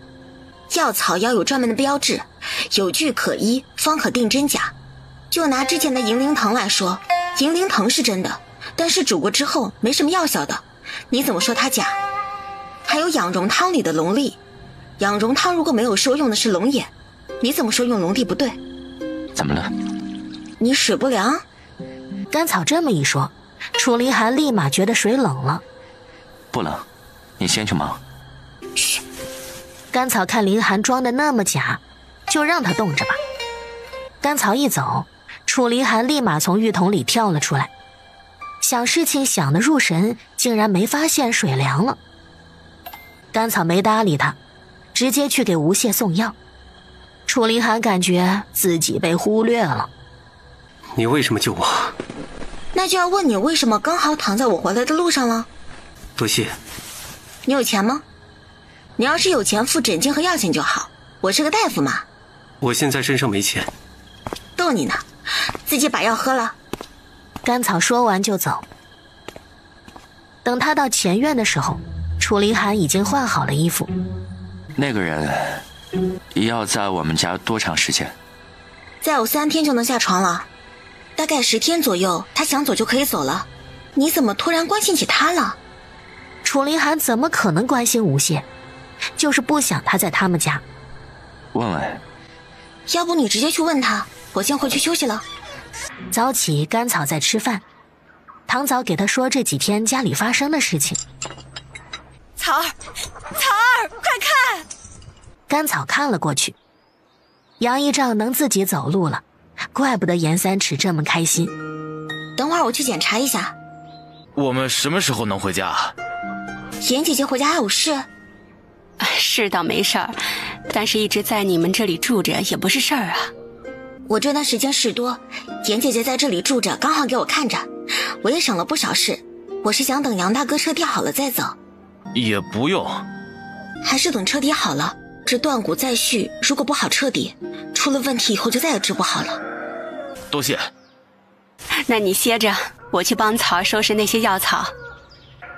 药草要有专门的标志，有据可依，方可定真假。就拿之前的银铃藤来说，银铃藤是真的，但是煮过之后没什么药效的，你怎么说它假？还有养荣汤里的龙力，养荣汤如果没有说用的是龙眼，你怎么说用龙力不对？怎么了？你水不凉？甘草这么一说，楚凌寒立马觉得水冷了。不冷，你先去忙。嘘，甘草看凌寒装的那么假，就让他冻着吧。甘草一走，楚凌寒立马从浴桶里跳了出来，想事情想得入神，竟然没发现水凉了。甘草没搭理他，直接去给吴谢送药。楚凌寒感觉自己被忽略了。你为什么救我？那就要问你为什么刚好躺在我回来的路上了。多谢。你有钱吗？你要是有钱付诊金和药钱就好，我是个大夫嘛。我现在身上没钱。逗你呢，自己把药喝了。甘草说完就走。等他到前院的时候，楚凌寒已经换好了衣服。那个人要在我们家多长时间？再有3天就能下床了，大概10天左右，他想走就可以走了。你怎么突然关心起他了？楚凌寒怎么可能关心吴谢，就是不想他在他们家。问问。要不你直接去问他，我先回去休息了。早起甘草在吃饭，唐早给他说这几天家里发生的事情。草儿，快看！甘草看了过去，杨一丈能自己走路了，怪不得严三尺这么开心。等会儿我去检查一下。我们什么时候能回家？严姐姐回家还有事？是倒没事儿，但是一直在你们这里住着也不是事儿啊。我这段时间事多，严姐姐在这里住着，刚好给我看着，我也省了不少事。我是想等杨大哥车贴好了再走。也不用，还是等车贴好了。这断骨再续，如果不好彻底，出了问题以后就再也治不好了。多谢。那你歇着，我去帮草收拾那些药草。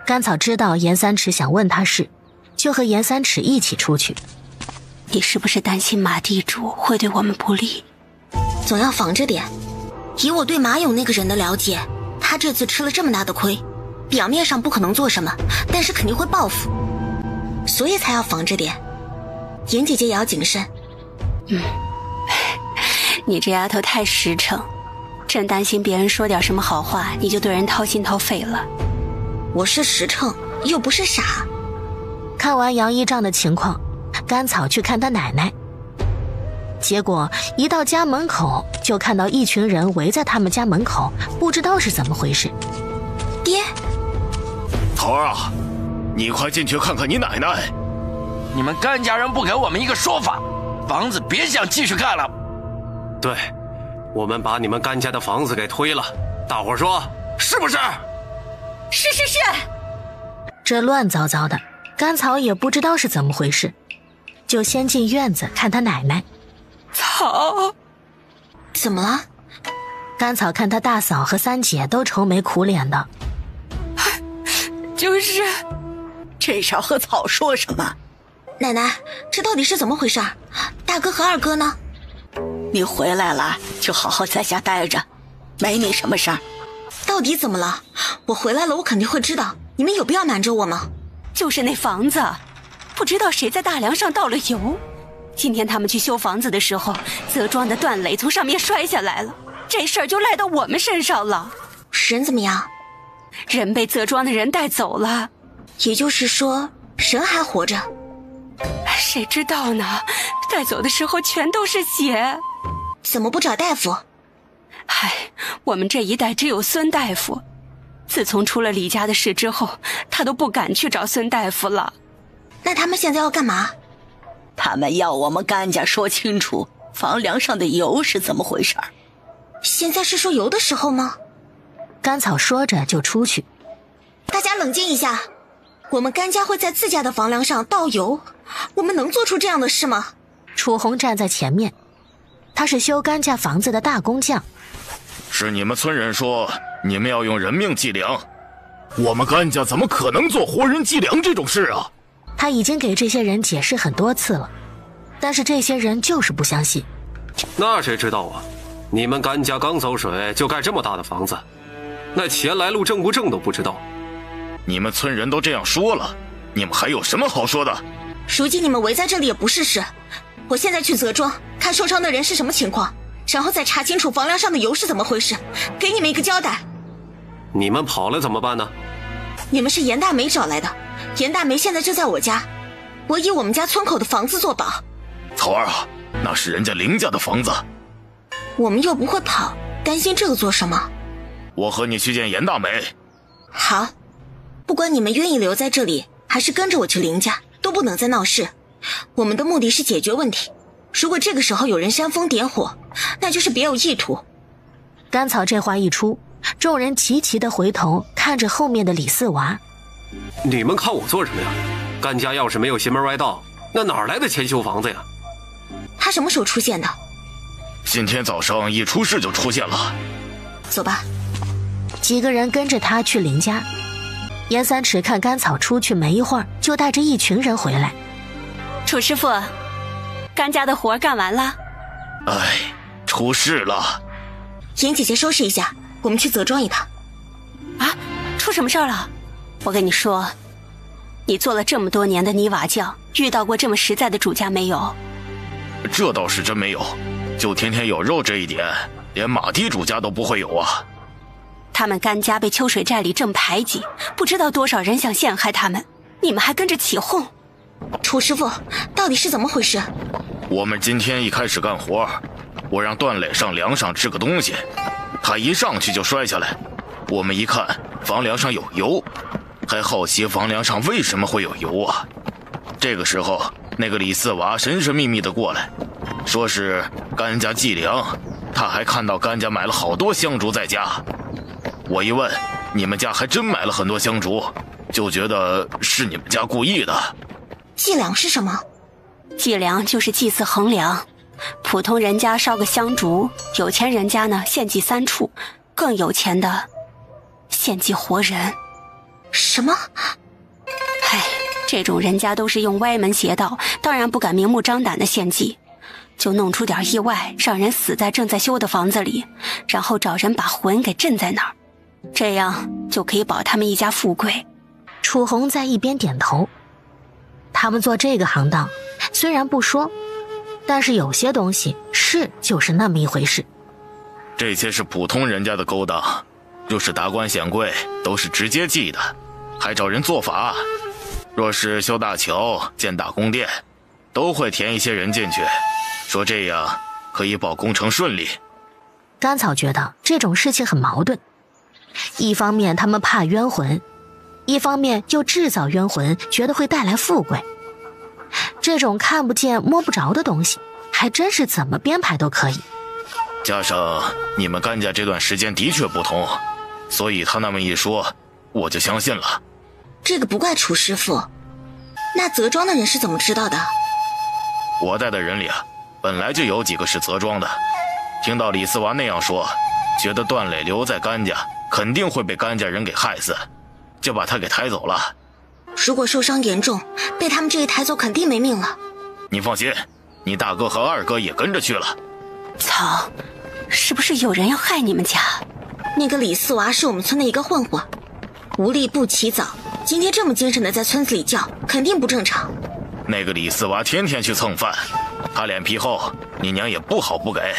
甘草知道严三尺想问他事，就和严三尺一起出去。你是不是担心马地主会对我们不利？总要防着点。以我对马勇那个人的了解，他这次吃了这么大的亏，表面上不可能做什么，但是肯定会报复，所以才要防着点。严姐姐也要谨慎。你这丫头太实诚，真担心别人说点什么好话，你就对人掏心掏肺了。我是实诚，又不是傻。看完杨一丈的情况，甘草去看他奶奶。结果一到家门口，就看到一群人围在他们家门口，不知道是怎么回事。爹，桃儿啊，你快进去看看你奶奶。你们甘家人不给我们一个说法，房子别想继续盖了。对，我们把你们甘家的房子给推了，大伙儿说是不是？是。这乱糟糟的，甘草也不知道是怎么回事，就先进院子看他奶奶。草，怎么了？甘草看他大嫂和三姐都愁眉苦脸的。就是这少和草说什么？奶奶，这到底是怎么回事？大哥和二哥呢？你回来了就好好在家待着，没你什么事儿。到底怎么了？我回来了，我肯定会知道。你们有必要瞒着我吗？就是那房子，不知道谁在大梁上倒了油。今天他们去修房子的时候，泽庄的断垒从上面摔下来了，这事儿就赖到我们身上了。人怎么样？人被泽庄的人带走了。也就是说，人还活着？谁知道呢？带走的时候全都是血。怎么不找大夫？唉，我们这一代只有孙大夫。自从出了李家的事之后，他都不敢去找孙大夫了。那他们现在要干嘛？他们要我们甘家说清楚房梁上的油是怎么回事。现在是说油的时候吗？甘草说着就出去。大家冷静一下，我们甘家会在自家的房梁上倒油，我们能做出这样的事吗？楚红站在前面，他是修甘家房子的大工匠。是你们村人说你们要用人命计量，我们甘家怎么可能做活人计量这种事啊？他已经给这些人解释很多次了，但是这些人就是不相信。那谁知道啊？你们甘家刚走水就盖这么大的房子，那钱来路正不正都不知道。你们村人都这样说了，你们还有什么好说的？如今你们围在这里也不是事，我现在去泽庄看受伤的人是什么情况，然后再查清楚房梁上的油是怎么回事，给你们一个交代。你们跑了怎么办呢？你们是严大梅找来的，严大梅现在就在我家，我以我们家村口的房子作保。草儿啊，那是人家林家的房子，我们又不会跑，担心这个做什么？我和你去见严大梅。好，不管你们愿意留在这里还是跟着我去林家，都不能再闹事。我们的目的是解决问题，如果这个时候有人煽风点火，那就是别有意图。甘草这话一出，众人齐齐的回头看着后面的李四娃。你们看我做什么呀？甘家要是没有邪门歪道，那哪来的钱修房子呀？他什么时候出现的？今天早上一出事就出现了。走吧。几个人跟着他去林家。严三尺看甘草出去没一会儿，就带着一群人回来。楚师傅，甘家的活干完了。哎，出事了。严姐姐收拾一下，我们去泽庄一趟。啊，出什么事儿了？我跟你说，你做了这么多年的泥瓦匠，遇到过这么实在的主家没有？这倒是真没有，就天天有肉这一点，连马蹄主家都不会有啊。他们甘家被秋水寨里正排挤，不知道多少人想陷害他们，你们还跟着起哄。楚师傅，到底是怎么回事？我们今天一开始干活，我让段磊上梁上支个东西，他一上去就摔下来。我们一看房梁上有油，还好奇房梁上为什么会有油啊。这个时候那个李四娃神神秘秘的过来，说是甘家计量，他还看到甘家买了好多香烛在家。我一问，你们家还真买了很多香烛，就觉得是你们家故意的。计量是什么？计量就是祭祀衡量，普通人家烧个香烛，有钱人家呢献祭3处，更有钱的献祭活人。什么？唉，这种人家都是用歪门邪道，当然不敢明目张胆的献祭，就弄出点意外，让人死在正在修的房子里，然后找人把魂给镇在那儿，这样就可以保他们一家富贵。楚红在一边点头。他们做这个行当，虽然不说，但是有些东西是就是那么一回事。这些是普通人家的勾当，若是达官显贵都是直接记的，还找人做法。若是修大桥建大宫殿，都会填一些人进去，说这样可以保工程顺利。甘草觉得这种事情很矛盾，一方面他们怕冤魂，一方面又制造冤魂，觉得会带来富贵。这种看不见摸不着的东西，还真是怎么编排都可以。加上你们甘家这段时间的确不同，所以他那么一说，我就相信了。这个不怪楚师傅，那泽庄的人是怎么知道的？我带的人里本来就有几个是泽庄的，听到李四娃那样说，觉得段磊留在甘家肯定会被甘家人给害死，就把他给抬走了。如果受伤严重，被他们这一抬走肯定没命了。你放心，你大哥和二哥也跟着去了。草，是不是有人要害你们家？那个李四娃是我们村的一个混混，无力不起早，今天这么精神的在村子里叫，肯定不正常。那个李四娃天天去蹭饭，他脸皮厚，你娘也不好不给。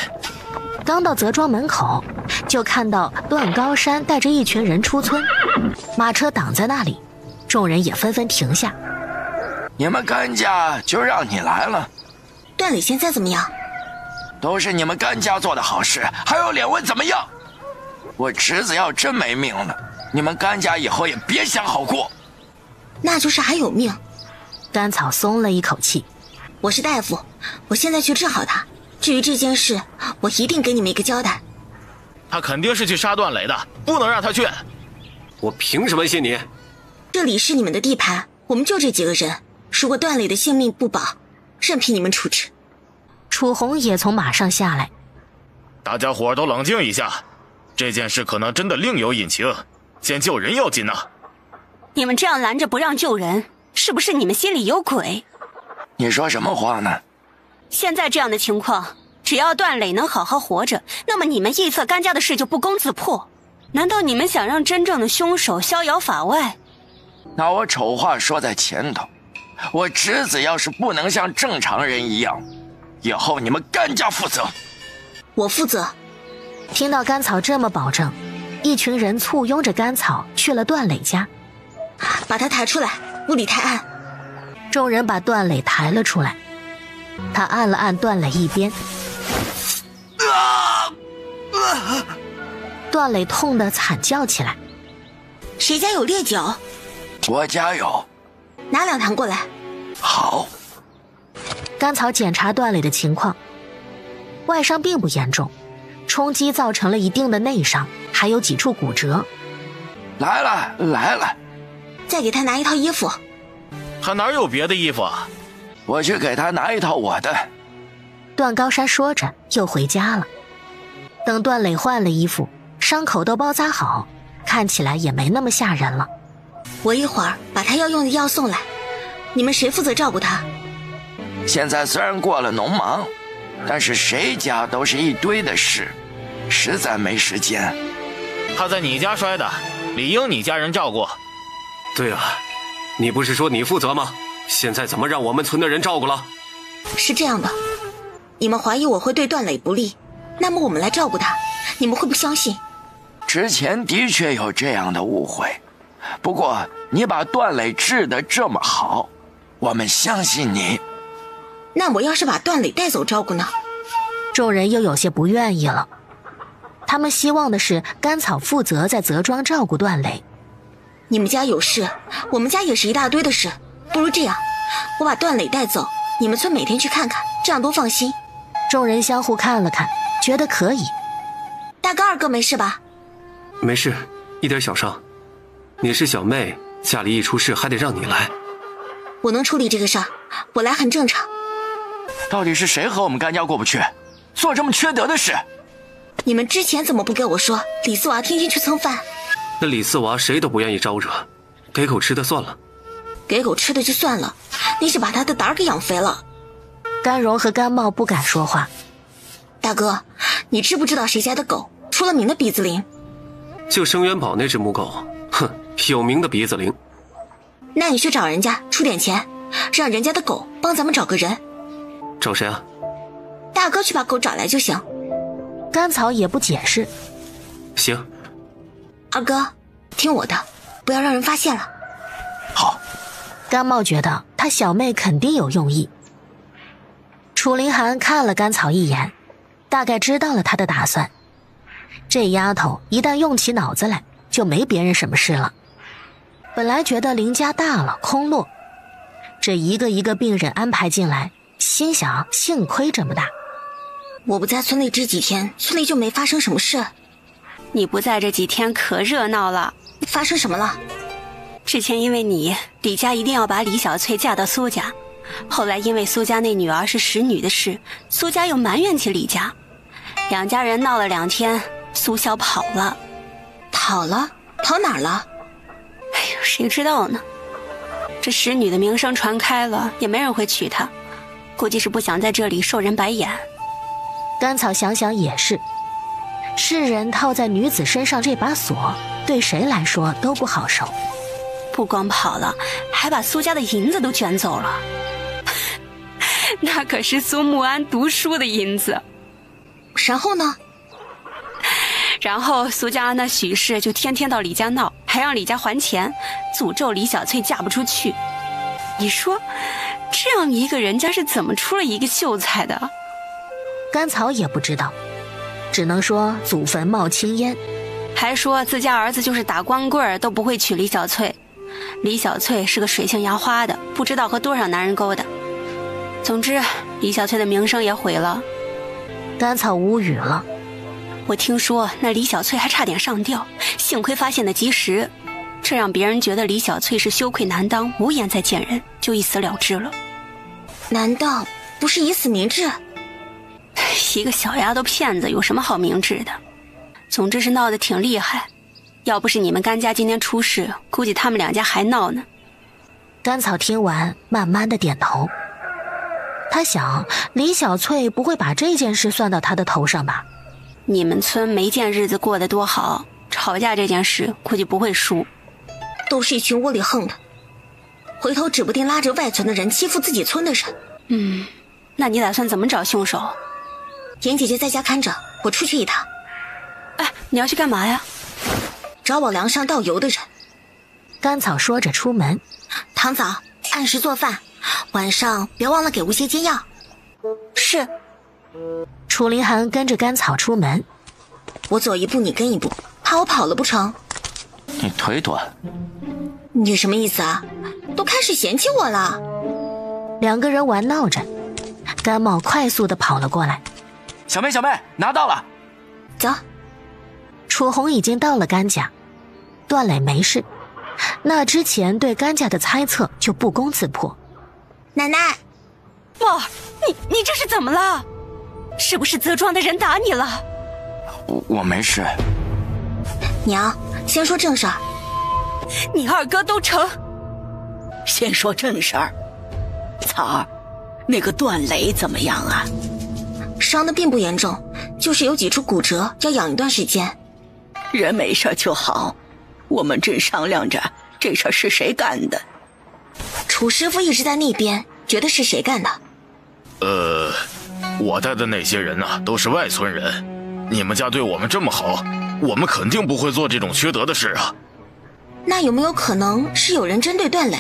刚到泽庄门口，就看到段高山带着一群人出村，马车挡在那里，众人也纷纷停下。你们甘家就让你来了。段磊现在怎么样？都是你们甘家做的好事，还有脸问怎么样？我侄子要真没命了，你们甘家以后也别想好过。那就是还有命。甘草松了一口气。我是大夫，我现在去治好他。至于这件事，我一定给你们一个交代。他肯定是去杀段磊的，不能让他去。我凭什么信你？这里是你们的地盘，我们就这几个人，如果段磊的性命不保，任凭你们处置。楚红也从马上下来。大家伙都冷静一下，这件事可能真的另有隐情，先救人要紧呐。你们这样拦着不让救人，是不是你们心里有鬼？你说什么话呢？现在这样的情况，只要段磊能好好活着，那么你们异色甘家的事就不攻自破。难道你们想让真正的凶手逍遥法外？那我丑话说在前头，我侄子要是不能像正常人一样，以后你们甘家负责。我负责。听到甘草这么保证，一群人簇拥着甘草去了段磊家。把他抬出来，屋里太暗。众人把段磊抬了出来，他按了按段磊一边，段磊痛得惨叫起来。谁家有烈酒？我家有。拿2坛过来。好。甘草检查段磊的情况，外伤并不严重，冲击造成了一定的内伤，还有几处骨折。来了来了。再给他拿一套衣服。他哪有别的衣服啊？我去给他拿一套我的。段高山说着又回家了。等段磊换了衣服，伤口都包扎好，看起来也没那么吓人了。我一会儿把他要用的药送来，你们谁负责照顾他？现在虽然过了农忙，但是谁家都是一堆的事，实在没时间。他在你家摔的，理应你家人照顾。对啊，你不是说你负责吗？现在怎么让我们村的人照顾了？是这样的，你们怀疑我会对段磊不利，那么我们来照顾他，你们会不相信？之前的确有这样的误会，不过你把段磊治得这么好，我们相信你。那我要是把段磊带走照顾呢？众人又有些不愿意了，他们希望的是甘草负责在泽庄照顾段磊。你们家有事，我们家也是一大堆的事，不如这样，我把段磊带走，你们村每天去看看，这样多放心。众人相互看了看，觉得可以。大哥二哥没事吧？没事，一点小伤。你是小妹，家里一出事还得让你来。我能处理这个事儿，我来很正常。到底是谁和我们甘家过不去，做这么缺德的事？你们之前怎么不给我说李四娃天天去蹭饭？那李四娃谁都不愿意招惹，给狗吃的算了。给狗吃的就算了，你是把他的胆儿给养肥了。甘荣和甘茂不敢说话。大哥，你知不知道谁家的狗出了名的鼻子灵？就生元宝那只母狗，哼，有名的鼻子灵。那你去找人家出点钱，让人家的狗帮咱们找个人。找谁啊？大哥去把狗找来就行。甘草也不解释。行。二哥，听我的，不要让人发现了。好。甘茂觉得他小妹肯定有用意。楚凌寒看了甘草一眼，大概知道了他的打算。这丫头一旦用起脑子来，就没别人什么事了。本来觉得林家大了空落，这一个一个病人安排进来，心想幸亏这么大。我不在村里这几天，村里就没发生什么事。你不在这几天可热闹了。发生什么了？之前因为你，李家一定要把李小翠嫁到苏家，后来因为苏家那女儿是使女的事，苏家又埋怨起李家，两家人闹了2天，苏小跑了。跑了？跑哪儿了？哎呦，谁知道呢？这使女的名声传开了，也没人会娶她，估计是不想在这里受人白眼。甘草想想也是，世人套在女子身上这把锁，对谁来说都不好受。不光跑了，还把苏家的银子都卷走了。那可是苏沐安读书的银子。然后呢？然后苏家那许氏就天天到李家闹，还让李家还钱，诅咒李小翠嫁不出去。你说这样一个人家是怎么出了一个秀才的？甘草也不知道，只能说祖坟冒青烟。还说自家儿子就是打光棍都不会娶李小翠，李小翠是个水性杨花的，不知道和多少男人勾搭。总之李小翠的名声也毁了。甘草无语了。我听说那李小翠还差点上吊，幸亏发现的及时，这让别人觉得李小翠是羞愧难当，无颜再见人，就一死了之了。难道不是以死明志？一个小丫头片子有什么好明智的？总之是闹得挺厉害，要不是你们甘家今天出事，估计他们两家还闹呢。甘草听完慢慢的点头。他想李小翠不会把这件事算到他的头上吧。你们村没见日子过得多好，吵架这件事估计不会输。都是一群窝里横的，回头指不定拉着外村的人欺负自己村的人。那你打算怎么找凶手？严姐姐在家看着，我出去一趟。哎，你要去干嘛呀？找我梁上倒油的人。甘草说着出门。堂嫂，按时做饭，晚上别忘了给吴些煎药。是。楚凌寒跟着甘草出门。我走一步你跟一步，怕我跑了不成？你腿短。你什么意思啊？都开始嫌弃我了。两个人玩闹着，甘茂快速地跑了过来。小妹，拿到了。走。楚红已经到了甘家，段磊没事，那之前对甘家的猜测就不攻自破。奶奶，茂儿，你这是怎么了？是不是泽庄的人打你了？我没事。娘，先说正事儿。你二哥都成。先说正事儿。草儿，那个段磊怎么样啊？伤得并不严重，就是有几处骨折，要养一段时间。人没事就好，我们正商量着这事儿是谁干的。楚师傅一直在那边，觉得是谁干的？我带的那些人啊，都是外村人。你们家对我们这么好，我们肯定不会做这种缺德的事啊。那有没有可能是有人针对段磊？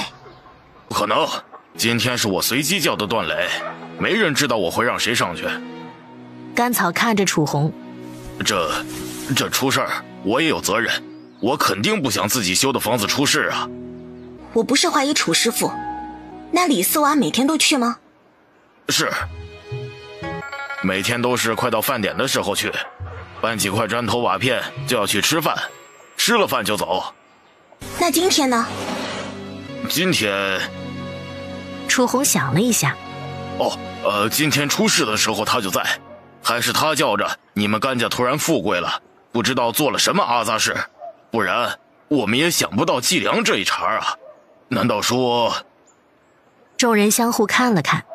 不可能，今天是我随机叫的段磊，没人知道我会让谁上去。甘草看着楚红，这出事儿我也有责任，我肯定不想自己修的房子出事啊。我不是怀疑楚师傅，那李四娃每天都去吗？是，每天都是快到饭点的时候去，搬几块砖头瓦片就要去吃饭，吃了饭就走。那今天呢？今天，楚红想了一下，今天出事的时候他就在，还是他叫着你们甘家突然富贵了，不知道做了什么阿杂事，不然我们也想不到计量这一茬啊。难道说？众人相互看了看。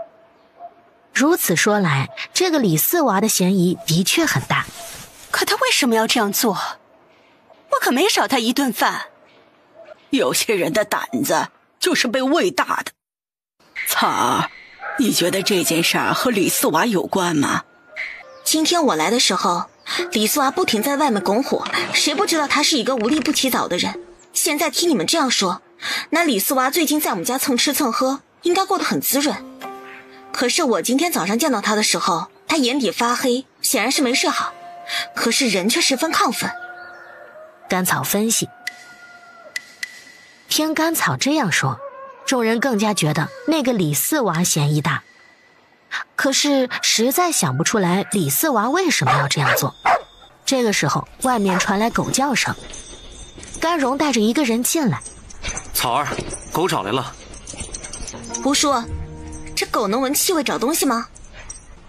如此说来，这个李四娃的嫌疑的确很大。可他为什么要这样做？我可没少他一顿饭。有些人的胆子就是被喂大的。草儿，你觉得这件事儿和李四娃有关吗？今天我来的时候，李素娃不停在外面拱火，谁不知道她是一个无利不起早的人。现在听你们这样说，那李素娃最近在我们家蹭吃蹭喝，应该过得很滋润。可是我今天早上见到她的时候，她眼底发黑，显然是没睡好，可是人却十分亢奋。甘草分析。听甘草这样说，众人更加觉得那个李四娃嫌疑大。可是实在想不出来李四娃为什么要这样做。这个时候外面传来狗叫声，甘荣带着一个人进来。草儿，狗找来了。胡说，这狗能闻气味找东西吗？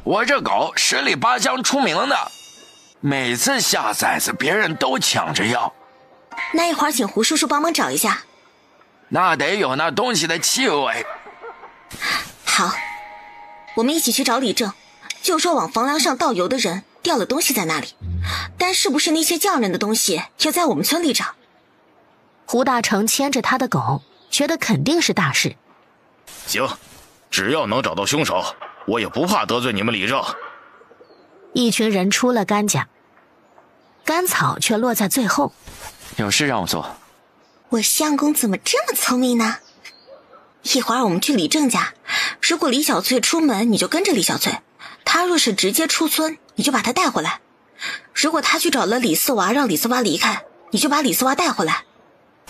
我这狗十里八乡出名的，每次下崽子别人都抢着要。那一会儿请胡叔叔帮忙找一下。那得有那东西的气味。好，我们一起去找李正，就说往房梁上倒油的人掉了东西在那里，但是不是那些匠人的东西就在我们村里找。胡大成牵着他的狗，觉得肯定是大事。行，只要能找到凶手，我也不怕得罪你们李正。一群人出了甘家，甘草却落在最后。有事让我做。我相公怎么这么聪明呢？一会儿我们去李正家，如果李小翠出门，你就跟着李小翠；她若是直接出村，你就把她带回来；如果她去找了李四娃，让李四娃离开，你就把李四娃带回来。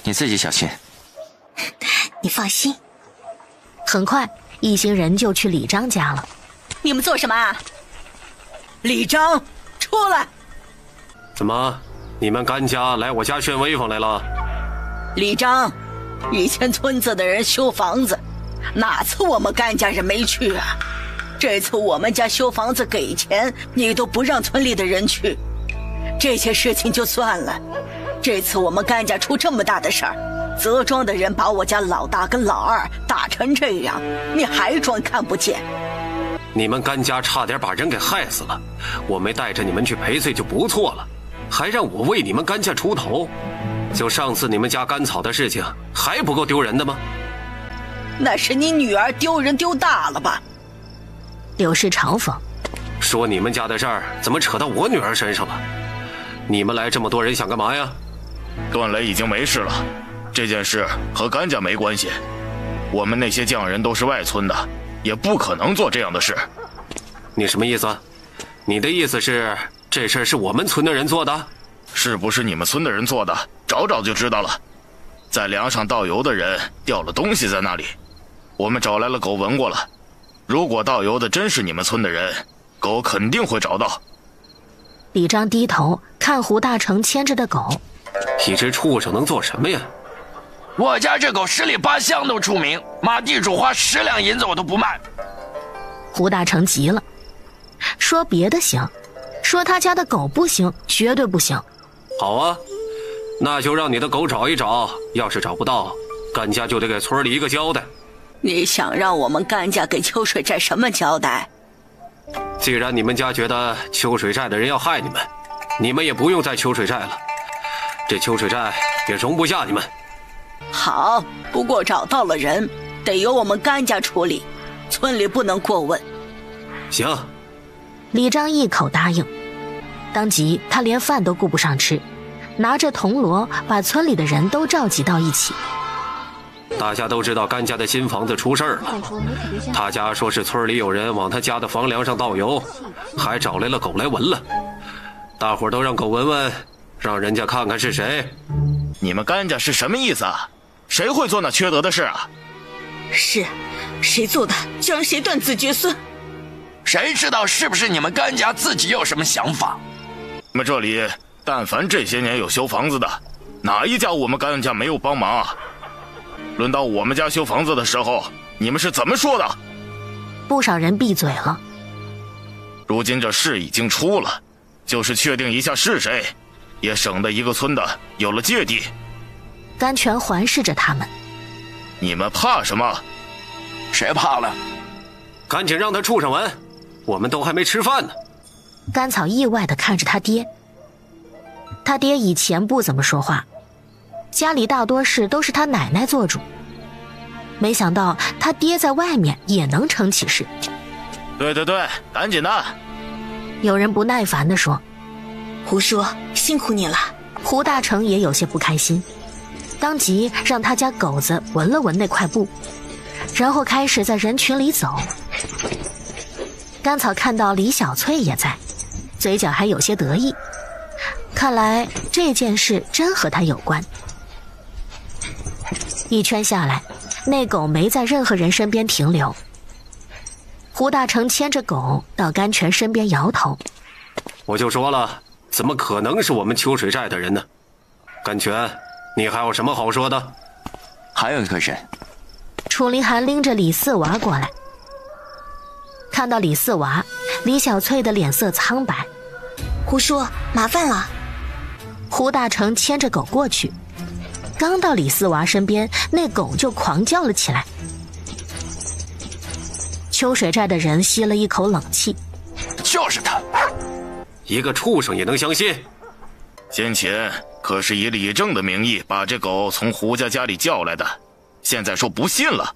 你自己小心。你放心。很快，一行人就去李张家了。你们做什么啊？李张，出来！怎么，你们甘家来我家炫威风来了？李张，以前村子的人修房子，哪次我们甘家人没去啊？这次我们家修房子给钱，你都不让村里的人去。这些事情就算了，这次我们甘家出这么大的事儿，泽庄的人把我家老大跟老二打成这样，你还装看不见？你们甘家差点把人给害死了，我没带着你们去赔罪就不错了，还让我为你们甘家出头。就上次你们家甘草的事情，还不够丢人的吗？那是你女儿丢人丢大了吧？柳氏嘲讽，说你们家的事儿怎么扯到我女儿身上了？你们来这么多人想干嘛呀？段雷已经没事了，这件事和甘家没关系。我们那些匠人都是外村的，也不可能做这样的事。你什么意思？你的意思是这事儿是我们村的人做的？是不是你们村的人做的，找找就知道了。在梁上倒油的人掉了东西在那里，我们找来了狗闻过了。如果倒油的真是你们村的人，狗肯定会找到。李张低头看胡大成牵着的狗，一只畜生能做什么呀？我家这狗十里八乡都出名，马地主花10两银子我都不卖。胡大成急了，说别的行，说他家的狗不行，绝对不行。好啊，那就让你的狗找一找，要是找不到，甘家就得给村里一个交代。你想让我们甘家给秋水寨什么交代？既然你们家觉得秋水寨的人要害你们，你们也不用在秋水寨了，这秋水寨也容不下你们。好，不过找到了人，得由我们甘家处理，村里不能过问。行。李张一口答应，当即他连饭都顾不上吃，拿着铜锣把村里的人都召集到一起。大家都知道甘家的新房子出事了，他家说是村里有人往他家的房梁上倒油，还找来了狗来闻了。大伙儿都让狗闻闻，让人家看看是谁。你们甘家是什么意思啊？谁会做那缺德的事啊？是，谁做的就让谁断子绝孙。谁知道是不是你们甘家自己有什么想法？你们这里但凡这些年有修房子的，哪一家我们甘家没有帮忙啊？轮到我们家修房子的时候，你们是怎么说的？不少人闭嘴了。如今这事已经出了，就是确定一下是谁，也省得一个村的有了芥蒂。甘泉环视着他们，你们怕什么？谁怕了？赶紧让他畜生闻，我们都还没吃饭呢。甘草意外地看着他爹，他爹以前不怎么说话，家里大多事都是他奶奶做主，没想到他爹在外面也能成起事。对，赶紧的！有人不耐烦地说：“胡说，辛苦你了。”胡大成也有些不开心，当即让他家狗子闻了闻那块布，然后开始在人群里走。甘草看到李小翠也在，嘴角还有些得意，看来这件事真和他有关。一圈下来，那狗没在任何人身边停留。胡大成牵着狗到甘泉身边摇头：“我就说了，怎么可能是我们秋水寨的人呢？甘泉，你还有什么好说的？”还有一个人。楚凌寒拎着李四娃过来，看到李四娃，李小翠的脸色苍白。胡说，麻烦了。胡大成牵着狗过去，刚到李四娃身边，那狗就狂叫了起来。秋水寨的人吸了一口冷气：“就是他，一个畜生也能相信？先前可是以李正的名义把这狗从胡家家里叫来的，现在说不信了。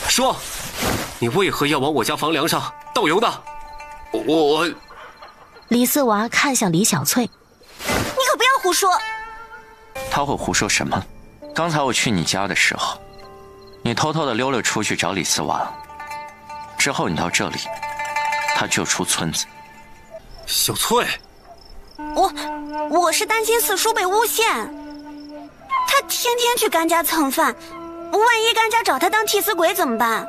说，你为何要往我家房梁上倒油呢？我……”李四娃看向李小翠：“你可不要胡说。”他会胡说什么？刚才我去你家的时候，你偷偷的溜了出去找李四娃，之后你到这里，他就出村子。小翠，我是担心四叔被诬陷，他天天去甘家蹭饭，万一甘家找他当替死鬼怎么办？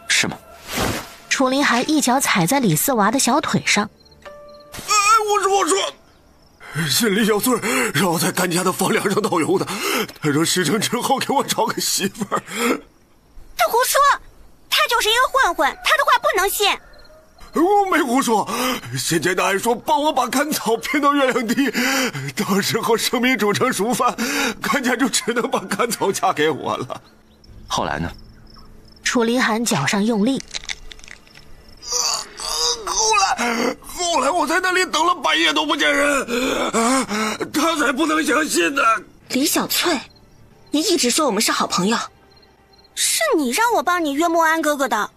是吗？楚凌寒一脚踩在李四娃的小腿上：“我说，是李小翠让我在甘家的房梁上倒油的，他说事成之后给我找个媳妇儿。”他胡说，他就是一个混混，他的话不能信。我没胡说，先前他还说帮我把甘草骗到月亮地，到时候生米煮成熟饭，甘家就只能把甘草嫁给我了。后来呢？楚凌寒脚上用力。后来我在那里等了半夜都不见人，他才不能相信呢。李小翠，你一直说我们是好朋友，是你让我帮你约莫安哥哥的。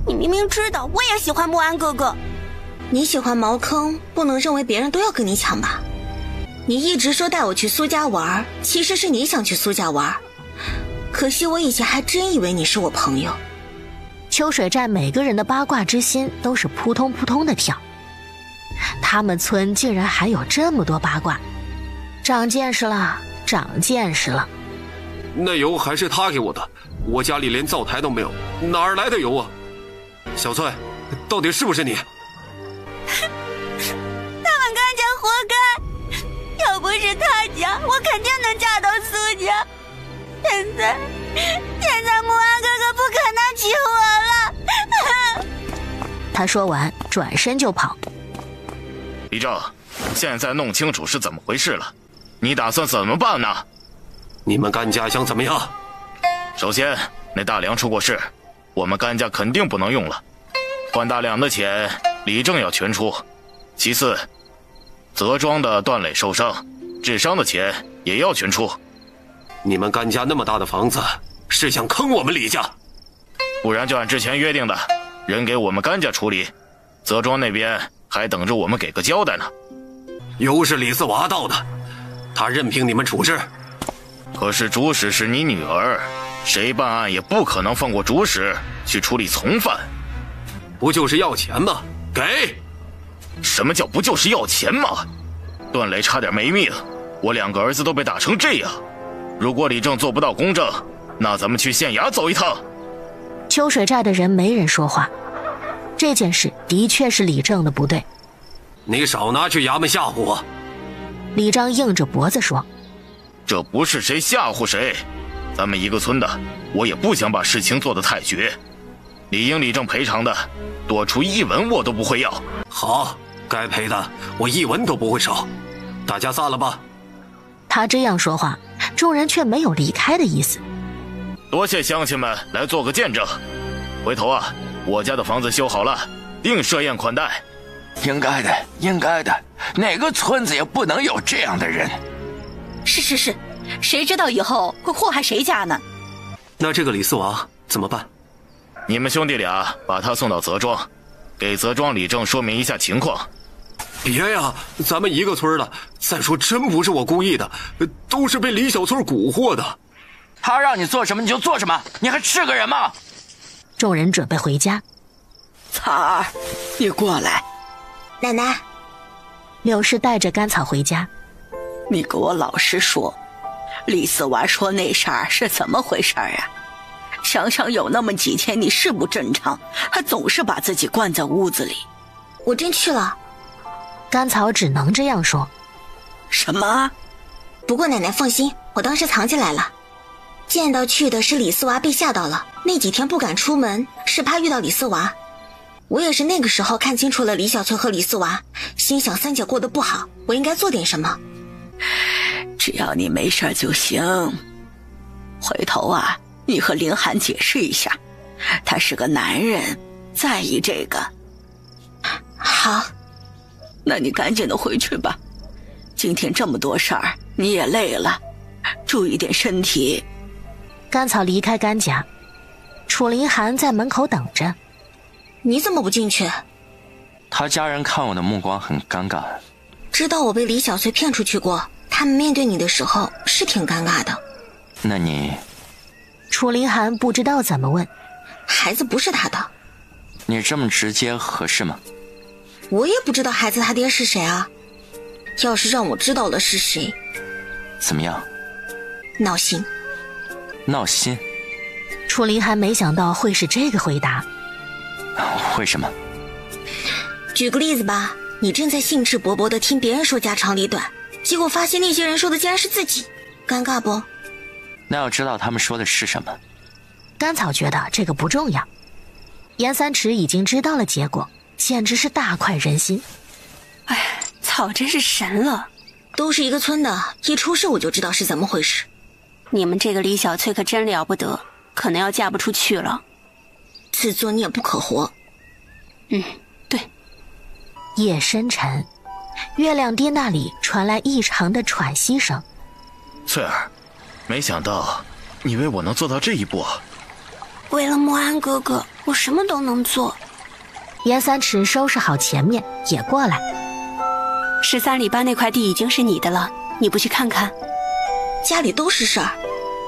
你明明知道我也喜欢莫安哥哥，你喜欢茅坑，不能认为别人都要跟你抢吧？你一直说带我去苏家玩，其实是你想去苏家玩，可惜我以前还真以为你是我朋友。秋水寨每个人的八卦之心都是扑通扑通的跳，他们村竟然还有这么多八卦，长见识了，长见识了。那油还是他给我的，我家里连灶台都没有，哪儿来的油啊？小翠，到底是不是你？他们甘家活该，要不是他家，我肯定能嫁到苏家。现在莫安哥哥不可能娶我了。他说完转身就跑。李正，现在弄清楚是怎么回事了，你打算怎么办呢？你们甘家想怎么样？首先，那大梁出过事，我们甘家肯定不能用了，换大梁的钱李正要全出。其次，泽庄的段磊受伤，治伤的钱也要全出。你们甘家那么大的房子，是想坑我们李家？不然就按之前约定的，人给我们甘家处理，泽庄那边还等着我们给个交代呢。油是李四娃倒的，他任凭你们处置。可是主使是你女儿，谁办案也不可能放过主使去处理从犯。不就是要钱吗？给！什么叫不就是要钱吗？段磊差点没命，我2个儿子都被打成这样。如果李正做不到公正，那咱们去县衙走一趟。秋水寨的人没人说话，这件事的确是李正的不对。你少拿去衙门吓唬我。李章硬着脖子说：“这不是谁吓唬谁，咱们一个村的，我也不想把事情做得太绝。理应李正赔偿的，多出1文我都不会要。”好，该赔的我1文都不会少。大家散了吧。他这样说话，众人却没有离开的意思。多谢乡亲们来做个见证，回头啊，我家的房子修好了，定设宴款待。应该的，应该的，哪个村子也不能有这样的人。是，谁知道以后会祸害谁家呢？那这个李四娃怎么办？你们兄弟俩把他送到泽庄，给泽庄李正说明一下情况。别呀，咱们一个村的，再说真不是我故意的，都是被李小翠蛊惑的。他让你做什么你就做什么，你还是个人吗？众人准备回家。草儿，你过来。奶奶，柳氏带着甘草回家。你给我老实说，李四娃说那事儿是怎么回事啊？想想有那么几天你是不正常，还总是把自己关在屋子里。我真去了。甘草只能这样说。什么？不过奶奶放心，我当时藏起来了。见到去的是李四娃被吓到了，那几天不敢出门，是怕遇到李四娃。我也是那个时候看清楚了李小翠和李四娃，心想三姐过得不好，我应该做点什么。只要你没事就行。回头啊，你和凌寒解释一下，他是个男人，在意这个。好，那你赶紧的回去吧。今天这么多事儿，你也累了，注意点身体。甘草离开甘家，楚凌寒在门口等着。你怎么不进去？他家人看我的目光很尴尬。知道我被李小翠骗出去过，他们面对你的时候是挺尴尬的。那你……楚凌寒不知道怎么问。孩子不是他的。你这么直接合适吗？我也不知道孩子他爹是谁啊。要是让我知道了是谁，怎么样？闹心。闹心？楚凌寒没想到会是这个回答。为什么？举个例子吧，你正在兴致勃勃地听别人说家长里短，结果发现那些人说的竟然是自己，尴尬不？那要知道他们说的是什么。甘草觉得这个不重要。严三池已经知道了结果，简直是大快人心。哎，草真是神了。都是一个村的，一出事我就知道是怎么回事。你们这个李小翠可真了不得，可能要嫁不出去了。自作孽不可活。对。夜深沉，月亮爹那里传来异常的喘息声。翠儿，没想到你为我能做到这一步。为了莫安哥哥，我什么都能做。严三池收拾好前面也过来。13里8那块地已经是你的了，你不去看看？家里都是事儿。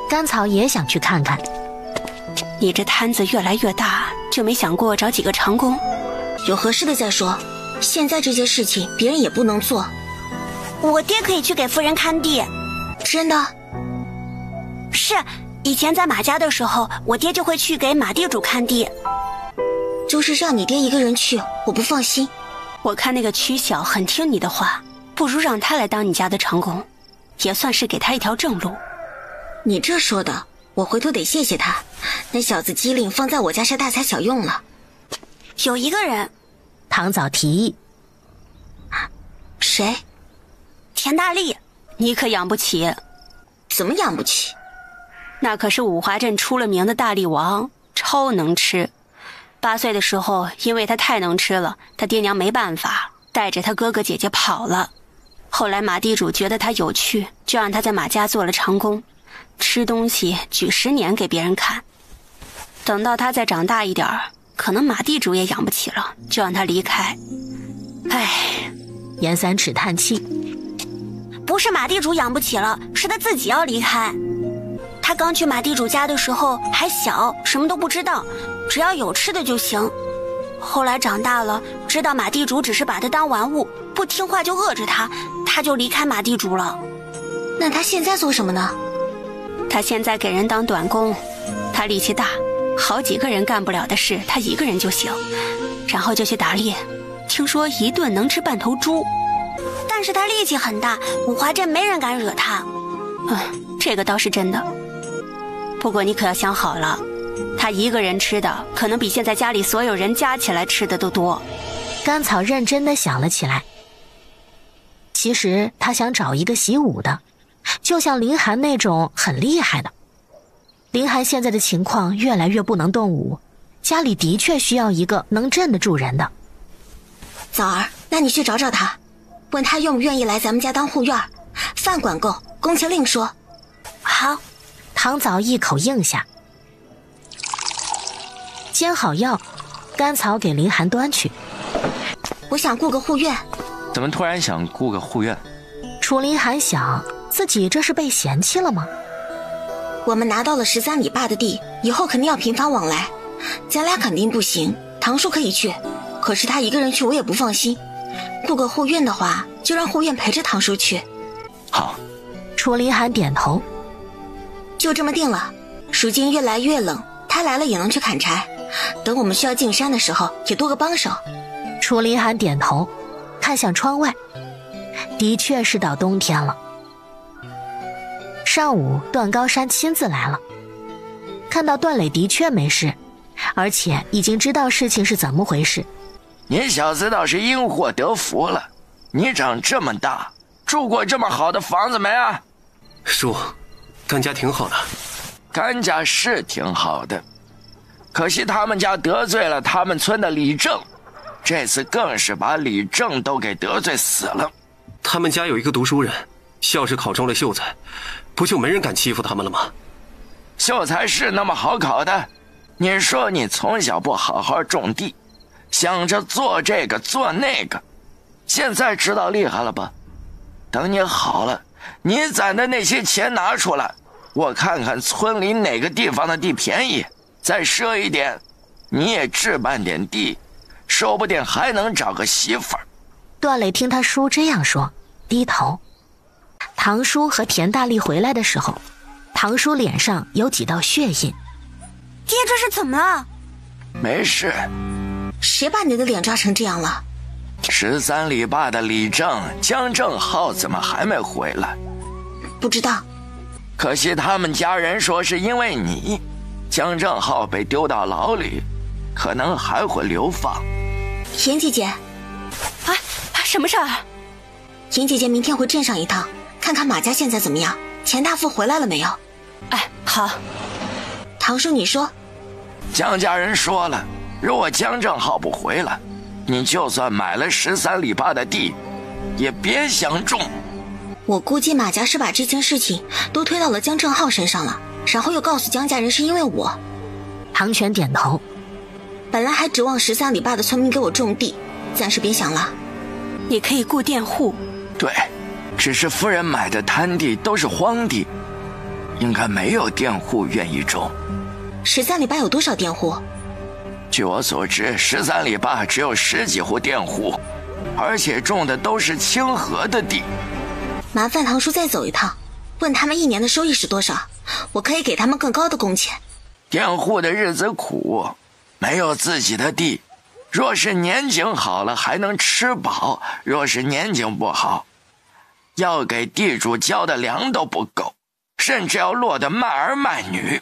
甘草也想去看看。你这摊子越来越大，就没想过找几个长工？有合适的再说，现在这些事情别人也不能做。我爹可以去给夫人看地。真的？是，以前在马家的时候，我爹就会去给马地主看地。就是让你爹一个人去，我不放心。我看那个曲小很听你的话，不如让他来当你家的长工，也算是给他一条正路。你这说的，我回头得谢谢他。那小子机灵，放在我家是大材小用了。有一个人，唐早提议。谁？田大力。你可养不起。怎么养不起？那可是五华镇出了名的大力王，超能吃。8岁的时候，因为他太能吃了，他爹娘没办法，带着他哥哥姐姐跑了。后来马地主觉得他有趣，就让他在马家做了长工，吃东西举10年给别人看。等到他再长大一点，可能马地主也养不起了，就让他离开。唉，严三尺叹气。不是马地主养不起了，是他自己要离开。他刚去马地主家的时候还小，什么都不知道，只要有吃的就行。后来长大了，知道马地主只是把他当玩物，不听话就饿着他，他就离开马地主了。那他现在做什么呢？他现在给人当短工，他力气大，好几个人干不了的事他一个人就行，然后就去打猎，听说一顿能吃半头猪。但是他力气很大，五华镇没人敢惹他。这个倒是真的。不过你可要想好了，他一个人吃的可能比现在家里所有人加起来吃的都多。甘草认真地想了起来。其实他想找一个习武的，就像林寒那种很厉害的。林寒现在的情况越来越不能动武，家里的确需要一个能镇得住人的。枣儿，那你去找找他，问他愿不愿意来咱们家当护院，饭管够，工钱另说。好。唐早一口应下。煎好药，甘草给林寒端去。我想雇个护院。怎么突然想雇个护院？楚林寒想，自己这是被嫌弃了吗？我们拿到了13里坝的地，以后肯定要频繁往来。咱俩肯定不行，唐叔可以去，可是他一个人去我也不放心。雇个护院的话，就让护院陪着唐叔去。好。楚林寒点头。就这么定了。如今越来越冷，他来了也能去砍柴，等我们需要进山的时候也多个帮手。楚林寒点头，看向窗外，的确是到冬天了。上午段高山亲自来了，看到段磊的确没事，而且已经知道事情是怎么回事。你小子倒是因祸得福了，你长这么大住过这么好的房子没啊？叔，甘家挺好的。甘家是挺好的，可惜他们家得罪了他们村的李正，这次更是把李正都给得罪死了。他们家有一个读书人，校试考中了秀才，不就没人敢欺负他们了吗？秀才是那么好考的？你说你从小不好好种地，想着做这个做那个，现在知道厉害了吧？等你好了，你攒的那些钱拿出来，我看看村里哪个地方的地便宜，再赊一点，你也置办点地，说不定还能找个媳妇儿。段磊听他叔这样说，低头。唐叔和田大力回来的时候，唐叔脸上有几道血印。爹，这是怎么了？没事。谁把你的脸抓成这样了？13里坝的李正、江正浩怎么还没回来？不知道。可惜他们家人说是因为你，江正浩被丢到牢里，可能还会流放。严姐姐。啊，什么事儿？严姐姐明天回镇上一趟，看看马家现在怎么样，钱大富回来了没有？哎，好。唐叔，你说。江家人说了，如果江正浩不回来，你就算买了13里坝的地，也别想种。我估计马家是把这件事情都推到了江正浩身上了，然后又告诉江家人是因为我。唐全点头。本来还指望13里坝的村民给我种地，暂时别想了。你可以雇佃户。对，只是夫人买的滩地都是荒地，应该没有佃户愿意种。13里坝有多少佃户？据我所知，13里坝只有10几户佃户，而且种的都是清河的地。麻烦唐叔再走一趟，问他们1年的收益是多少，我可以给他们更高的工钱。佃户的日子苦，没有自己的地，若是年景好了还能吃饱，若是年景不好，要给地主交的粮都不够，甚至要落得卖儿卖女。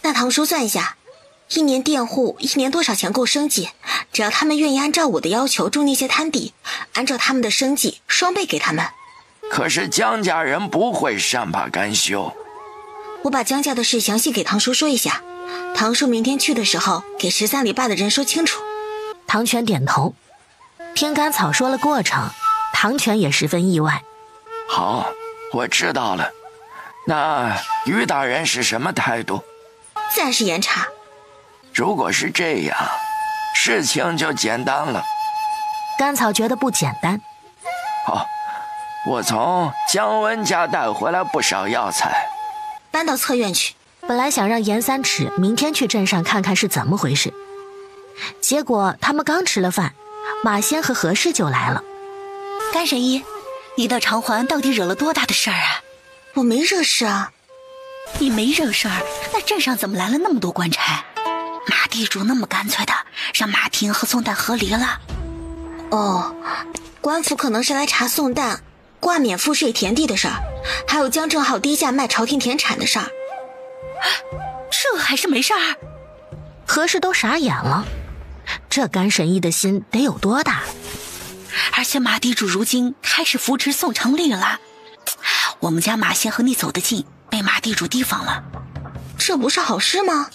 那唐叔算一下，1年佃户1年多少钱够生计？只要他们愿意按照我的要求种那些滩地，按照他们的生计双倍给他们。可是江家人不会善罢甘休。我把江家的事详细给唐叔说一下，唐叔明天去的时候给13里坝的人说清楚。唐全点头。听甘草说了过程，唐全也十分意外。好，我知道了。那于大人是什么态度？自然是严查。如果是这样，事情就简单了。甘草觉得不简单。好，我从姜温家带回来不少药材，搬到侧院去。本来想让严三尺明天去镇上看看是怎么回事，结果他们刚吃了饭，马仙和何氏就来了。甘神医，你到长环到底惹了多大的事儿啊？我没惹事啊。你没惹事儿，那镇上怎么来了那么多官差？马地主那么干脆的让马婷和宋旦和离了？哦，官府可能是来查宋旦挂免赋税田地的事儿，还有江正浩低价卖朝廷田产的事儿。这还是没事儿？何氏都傻眼了，这甘神医的心得有多大？而且马地主如今开始扶持宋成立了，我们家马仙和你走得近，被马地主提防了，这不是好事吗？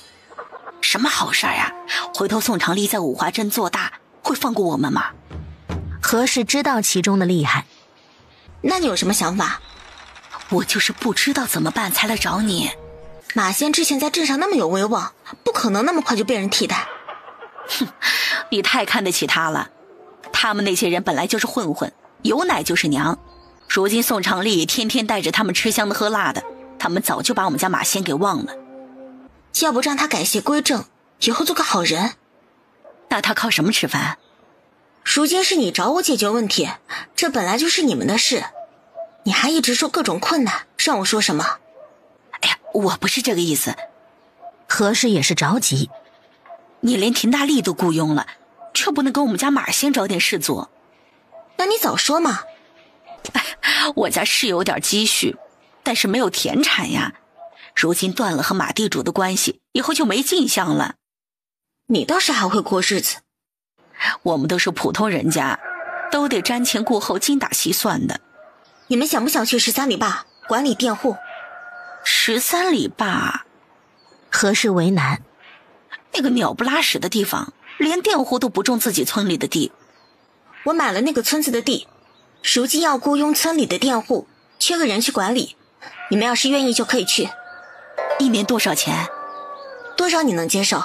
什么好事呀？回头宋长立在五华镇做大，会放过我们吗？何氏知道其中的厉害。那你有什么想法？我就是不知道怎么办才来找你。马仙之前在镇上那么有威望，不可能那么快就被人替代。哼，你太看得起他了。他们那些人本来就是混混，有奶就是娘。如今宋长丽天天带着他们吃香的喝辣的，他们早就把我们家马仙给忘了。要不让他改邪归正，以后做个好人。那他靠什么吃饭？如今是你找我解决问题，这本来就是你们的事，你还一直说各种困难，让我说什么？哎呀，我不是这个意思。何氏也是着急，你连田大力都雇佣了，却不能给我们家马仙找点事做。那你早说嘛。我家是有点积蓄，但是没有田产呀。如今断了和马地主的关系，以后就没进项了。你倒是还会过日子。我们都是普通人家，都得瞻前顾后，精打细算的。你们想不想去13里坝管理佃户？13里坝，何氏为难。那个鸟不拉屎的地方，连佃户都不种自己村里的地。我买了那个村子的地，如今要雇佣村里的佃户，缺个人去管理。你们要是愿意就可以去。一年多少钱？多少你能接受？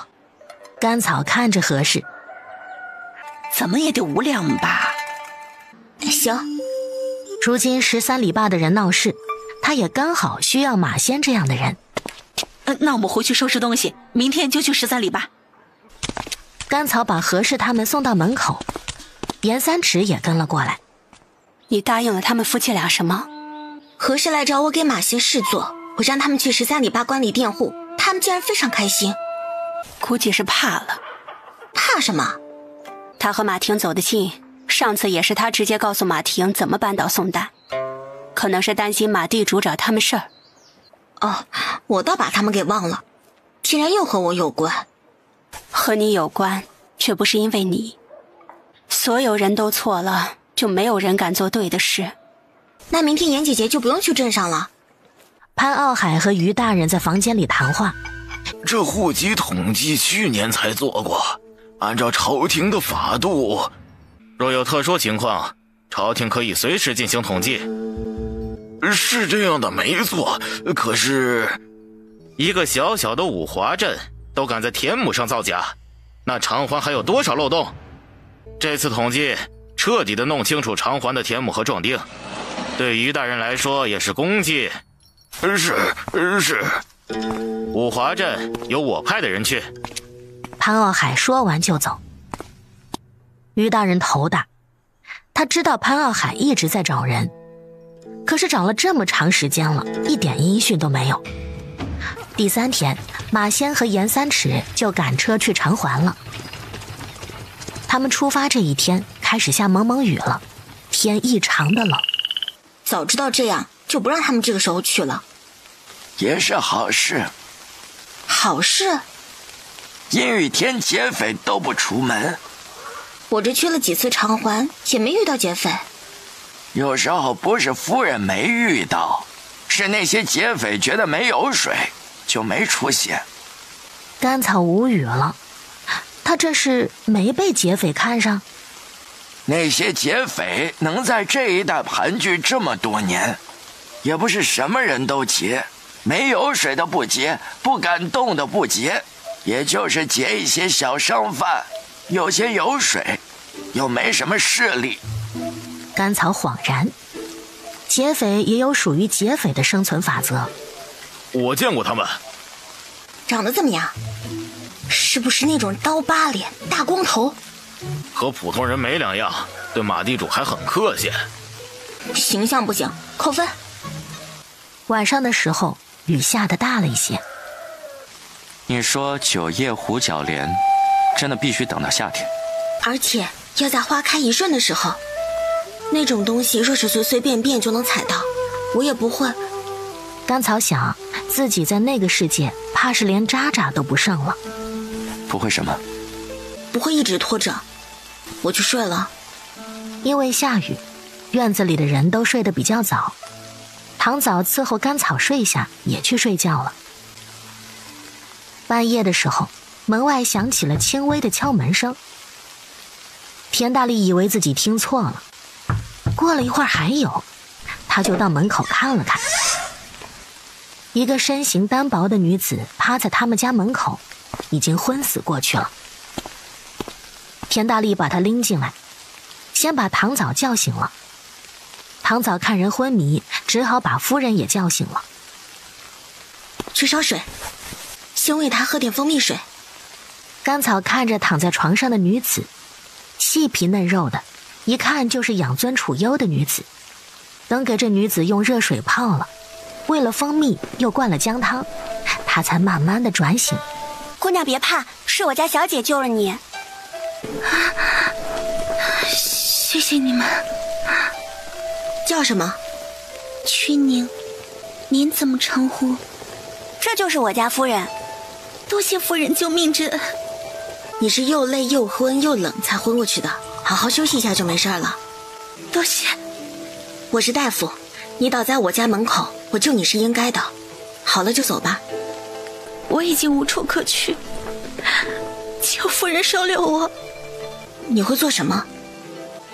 甘草看着何氏，怎么也得5两吧。行。如今13里坝的人闹事，他也刚好需要马仙这样的人。那我们回去收拾东西，明天就去13里坝。甘草把何氏他们送到门口，严三尺也跟了过来。你答应了他们夫妻俩什么？何氏来找我给马仙事做，我让他们去13里坝管理佃户，他们竟然非常开心。估计是怕了。怕什么？他和马婷走得近，上次也是他直接告诉马婷怎么扳倒宋代，可能是担心马地主找他们事儿。哦，我倒把他们给忘了，竟然又和我有关。和你有关，却不是因为你。所有人都错了，就没有人敢做对的事。那明天严姐姐就不用去镇上了。潘傲海和于大人在房间里谈话。这户籍统计去年才做过，按照朝廷的法度，若有特殊情况，朝廷可以随时进行统计。是这样的，没错。可是，一个小小的五华镇都敢在田亩上造假，那偿还还有多少漏洞？这次统计彻底的弄清楚偿还的田亩和壮丁，对于大人来说也是功绩。是。五华镇由我派的人去。潘傲海说完就走。于大人头大，他知道潘傲海一直在找人，可是找了这么长时间了，一点音讯都没有。第3天，马仙和严三尺就赶车去偿还了。他们出发这一天开始下蒙蒙雨了，天异常的冷。早知道这样，就不让他们这个时候去了。也是好事。好事？阴雨天劫匪都不出门。我这去了几次偿还，也没遇到劫匪。有时候不是夫人没遇到，是那些劫匪觉得没有水，就没出现。甘草无语了，他这是没被劫匪看上？那些劫匪能在这一带盘踞这么多年，也不是什么人都劫，没有水的不劫，不敢动的不劫，也就是劫一些小商贩，有些有水，又没什么势力。甘草恍然，劫匪也有属于劫匪的生存法则。我见过他们。长得怎么样？是不是那种刀疤脸、大光头？和普通人没两样，对马地主还很客气。形象不行，扣分。晚上的时候，雨下得大了一些。你说9叶虎角莲，真的必须等到夏天？而且要在花开一瞬的时候。那种东西若是随随便便就能采到，我也不会。甘草想，自己在那个世界怕是连渣渣都不剩了。不会什么？不会一直拖着。我去睡了。因为下雨，院子里的人都睡得比较早。唐早伺候甘草睡下，也去睡觉了。半夜的时候，门外响起了轻微的敲门声。田大力以为自己听错了，过了一会儿还有，他就到门口看了看。一个身形单薄的女子趴在他们家门口，已经昏死过去了。田大力把他拎进来，先把唐早叫醒了。唐早看人昏迷，只好把夫人也叫醒了。去烧水，先喂他喝点蜂蜜水。甘草看着躺在床上的女子，细皮嫩肉的，一看就是养尊处优的女子。等给这女子用热水泡了，喂了蜂蜜，又灌了姜汤，她才慢慢的转醒。姑娘别怕，是我家小姐救了你。谢谢你们。叫什么？曲宁，您怎么称呼？这就是我家夫人。多谢夫人救命之恩。你是又累又昏又冷才昏过去的，好好休息一下就没事了。多谢。我是大夫，你倒在我家门口，我救你是应该的。好了就走吧。我已经无处可去，求夫人收留我。你会做什么？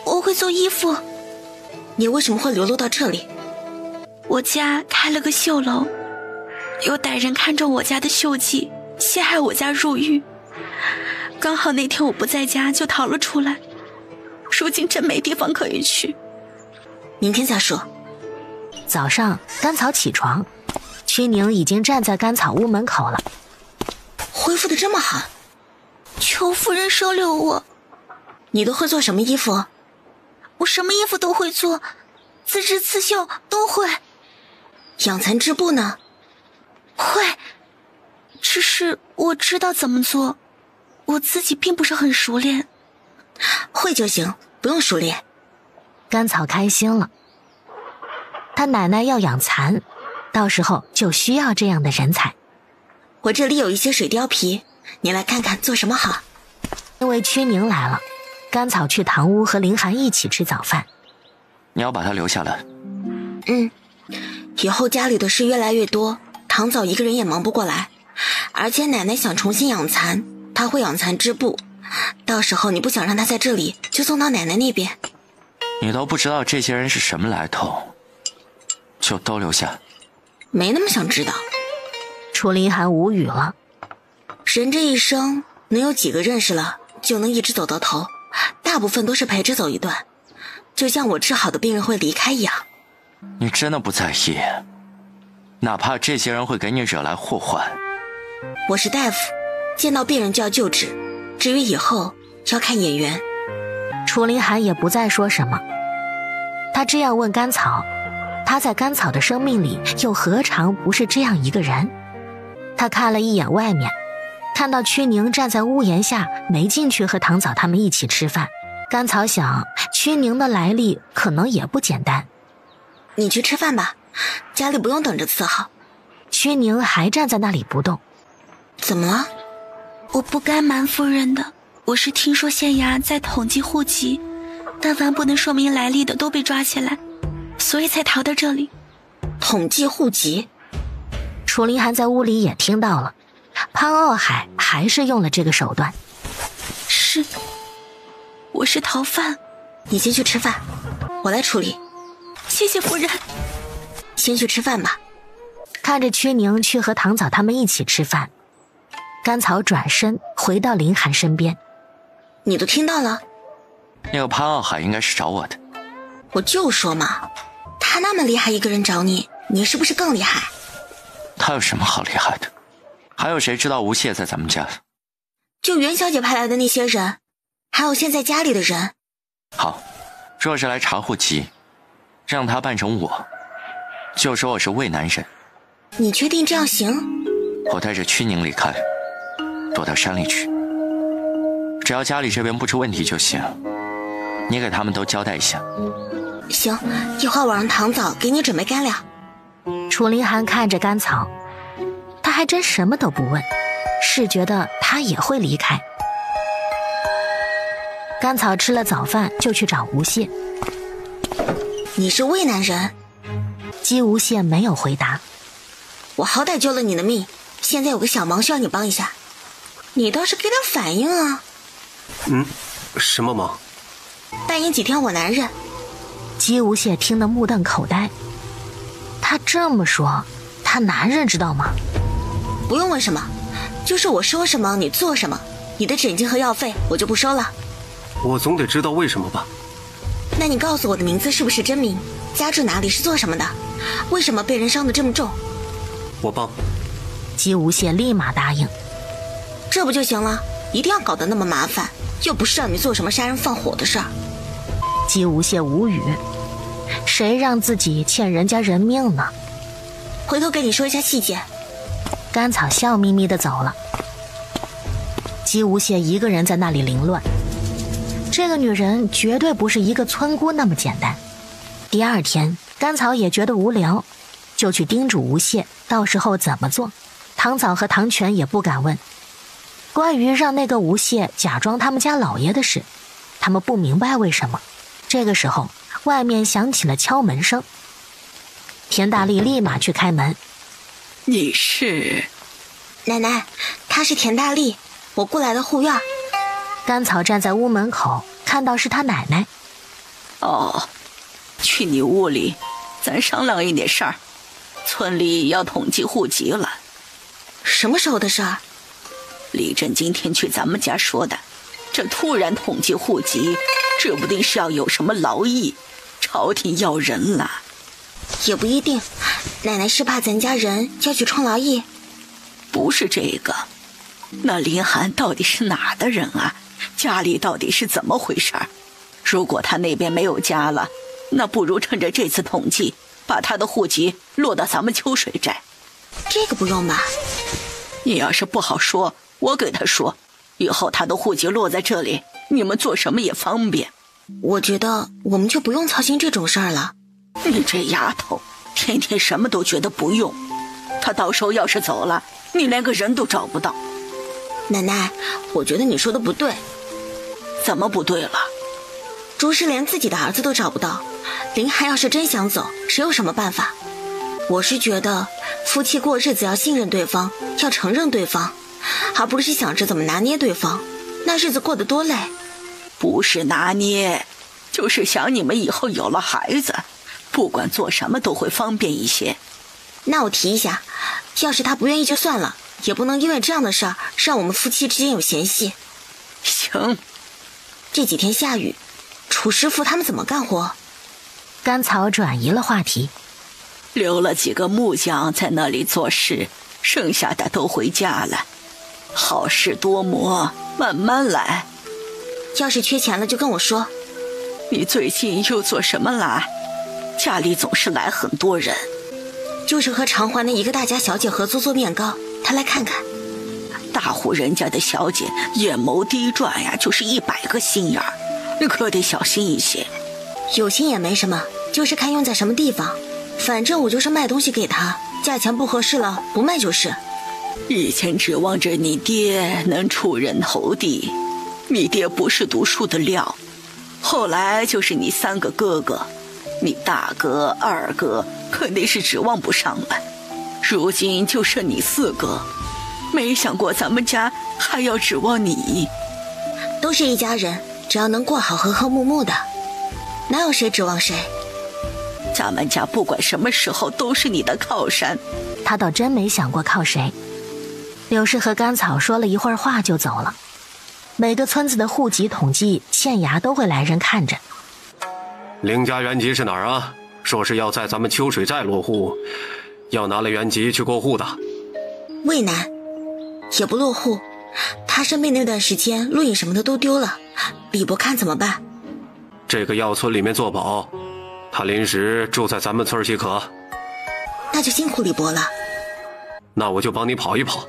我会做衣服。你为什么会流落到这里？我家开了个绣楼，有歹人看中我家的绣技，陷害我家入狱。刚好那天我不在家，就逃了出来。如今真没地方可以去。明天再说。早上甘草起床，曲宁已经站在甘草屋门口了。恢复得这么好，求夫人收留我。你都会做什么衣服？我什么衣服都会做，自织刺绣都会。养蚕织布呢？会，只是我知道怎么做，我自己并不是很熟练。会就行，不用熟练。甘草开心了，他奶奶要养蚕，到时候就需要这样的人才。我这里有一些水貂皮，你来看看做什么好。因为曲宁来了，甘草去堂屋和林寒一起吃早饭。你要把他留下来。以后家里的事越来越多，堂嫂一个人也忙不过来，而且奶奶想重新养蚕，她会养蚕织布，到时候你不想让她在这里，就送到奶奶那边。你都不知道这些人是什么来头，就都留下。没那么想知道。楚林寒无语了。人这一生能有几个认识了就能一直走到头，大部分都是陪着走一段，就像我治好的病人会离开一样。你真的不在意，哪怕这些人会给你惹来祸患。我是大夫，见到病人就要救治，至于以后要看眼缘。楚林寒也不再说什么，他这样问甘草，他在甘草的生命里又何尝不是这样一个人？他看了一眼外面，看到曲宁站在屋檐下，没进去和唐嫂他们一起吃饭。甘草想，曲宁的来历可能也不简单。你去吃饭吧，家里不用等着伺候。曲宁还站在那里不动。怎么了？我不该瞒夫人的，我是听说县衙在统计户籍，但凡不能说明来历的都被抓起来，所以才逃到这里。统计户籍？楚林寒在屋里也听到了，潘傲海还是用了这个手段。是，我是逃犯。你先去吃饭，我来处理。谢谢夫人。先去吃饭吧。看着曲宁去和唐嫂他们一起吃饭，甘草转身回到林寒身边。你都听到了？那个潘傲海应该是找我的。我就说嘛，他那么厉害一个人找你，你是不是更厉害？他有什么好厉害的？还有谁知道吴谢在咱们家？就袁小姐派来的那些人，还有现在家里的人。好，若是来查户籍，让他扮成我，就说我是渭南人。你确定这样行？我带着曲宁离开，躲到山里去。只要家里这边不出问题就行。你给他们都交代一下。行，一会儿我让唐嫂给你准备干粮。楚林寒看着甘草，他还真什么都不问，是觉得他也会离开。甘草吃了早饭就去找吴谢。你是渭南人？姬无谢没有回答。我好歹救了你的命，现在有个小忙需要你帮一下，你倒是给点反应啊。什么忙？扮演几天我男人。姬无谢听得目瞪口呆。他这么说，他男人知道吗？不用问什么，就是我说什么你做什么，你的诊金和药费我就不收了。我总得知道为什么吧。那你告诉我的名字是不是真名？家住哪里？是做什么的？为什么被人伤得这么重？我帮。姬无羡立马答应。这不就行了？一定要搞得那么麻烦，又不是让你做什么杀人放火的事儿。姬无羡无语，谁让自己欠人家人命呢？回头给你说一下细节。甘草笑眯眯地走了。姬无羡一个人在那里凌乱。这个女人绝对不是一个村姑那么简单。第二天，甘草也觉得无聊，就去叮嘱无羡到时候怎么做。唐草和唐泉也不敢问。关于让那个无羡假装他们家老爷的事，他们不明白为什么。这个时候，外面响起了敲门声。田大力立马去开门。你是？奶奶，他是田大力，我雇来的护院。甘草站在屋门口，看到是他奶奶。哦，去你屋里，咱商量一点事儿。村里要统计户籍了。什么时候的事儿？李振今天去咱们家说的。这突然统计户籍，指不定是要有什么劳役，朝廷要人了。也不一定，奶奶是怕咱家人要去充劳役。不是这个，那林寒到底是哪的人啊？家里到底是怎么回事？如果他那边没有家了，那不如趁着这次统计，把他的户籍落到咱们秋水寨。这个不用吧？你要是不好说，我给他说，以后他的户籍落在这里，你们做什么也方便。我觉得我们就不用操心这种事儿了。你这丫头，天天什么都觉得不用。他到时候要是走了，你连个人都找不到。奶奶，我觉得你说的不对。怎么不对了？朱氏连自己的儿子都找不到，林寒要是真想走，谁有什么办法？我是觉得夫妻过日子要信任对方，要承认对方，而不是想着怎么拿捏对方，那日子过得多累。不是拿捏，就是想你们以后有了孩子，不管做什么都会方便一些。那我提一下，要是他不愿意就算了，也不能因为这样的事儿让我们夫妻之间有嫌隙。行。这几天下雨，楚师傅他们怎么干活？甘草转移了话题。留了几个木匠在那里做事，剩下的都回家了。好事多磨，慢慢来。要是缺钱了就跟我说。你最近又做什么啦？家里总是来很多人。就是和长环的一个大家小姐合作做面糕，她来看看。大户人家的小姐眼眸滴转呀，就是100个心眼儿，你可得小心一些。有心也没什么，就是看用在什么地方。反正我就是卖东西给她，价钱不合适了不卖就是。以前指望着你爹能出人头地，你爹不是读书的料。后来就是你3个哥哥，你大哥、二哥肯定是指望不上了。如今就剩你4个，没想过咱们家还要指望你。都是一家人，只要能过好和和睦睦的，哪有谁指望谁？咱们家不管什么时候都是你的靠山。他倒真没想过靠谁。柳氏和甘草说了一会儿话就走了。每个村子的户籍统计，县衙都会来人看着。林家原籍是哪儿啊？说是要在咱们秋水寨落户，要拿了原籍去过户的。渭南也不落户，他生病那段时间录影什么的都丢了，李伯看怎么办？这个要村里面做保，他临时住在咱们村儿即可。那就辛苦李伯了。那我就帮你跑一跑。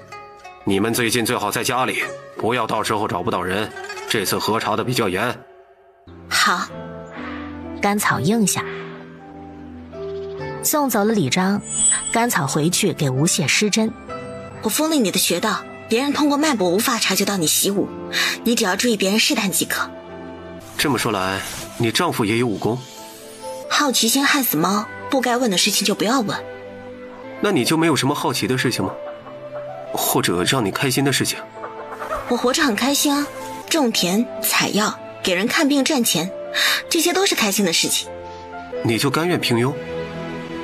你们最近最好在家里，不要到时候找不到人。这次核查的比较严。好。甘草应下。送走了李章，甘草回去给吴谢施针。我封了你的穴道，别人通过脉搏无法察觉到你习武，你只要注意别人试探即可。这么说来，你丈夫也有武功？好奇心害死猫，不该问的事情就不要问。那你就没有什么好奇的事情吗？或者让你开心的事情？我活着很开心啊，种田、采药、给人看病赚钱，这些都是开心的事情。你就甘愿平庸？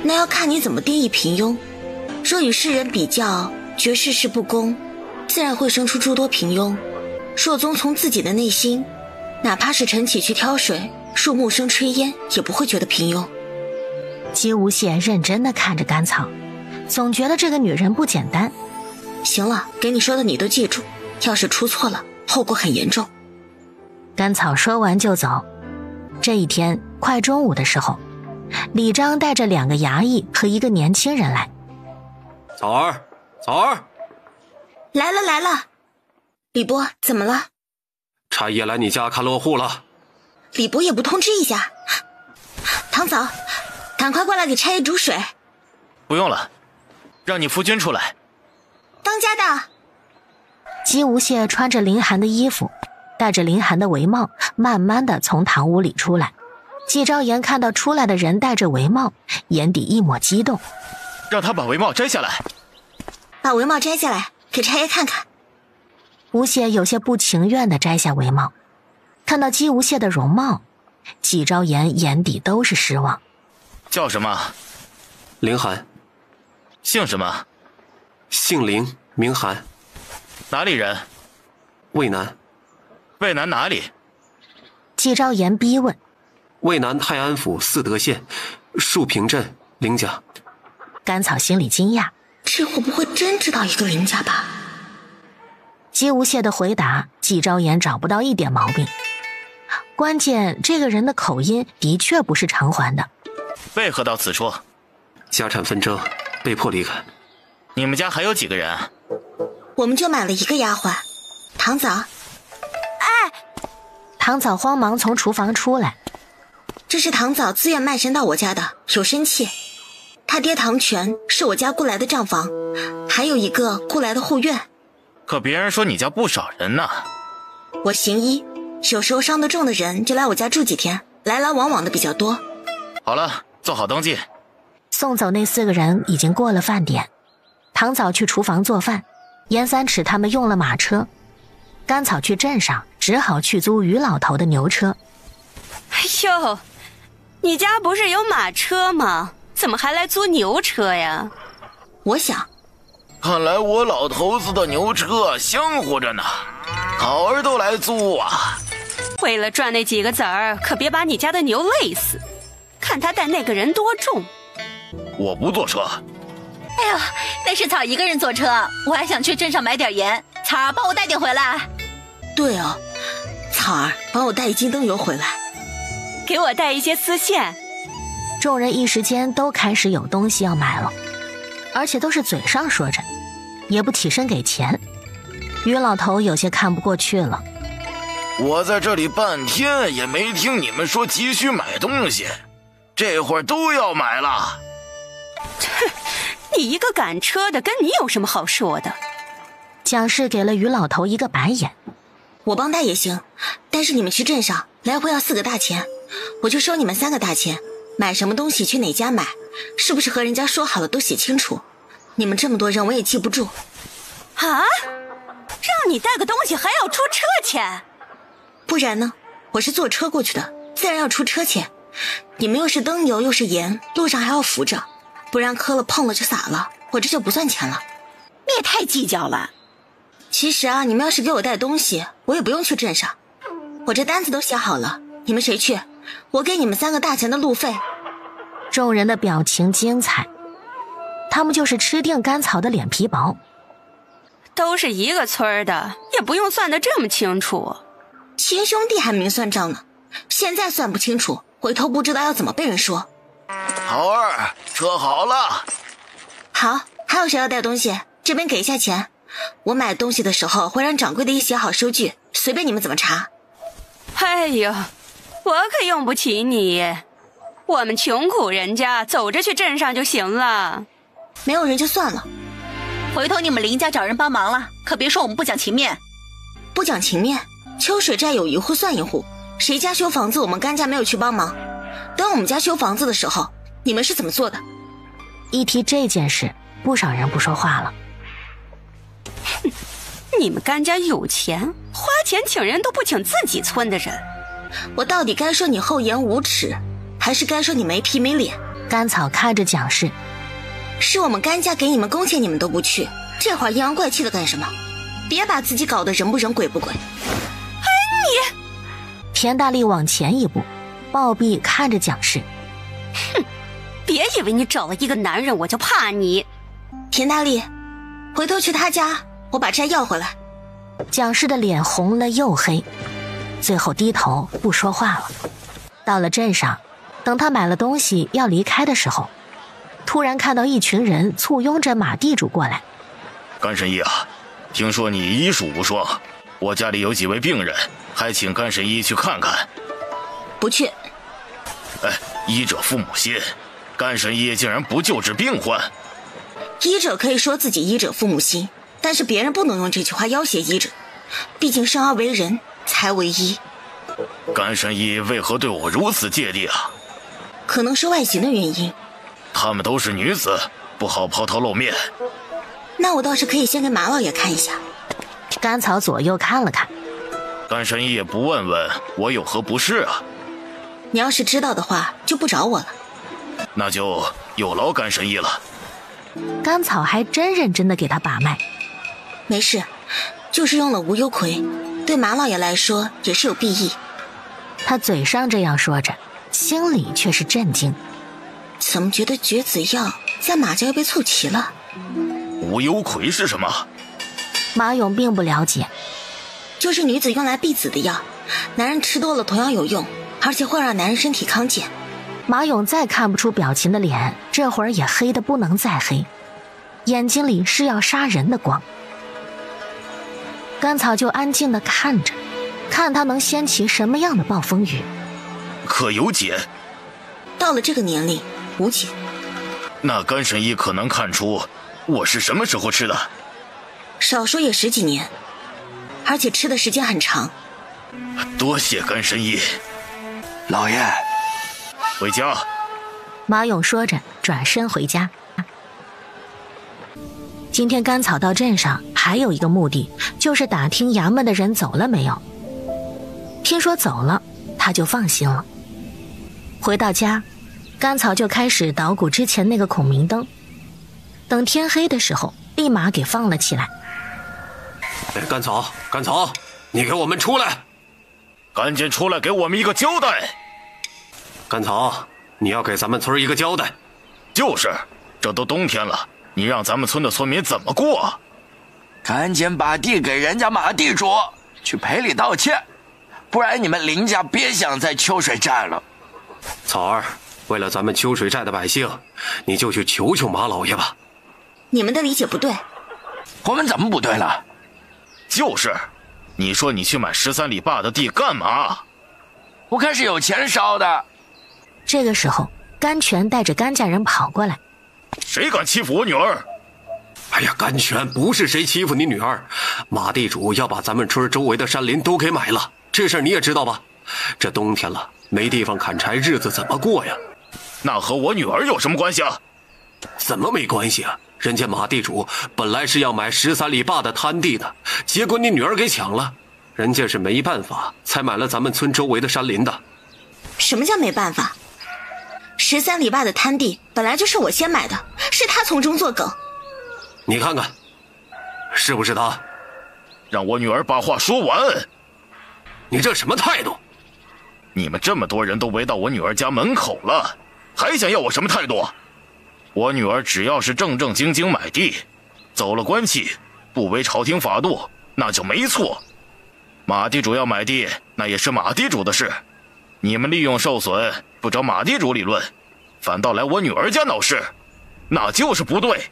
那要看你怎么定义平庸。若与世人比较，觉世事不公，自然会生出诸多平庸。若遵从自己的内心，哪怕是晨起去挑水，树木生炊烟，也不会觉得平庸。姬无羡认真地看着甘草，总觉得这个女人不简单。行了，给你说的你都记住，要是出错了，后果很严重。甘草说完就走。这一天快中午的时候，李章带着2个衙役和1个年轻人来。草儿，草儿，来了来了。李伯，怎么了？差爷来你家看落户了。李伯也不通知一下。堂嫂，赶快过来给差爷煮水。不用了，让你夫君出来。当家的。姬无羡穿着凌寒的衣服，戴着凌寒的围帽，慢慢地从堂屋里出来。季昭言看到出来的人戴着围帽，眼底一抹激动。让他把围帽摘下来。把围帽摘下来，给差爷看看。无羡有些不情愿地摘下围帽，看到姬无羡的容貌，季昭言眼底都是失望。叫什么？凌寒。姓什么？姓凌，名寒。哪里人？渭南。渭南哪里？季昭言逼问。渭南泰安府嗣德县树平镇凌家。甘草心里惊讶，这会不会真知道一个凌家吧？姬无羡的回答，季昭言找不到一点毛病。关键这个人的口音的确不是偿还的。为何到此处？家产纷争，被迫离开。你们家还有几个人？我们就买了1个丫鬟。堂嫂。堂嫂慌忙从厨房出来。这是堂嫂自愿卖身到我家的，有身契。他爹堂权是我家雇来的账房，还有1个雇来的护院。可别人说你家不少人呢。我行医，有时候伤得重的人就来我家住几天，来来往往的比较多。好了，做好登记。送走那4个人已经过了饭点，堂嫂去厨房做饭，严三尺他们用了马车，甘草去镇上只好去租于老头的牛车。哎呦，你家不是有马车吗？怎么还来租牛车呀？我想，看来我老头子的牛车香乎着呢，好儿都来租啊。为了赚那几个子儿，可别把你家的牛累死。看他带那个人多重。我不坐车。哎呦，那是草一个人坐车，我还想去镇上买点盐，草儿帮我带点回来。对哦，草儿帮我带1斤灯油回来。给我带一些丝线。众人一时间都开始有东西要买了，而且都是嘴上说着，也不起身给钱。于老头有些看不过去了。我在这里半天也没听你们说急需买东西，这会儿都要买了。你一个赶车的，跟你有什么好说的？蒋氏给了于老头一个白眼。我帮带也行，但是你们去镇上来回要4个大钱，我就收你们3个大钱。买什么东西去哪家买，是不是和人家说好了都写清楚？你们这么多人我也记不住。啊？让你带个东西还要出车钱？不然呢？我是坐车过去的，自然要出车钱。你们又是灯油又是盐，路上还要扶着，不然磕了碰了就洒了，我这就不算钱了。你也太计较了。其实啊，你们要是给我带东西，我也不用去镇上，我这单子都写好了，你们谁去？我给你们3个大钱的路费。众人的表情精彩，他们就是吃定甘草的脸皮薄。都是一个村的，也不用算得这么清楚。亲兄弟还明算账呢，现在算不清楚，回头不知道要怎么被人说。好儿，车好了。好，还有谁要带东西？这边给一下钱。我买东西的时候会让掌柜的写好收据，随便你们怎么查。哎呦，我可用不起你，我们穷苦人家走着去镇上就行了。没有人就算了，回头你们林家找人帮忙了，可别说我们不讲情面。不讲情面？秋水寨有1户算1户，谁家修房子我们甘家没有去帮忙？等我们家修房子的时候，你们是怎么做的？一提这件事，不少人不说话了。你们甘家有钱，花钱请人都不请自己村的人。我到底该说你厚颜无耻，还是该说你没皮没脸？甘草看着蒋氏，是我们甘家给你们工钱你们都不去，这会儿阴阳怪气的干什么？别把自己搞得人不人鬼不鬼。哎，你田大力往前一步，暴毙看着蒋氏。哼，别以为你找了一个男人我就怕你。田大力，回头去他家，我把债要回来。蒋氏的脸红了又黑，最后低头不说话了。到了镇上，等他买了东西要离开的时候，突然看到一群人簇拥着马地主过来。甘神医啊，听说你医术无双，我家里有几位病人，还请甘神医去看看。不去。哎，医者父母心，甘神医竟然不救治病患。医者可以说自己医者父母心，但是别人不能用这句话要挟医者，毕竟生而为人，才为医。甘神医为何对我如此芥蒂啊？可能是外形的原因。她们都是女子，不好抛头露面。那我倒是可以先给马老爷看一下。甘草左右看了看，甘神医也不问问我有何不适啊？你要是知道的话，就不找我了。那就有劳甘神医了。甘草还真认真的给他把脉。没事，就是用了无忧葵，对马老爷来说也是有裨益。他嘴上这样说着，心里却是震惊。怎么觉得绝子药在马家又被凑齐了？无忧葵是什么？马勇并不了解。就是女子用来避子的药，男人吃多了同样有用，而且会让男人身体康健。马勇再看不出表情的脸，这会儿也黑得不能再黑，眼睛里是要杀人的光。甘草就安静地看着，看他能掀起什么样的暴风雨。可有解？到了这个年龄，无解。那甘神医可能看出我是什么时候吃的？少说也10几年，而且吃的时间很长。多谢甘神医。老爷，回家。马勇说着转身回家。今天甘草到镇上还有一个目的，就是打听衙门的人走了没有。听说走了，他就放心了。回到家，甘草就开始捣鼓之前那个孔明灯，等天黑的时候立马给放了起来。甘草，你给我们出来！赶紧出来给我们一个交代！甘草，你要给咱们村一个交代。就是，这都冬天了，你让咱们村的村民怎么过？赶紧把地给人家马地主，去赔礼道歉，不然你们林家别想再秋水寨了。草儿，为了咱们秋水寨的百姓，你就去求求马老爷吧。你们的理解不对。我们怎么不对了？就是，你说你去买13里坝的地干嘛？我看是有钱烧的。这个时候，甘泉带着甘家人跑过来。谁敢欺负我女儿？哎呀，甘泉，不是谁欺负你女儿，马地主要把咱们村周围的山林都给买了，这事儿你也知道吧？这冬天了，没地方砍柴，日子怎么过呀？那和我女儿有什么关系啊？怎么没关系啊？人家马地主本来是要买13里坝的滩地的，结果你女儿给抢了，人家是没办法才买了咱们村周围的山林的。什么叫没办法？13里坝的滩地本来就是我先买的，是他从中作梗。你看看，是不是他？让我女儿把话说完。你这什么态度？你们这么多人都围到我女儿家门口了，还想要我什么态度？我女儿只要是正正经经买地，走了官契，不违朝廷法度，那就没错。马地主要买地，那也是马地主的事。你们利用受损，不找马地主理论，反倒来我女儿家闹事，那就是不对。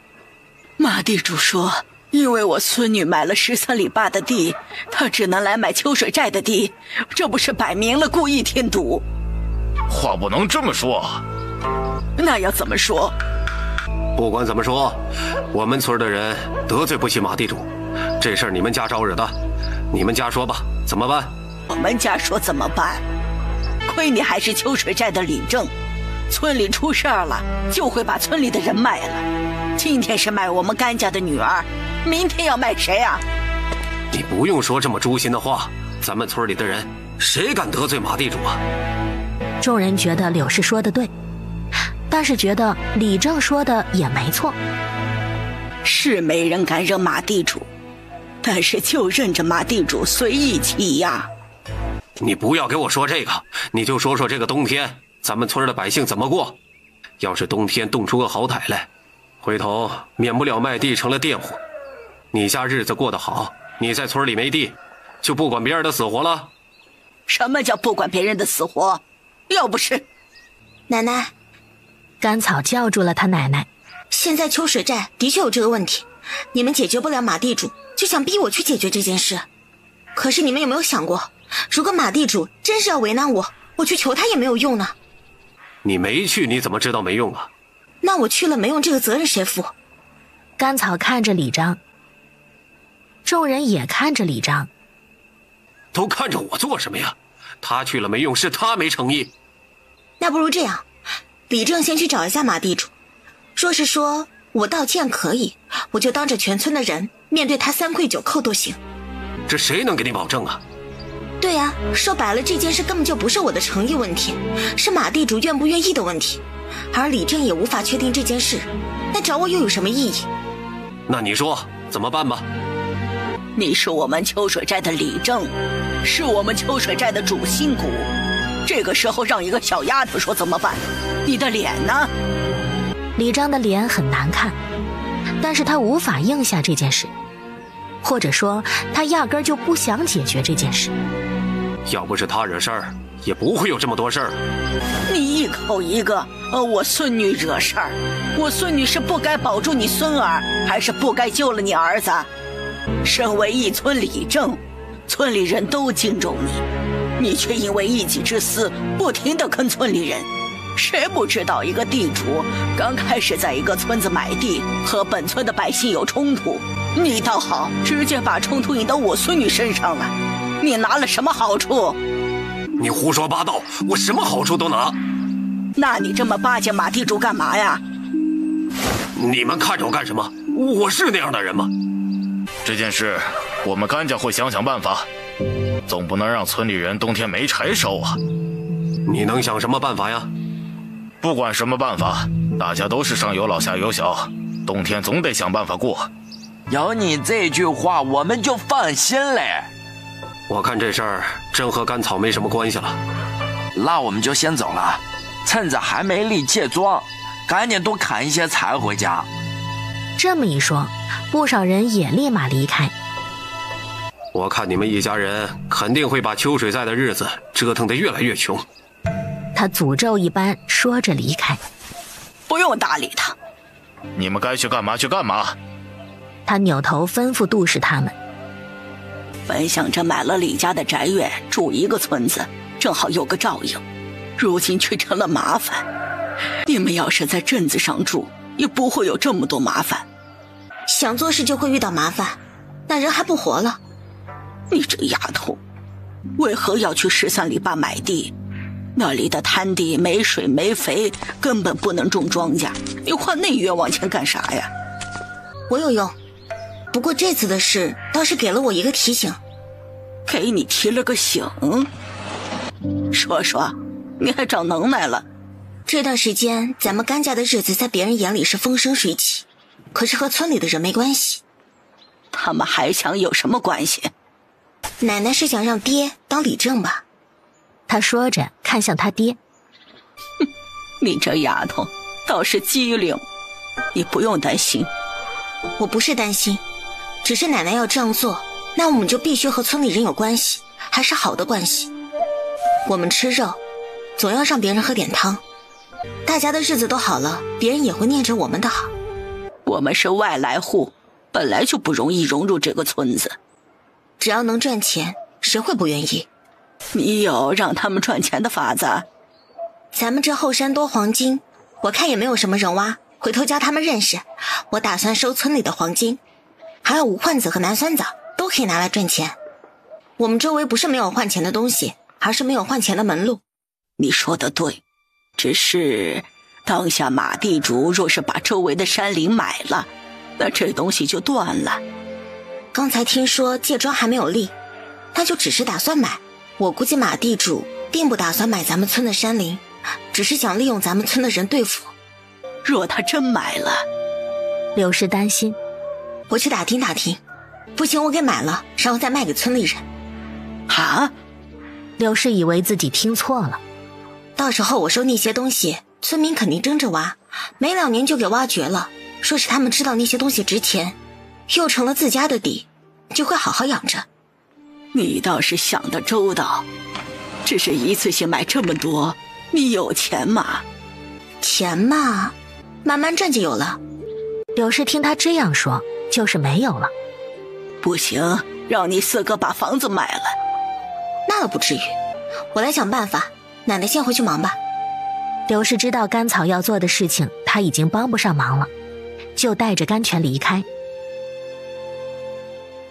马地主说，因为我孙女买了13里坝的地，她只能来买秋水寨的地，这不是摆明了故意添堵？话不能这么说。那要怎么说？不管怎么说，我们村的人得罪不起马地主，这事儿你们家招惹的，你们家说吧，怎么办？我们家说怎么办？亏你还是秋水寨的里正，村里出事儿了就会把村里的人卖了。今天是卖我们甘家的女儿，明天要卖谁啊？你不用说这么诛心的话，咱们村里的人谁敢得罪马地主啊？众人觉得柳氏说的对，但是觉得李正说的也没错。是没人敢惹马地主，但是就任着马地主随意欺压。你不要给我说这个，你就说说这个冬天咱们村的百姓怎么过。要是冬天冻出个好歹来，回头免不了卖地成了佃户。你家日子过得好，你在村里没地，就不管别人的死活了？什么叫不管别人的死活？要不是……奶奶，甘草叫住了他奶奶。现在秋水寨的确有这个问题，你们解决不了马地主，就想逼我去解决这件事。可是你们有没有想过，如果马地主真是要为难我，我去求他也没有用呢？你没去，你怎么知道没用啊？那我去了没用，这个责任谁负？甘草看着李章，众人也看着李章。都看着我做什么呀？他去了没用，是他没诚意。那不如这样，李正先去找一下马地主，若是说我道歉可以，我就当着全村的人面对他3跪9叩都行。这谁能给你保证啊？对啊，说白了，这件事根本就不是我的诚意问题，是马地主愿不愿意的问题。而李正也无法确定这件事，那找我又有什么意义？那你说怎么办吧？你是我们秋水寨的李正，是我们秋水寨的主心骨，这个时候让一个小丫头说怎么办？你的脸呢？李章的脸很难看，但是他无法应下这件事，或者说他压根儿就不想解决这件事。要不是他惹事儿，也不会有这么多事儿。你一口一个我孙女惹事儿，我孙女是不该保住你孙儿，还是不该救了你儿子？身为一村李正，村里人都敬重你，你却因为一己之私不停地坑村里人。谁不知道一个地主刚开始在一个村子买地，和本村的百姓有冲突，你倒好，直接把冲突引到我孙女身上了。你拿了什么好处？你胡说八道，我什么好处都拿。那你这么巴结马地主干嘛呀？你们看着我干什么？我是那样的人吗？这件事我们甘家会想想办法，总不能让村里人冬天没柴烧啊。你能想什么办法呀？不管什么办法，大家都是上有老下有小，冬天总得想办法过。有你这句话，我们就放心嘞。我看这事儿真和甘草没什么关系了。那我们就先走了，趁着还没立借庄，赶紧多砍一些柴回家。这么一说，不少人也立马离开。我看你们一家人肯定会把秋水寨的日子折腾得越来越穷。他诅咒一般说着离开。不用搭理他，你们该去干嘛去干嘛。他扭头吩咐杜氏他们。本想着买了李家的宅院住一个村子，正好有个照应，如今却成了麻烦。你们要是在镇子上住，也不会有这么多麻烦。想做事就会遇到麻烦，那人还不活了。你这丫头，为何要去13里坝买地？那里的滩地没水没肥，根本不能种庄稼，你花那冤枉钱干啥呀？我有用，不过这次的事倒是给了我一个提醒。给你提了个醒？说说，你还长能耐了。这段时间咱们甘家的日子在别人眼里是风生水起，可是和村里的人没关系。他们还想有什么关系？奶奶是想让爹当李正吧？他说着看向他爹。你这丫头倒是机灵，你不用担心。我不是担心，只是奶奶要这样做，那我们就必须和村里人有关系，还是好的关系。我们吃肉，总要让别人喝点汤，大家的日子都好了，别人也会念着我们的好。我们是外来户，本来就不容易融入这个村子。只要能赚钱，谁会不愿意？你有让他们赚钱的法子？咱们这后山多黄金，我看也没有什么人挖，回头教他们认识。我打算收村里的黄金，还有无患子和南酸枣都可以拿来赚钱。我们周围不是没有换钱的东西，而是没有换钱的门路。你说的对，只是当下马地主若是把周围的山林买了，那这东西就断了。刚才听说借庄还没有立，那就只是打算买。我估计马地主并不打算买咱们村的山林，只是想利用咱们村的人对付。若他真买了，柳氏担心。我去打听打听，不行我给买了，然后再卖给村里人。啊？柳氏以为自己听错了，到时候我收那些东西，村民肯定争着挖，没2年就给挖掘了。说是他们知道那些东西值钱，又成了自家的地，就会好好养着。你倒是想得周到，只是一次性买这么多，你有钱吗？钱嘛，慢慢赚就有了。柳氏听他这样说，就是没有了。不行，让你4哥把房子卖了。那倒不至于，我来想办法。奶奶先回去忙吧。柳氏知道甘草要做的事情，他已经帮不上忙了，就带着甘泉离开。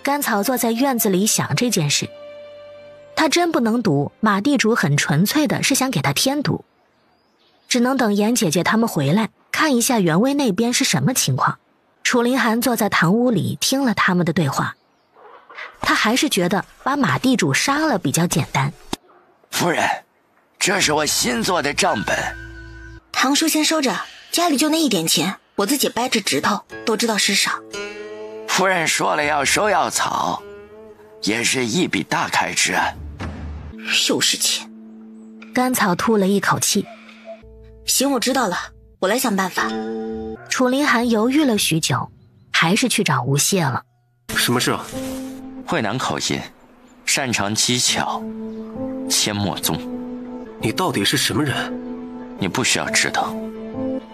甘草坐在院子里想这件事，他真不能赌马地主很纯粹的是想给他添堵，只能等严姐姐他们回来看一下原威那边是什么情况。楚凌寒坐在堂屋里听了他们的对话，他还是觉得把马地主杀了比较简单。夫人，这是我新做的账本。堂叔先收着，家里就那一点钱，我自己掰着指头都知道是少。夫人说了要收药草，也是一笔大开支啊。又是钱。甘草吐了一口气。行，我知道了，我来想办法。楚凌寒犹豫了许久，还是去找吴谢了。什么事啊？渭南口音，擅长技巧，阡陌宗。你到底是什么人？你不需要知道。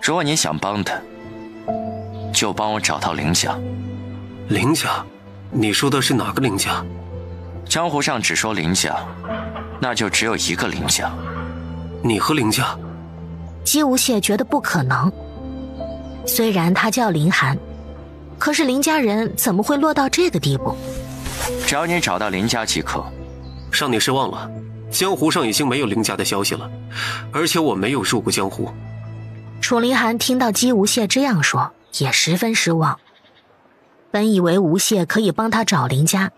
如果你想帮他，就帮我找到凌家。凌家？你说的是哪个凌家？江湖上只说凌家，那就只有一个凌家。你和凌家？姬无谢觉得不可能。虽然他叫凌寒，可是凌家人怎么会落到这个地步？只要你找到凌家即可。让你失望了，江湖上已经没有凌家的消息了，而且我没有入过江湖。楚凌寒听到姬无谢这样说，也十分失望。本以为无谢可以帮他找凌家。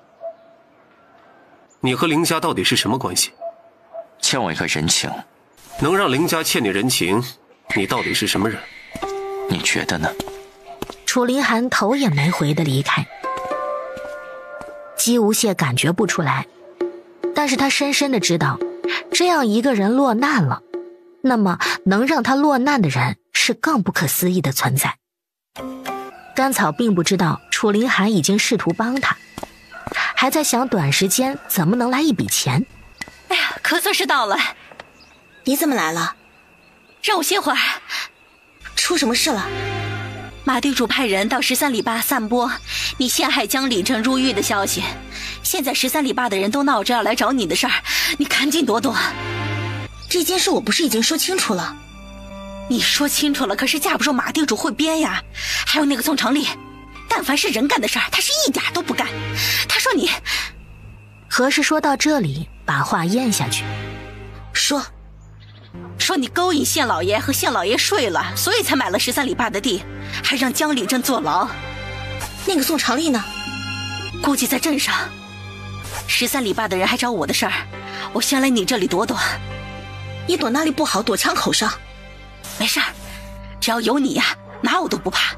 你和凌家到底是什么关系？欠我一个人情。能让凌家欠你人情，你到底是什么人？你觉得呢？楚凌寒头也没回的离开。姬无谢感觉不出来，但是他深深的知道，这样一个人落难了，那么能让他落难的人是更不可思议的存在。甘草并不知道楚凌寒已经试图帮他，还在想短时间怎么能来一笔钱。哎呀，可算是到了。你怎么来了？让我歇会儿。出什么事了？马地主派人到13里坝散播你陷害江里镇入狱的消息，现在13里坝的人都闹着要来找你的事儿，你赶紧躲躲。这件事我不是已经说清楚了？你说清楚了，可是架不住马地主会编呀。还有那个宋长丽，但凡是人干的事儿，他是一点都不干。他说你……何氏说到这里，把话咽下去。说你勾引县老爷和县老爷睡了，所以才买了13里坝的地，还让江里镇坐牢。那个宋长丽呢？估计在镇上。13里坝的人还找我的事儿，我先来你这里躲躲。你躲那里不好，躲枪口上。没事儿，只要有你呀，哪我都不怕。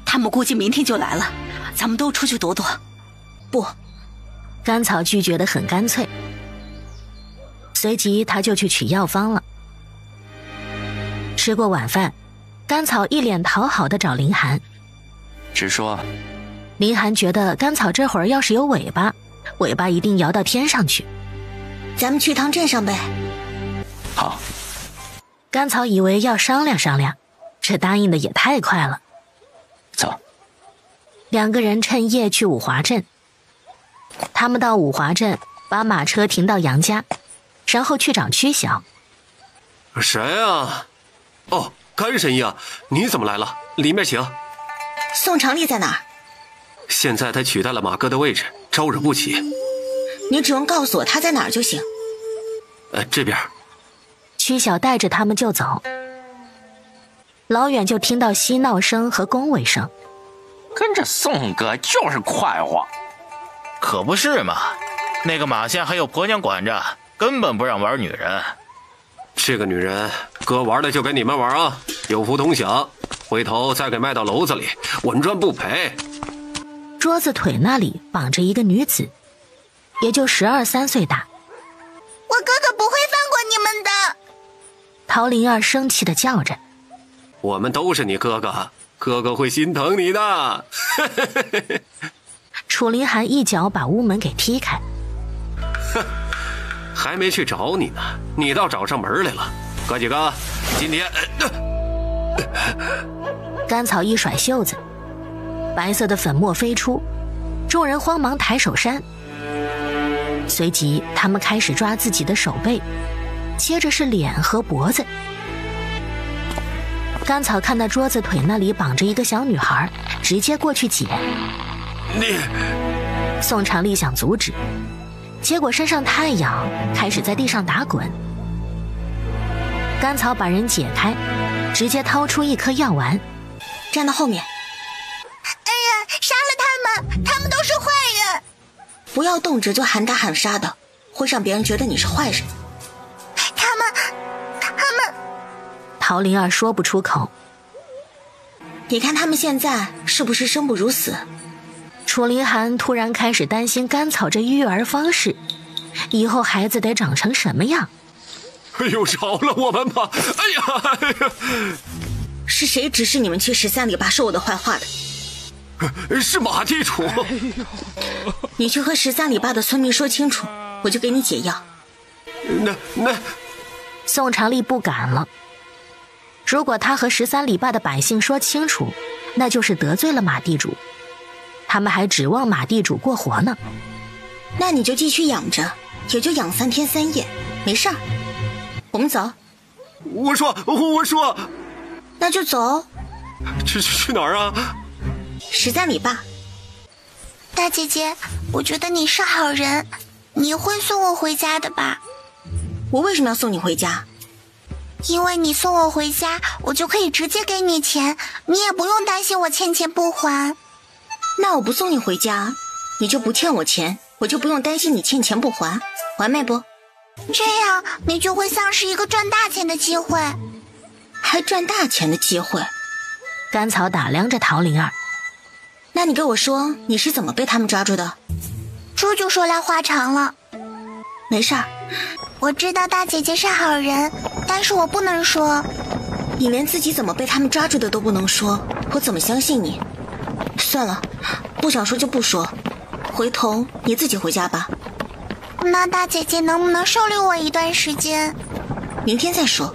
他们估计明天就来了，咱们都出去躲躲。不，甘草拒绝得很干脆。随即他就去取药方了。吃过晚饭，甘草一脸讨好的找凌寒。直说。凌寒觉得甘草这会儿要是有尾巴，尾巴一定摇到天上去。咱们去趟镇上呗。好。甘草以为要商量商量，这答应的也太快了。走。两个人趁夜去五华镇。他们到五华镇，把马车停到杨家，然后去找曲晓。谁啊？哦，甘神医啊，你怎么来了？里面请。宋长丽在哪儿？现在他取代了马哥的位置，招惹不起。你只用告诉我他在哪儿就行。这边。曲晓带着他们就走。老远就听到嬉闹声和恭维声。跟着宋哥就是快活。可不是嘛，那个马县还有婆娘管着，根本不让玩女人。这个女人，哥玩的就跟你们玩啊，有福同享，回头再给卖到篓子里，稳赚不赔。桌子腿那里绑着一个女子，也就12、13岁大。哥哥不会放过你们的。陶灵儿生气地叫着：“我们都是你哥哥，哥哥会心疼你的。”楚林寒一脚把屋门给踢开。哼，还没去找你呢，你倒找上门来了。哥几个，今天……甘草一甩袖子，白色的粉末飞出，众人慌忙抬手扇。随即他们开始抓自己的手背，接着是脸和脖子。甘草看到桌子腿那里绑着一个小女孩，直接过去解。你……宋长丽想阻止，结果身上太痒，开始在地上打滚。甘草把人解开，直接掏出一颗药丸，站到后面。哎呀，杀了他们，他们都是坏人！不要动辄就喊打喊杀的，会让别人觉得你是坏人。他们……陶灵儿说不出口。你看他们现在是不是生不如死？楚林寒突然开始担心甘草这育儿方式，以后孩子得长成什么样？哎呦，饶了我们吧！哎呀！是谁指使你们去13里坝说我的坏话的？是马地主。你去和13里坝的村民说清楚，我就给你解药。那……宋长丽不敢了。如果他和13里坝的百姓说清楚，那就是得罪了马地主，他们还指望马地主过活呢。那你就继续养着，也就养3天3夜，没事儿。我们走。我说，那就走。去哪儿啊？13里坝。大姐姐，我觉得你是好人，你会送我回家的吧？我为什么要送你回家？因为你送我回家，我就可以直接给你钱，你也不用担心我欠钱不还。那我不送你回家，你就不欠我钱，我就不用担心你欠钱不还，完美不？这样你就会丧失一个赚大钱的机会。还赚大钱的机会？甘草打量着陶灵儿。那你跟我说你是怎么被他们抓住的？这就说来话长了。没事儿。我知道大姐姐是好人，但是我不能说。你连自己怎么被他们抓住的都不能说，我怎么相信你？算了，不想说就不说，回头你自己回家吧。那大姐姐能不能收留我一段时间？明天再说。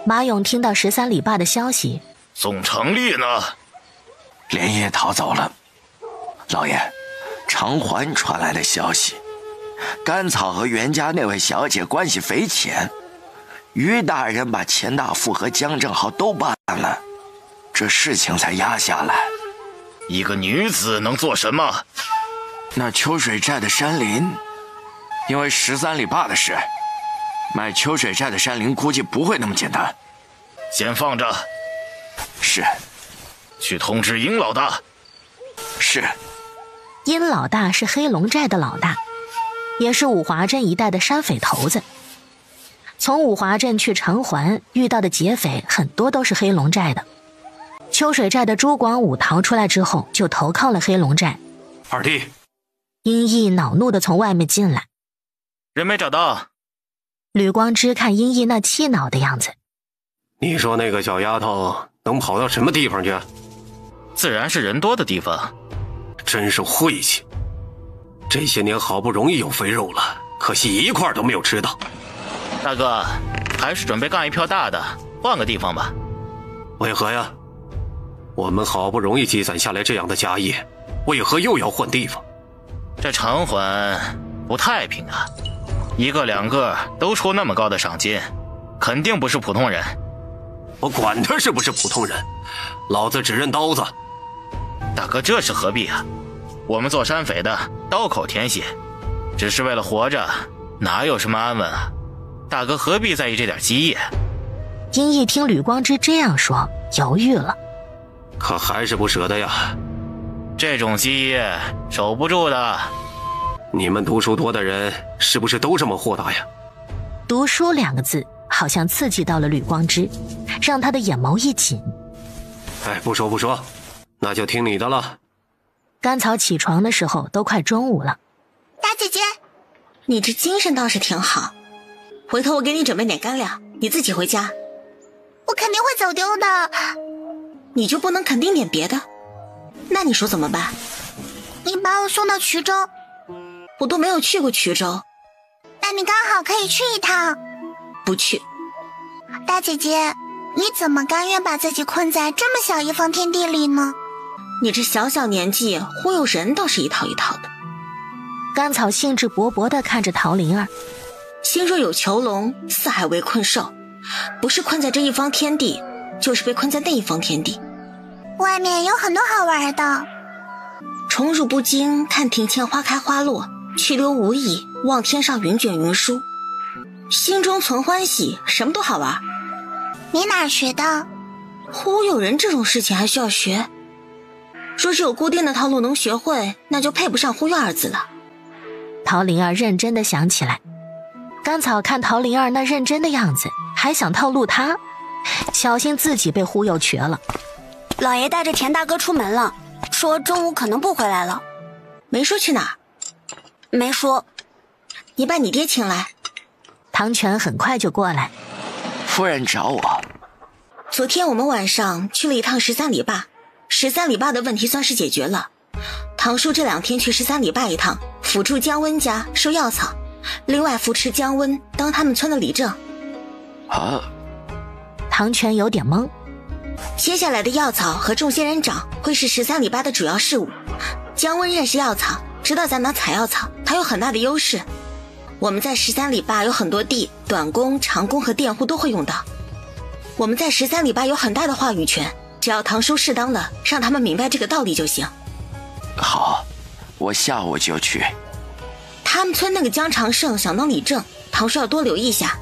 马勇听到13里坝的消息。宋长丽呢？连夜逃走了。老爷，长环传来的消息，甘草和袁家那位小姐关系匪浅，于大人把钱大富和江正浩都办了，这事情才压下来。一个女子能做什么？那秋水寨的山林，因为13里坝的事，卖秋水寨的山林估计不会那么简单。先放着。是。去通知殷老大。是。殷老大是黑龙寨的老大，也是五华镇一带的山匪头子。从五华镇去长环遇到的劫匪很多都是黑龙寨的。秋水寨的朱广武逃出来之后就投靠了黑龙寨。二弟。殷毅恼怒地从外面进来。人没找到。吕光之看殷毅那气恼的样子。你说那个小丫头能跑到什么地方去？自然是人多的地方。真是晦气，这些年好不容易有肥肉了，可惜一块都没有吃到。大哥，还是准备干一票大的，换个地方吧。为何呀？我们好不容易积攒下来这样的家业，为何又要换地方？这长环不太平啊，一个两个都出那么高的赏金，肯定不是普通人。我管他是不是普通人，老子只认刀子。大哥，这是何必啊？我们做山匪的刀口舔血，只是为了活着，哪有什么安稳啊？大哥何必在意这点基业？殷毅听吕光之这样说，犹豫了。可还是不舍得呀。这种基业守不住的。你们读书多的人是不是都这么豁达呀？读书2个字好像刺激到了吕光之，让他的眼眸一紧。哎，不说，那就听你的了。甘草起床的时候都快中午了。大姐姐，你这精神倒是挺好，回头我给你准备点干粮，你自己回家。我肯定会走丢的。你就不能肯定点别的？那你说怎么办？你把我送到衢州。我都没有去过衢州。那你刚好可以去一趟。不去。大姐姐，你怎么甘愿把自己困在这么小一方天地里呢？你这小小年纪忽悠人倒是一套一套的。甘草兴致勃勃地看着陶灵儿，心若有囚笼，四海为困兽，不是困在这一方天地，就是被困在那一方天地。外面有很多好玩的。宠辱不惊，看庭前花开花落，去留无意，望天上云卷云舒。心中存欢喜，什么都好玩。你哪儿学的？忽悠人这种事情还需要学？若是有固定的套路能学会，那就配不上忽悠二字了。陶灵儿认真地想起来，甘草看陶灵儿那认真的样子，还想套路她，小心自己被忽悠瘸了。老爷带着田大哥出门了，说中午可能不回来了。没说去哪儿？没说。你把你爹请来。唐全很快就过来。夫人找我。昨天我们晚上去了一趟13里坝，13里坝的问题算是解决了。唐叔这2天去13里坝一趟，辅助姜温家收药草，另外扶持姜温当他们村的里正。啊？唐全有点懵。接下来的药草和种仙人掌会是13里坝的主要事务。姜温认识药草，知道在哪采药草，他有很大的优势。我们在13里坝有很多地，短工、长工和佃户都会用到。我们在13里坝有很大的话语权，只要唐叔适当了，让他们明白这个道理就行。好，我下午就去。他们村那个姜长胜想当里正，唐叔要多留意一下。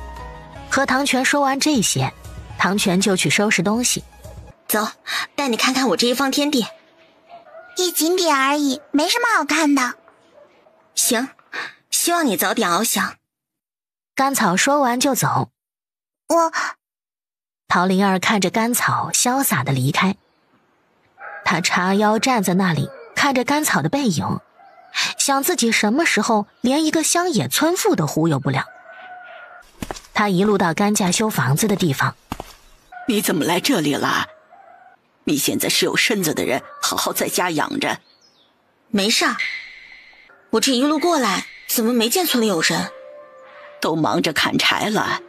和唐全说完这些，唐全就去收拾东西。走，带你看看我这一方天地。一景点而已，没什么好看的。行，希望你早点翱翔。甘草说完就走。陶灵儿看着甘草潇洒地离开，她叉腰站在那里，看着甘草的背影，想自己什么时候连一个乡野村妇都忽悠不了。她一路到甘家修房子的地方。你怎么来这里了？你现在是有身子的人，好好在家养着。没事儿，我这一路过来怎么没见村里有人？都忙着砍柴了，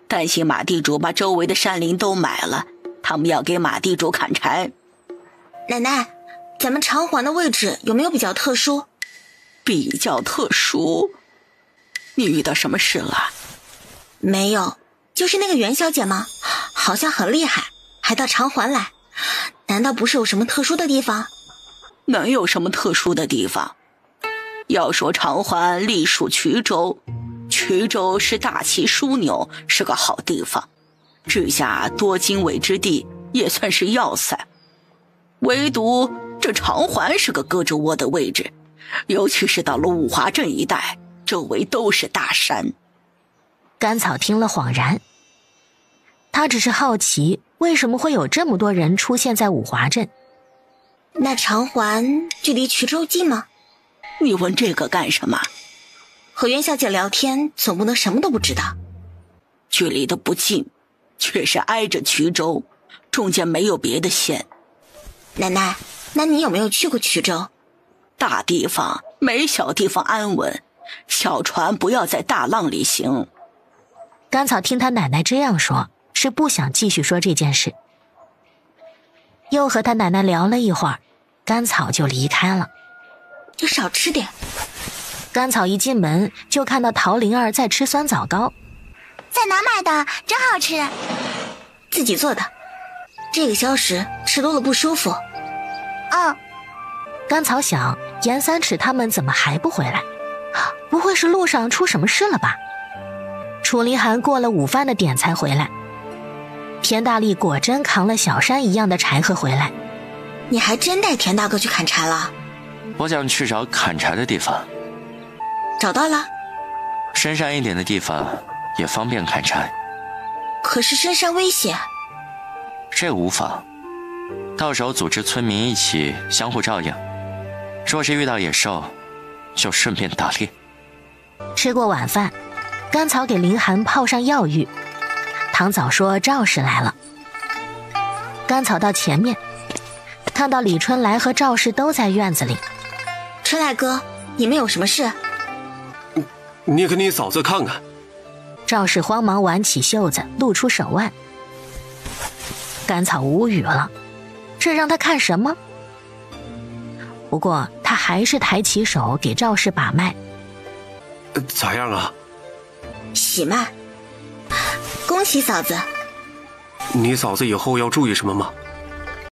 担心马地主把周围的山林都买了，他们要给马地主砍柴。奶奶，咱们长环的位置有没有比较特殊？比较特殊？你遇到什么事了？没有，就是那个袁小姐吗？好像很厉害，还到长环来。难道不是有什么特殊的地方？能有什么特殊的地方？要说长环隶属衢州，衢州是大齐枢纽，是个好地方，治下多经纬之地，也算是要塞。唯独这长环是个胳肢窝的位置，尤其是到了五华镇一带，周围都是大山。甘草听了恍然，他只是好奇为什么会有这么多人出现在五华镇。那长环距离衢州近吗？你问这个干什么？和袁小姐聊天总不能什么都不知道。距离的不近，却是挨着衢州，中间没有别的县。奶奶，那你有没有去过衢州？大地方没小地方安稳，小船不要在大浪里行。甘草听他奶奶这样说，是不想继续说这件事。又和他奶奶聊了一会儿，甘草就离开了。你少吃点。甘草一进门就看到陶灵儿在吃酸枣糕。在哪买的？真好吃。自己做的。这个消食吃多了不舒服。甘草想，严三尺他们怎么还不回来？不会是路上出什么事了吧？楚离寒过了午饭的点才回来。田大力果真扛了小山一样的柴禾回来。你还真带田大哥去砍柴了？我想去找砍柴的地方。找到了？深山一点的地方也方便砍柴。可是深山危险。这无妨，到时候组织村民一起相互照应，若是遇到野兽，就顺便打猎。吃过晚饭，甘草给林寒泡上药浴。唐早说赵氏来了。甘草到前面，看到李春来和赵氏都在院子里。春来哥，你们有什么事？你给你嫂子看看。赵氏慌忙挽起袖子，露出手腕。甘草无语了，这让他看什么？不过他还是抬起手给赵氏把脉。咋样啊？喜脉。恭喜嫂子。你嫂子以后要注意什么吗？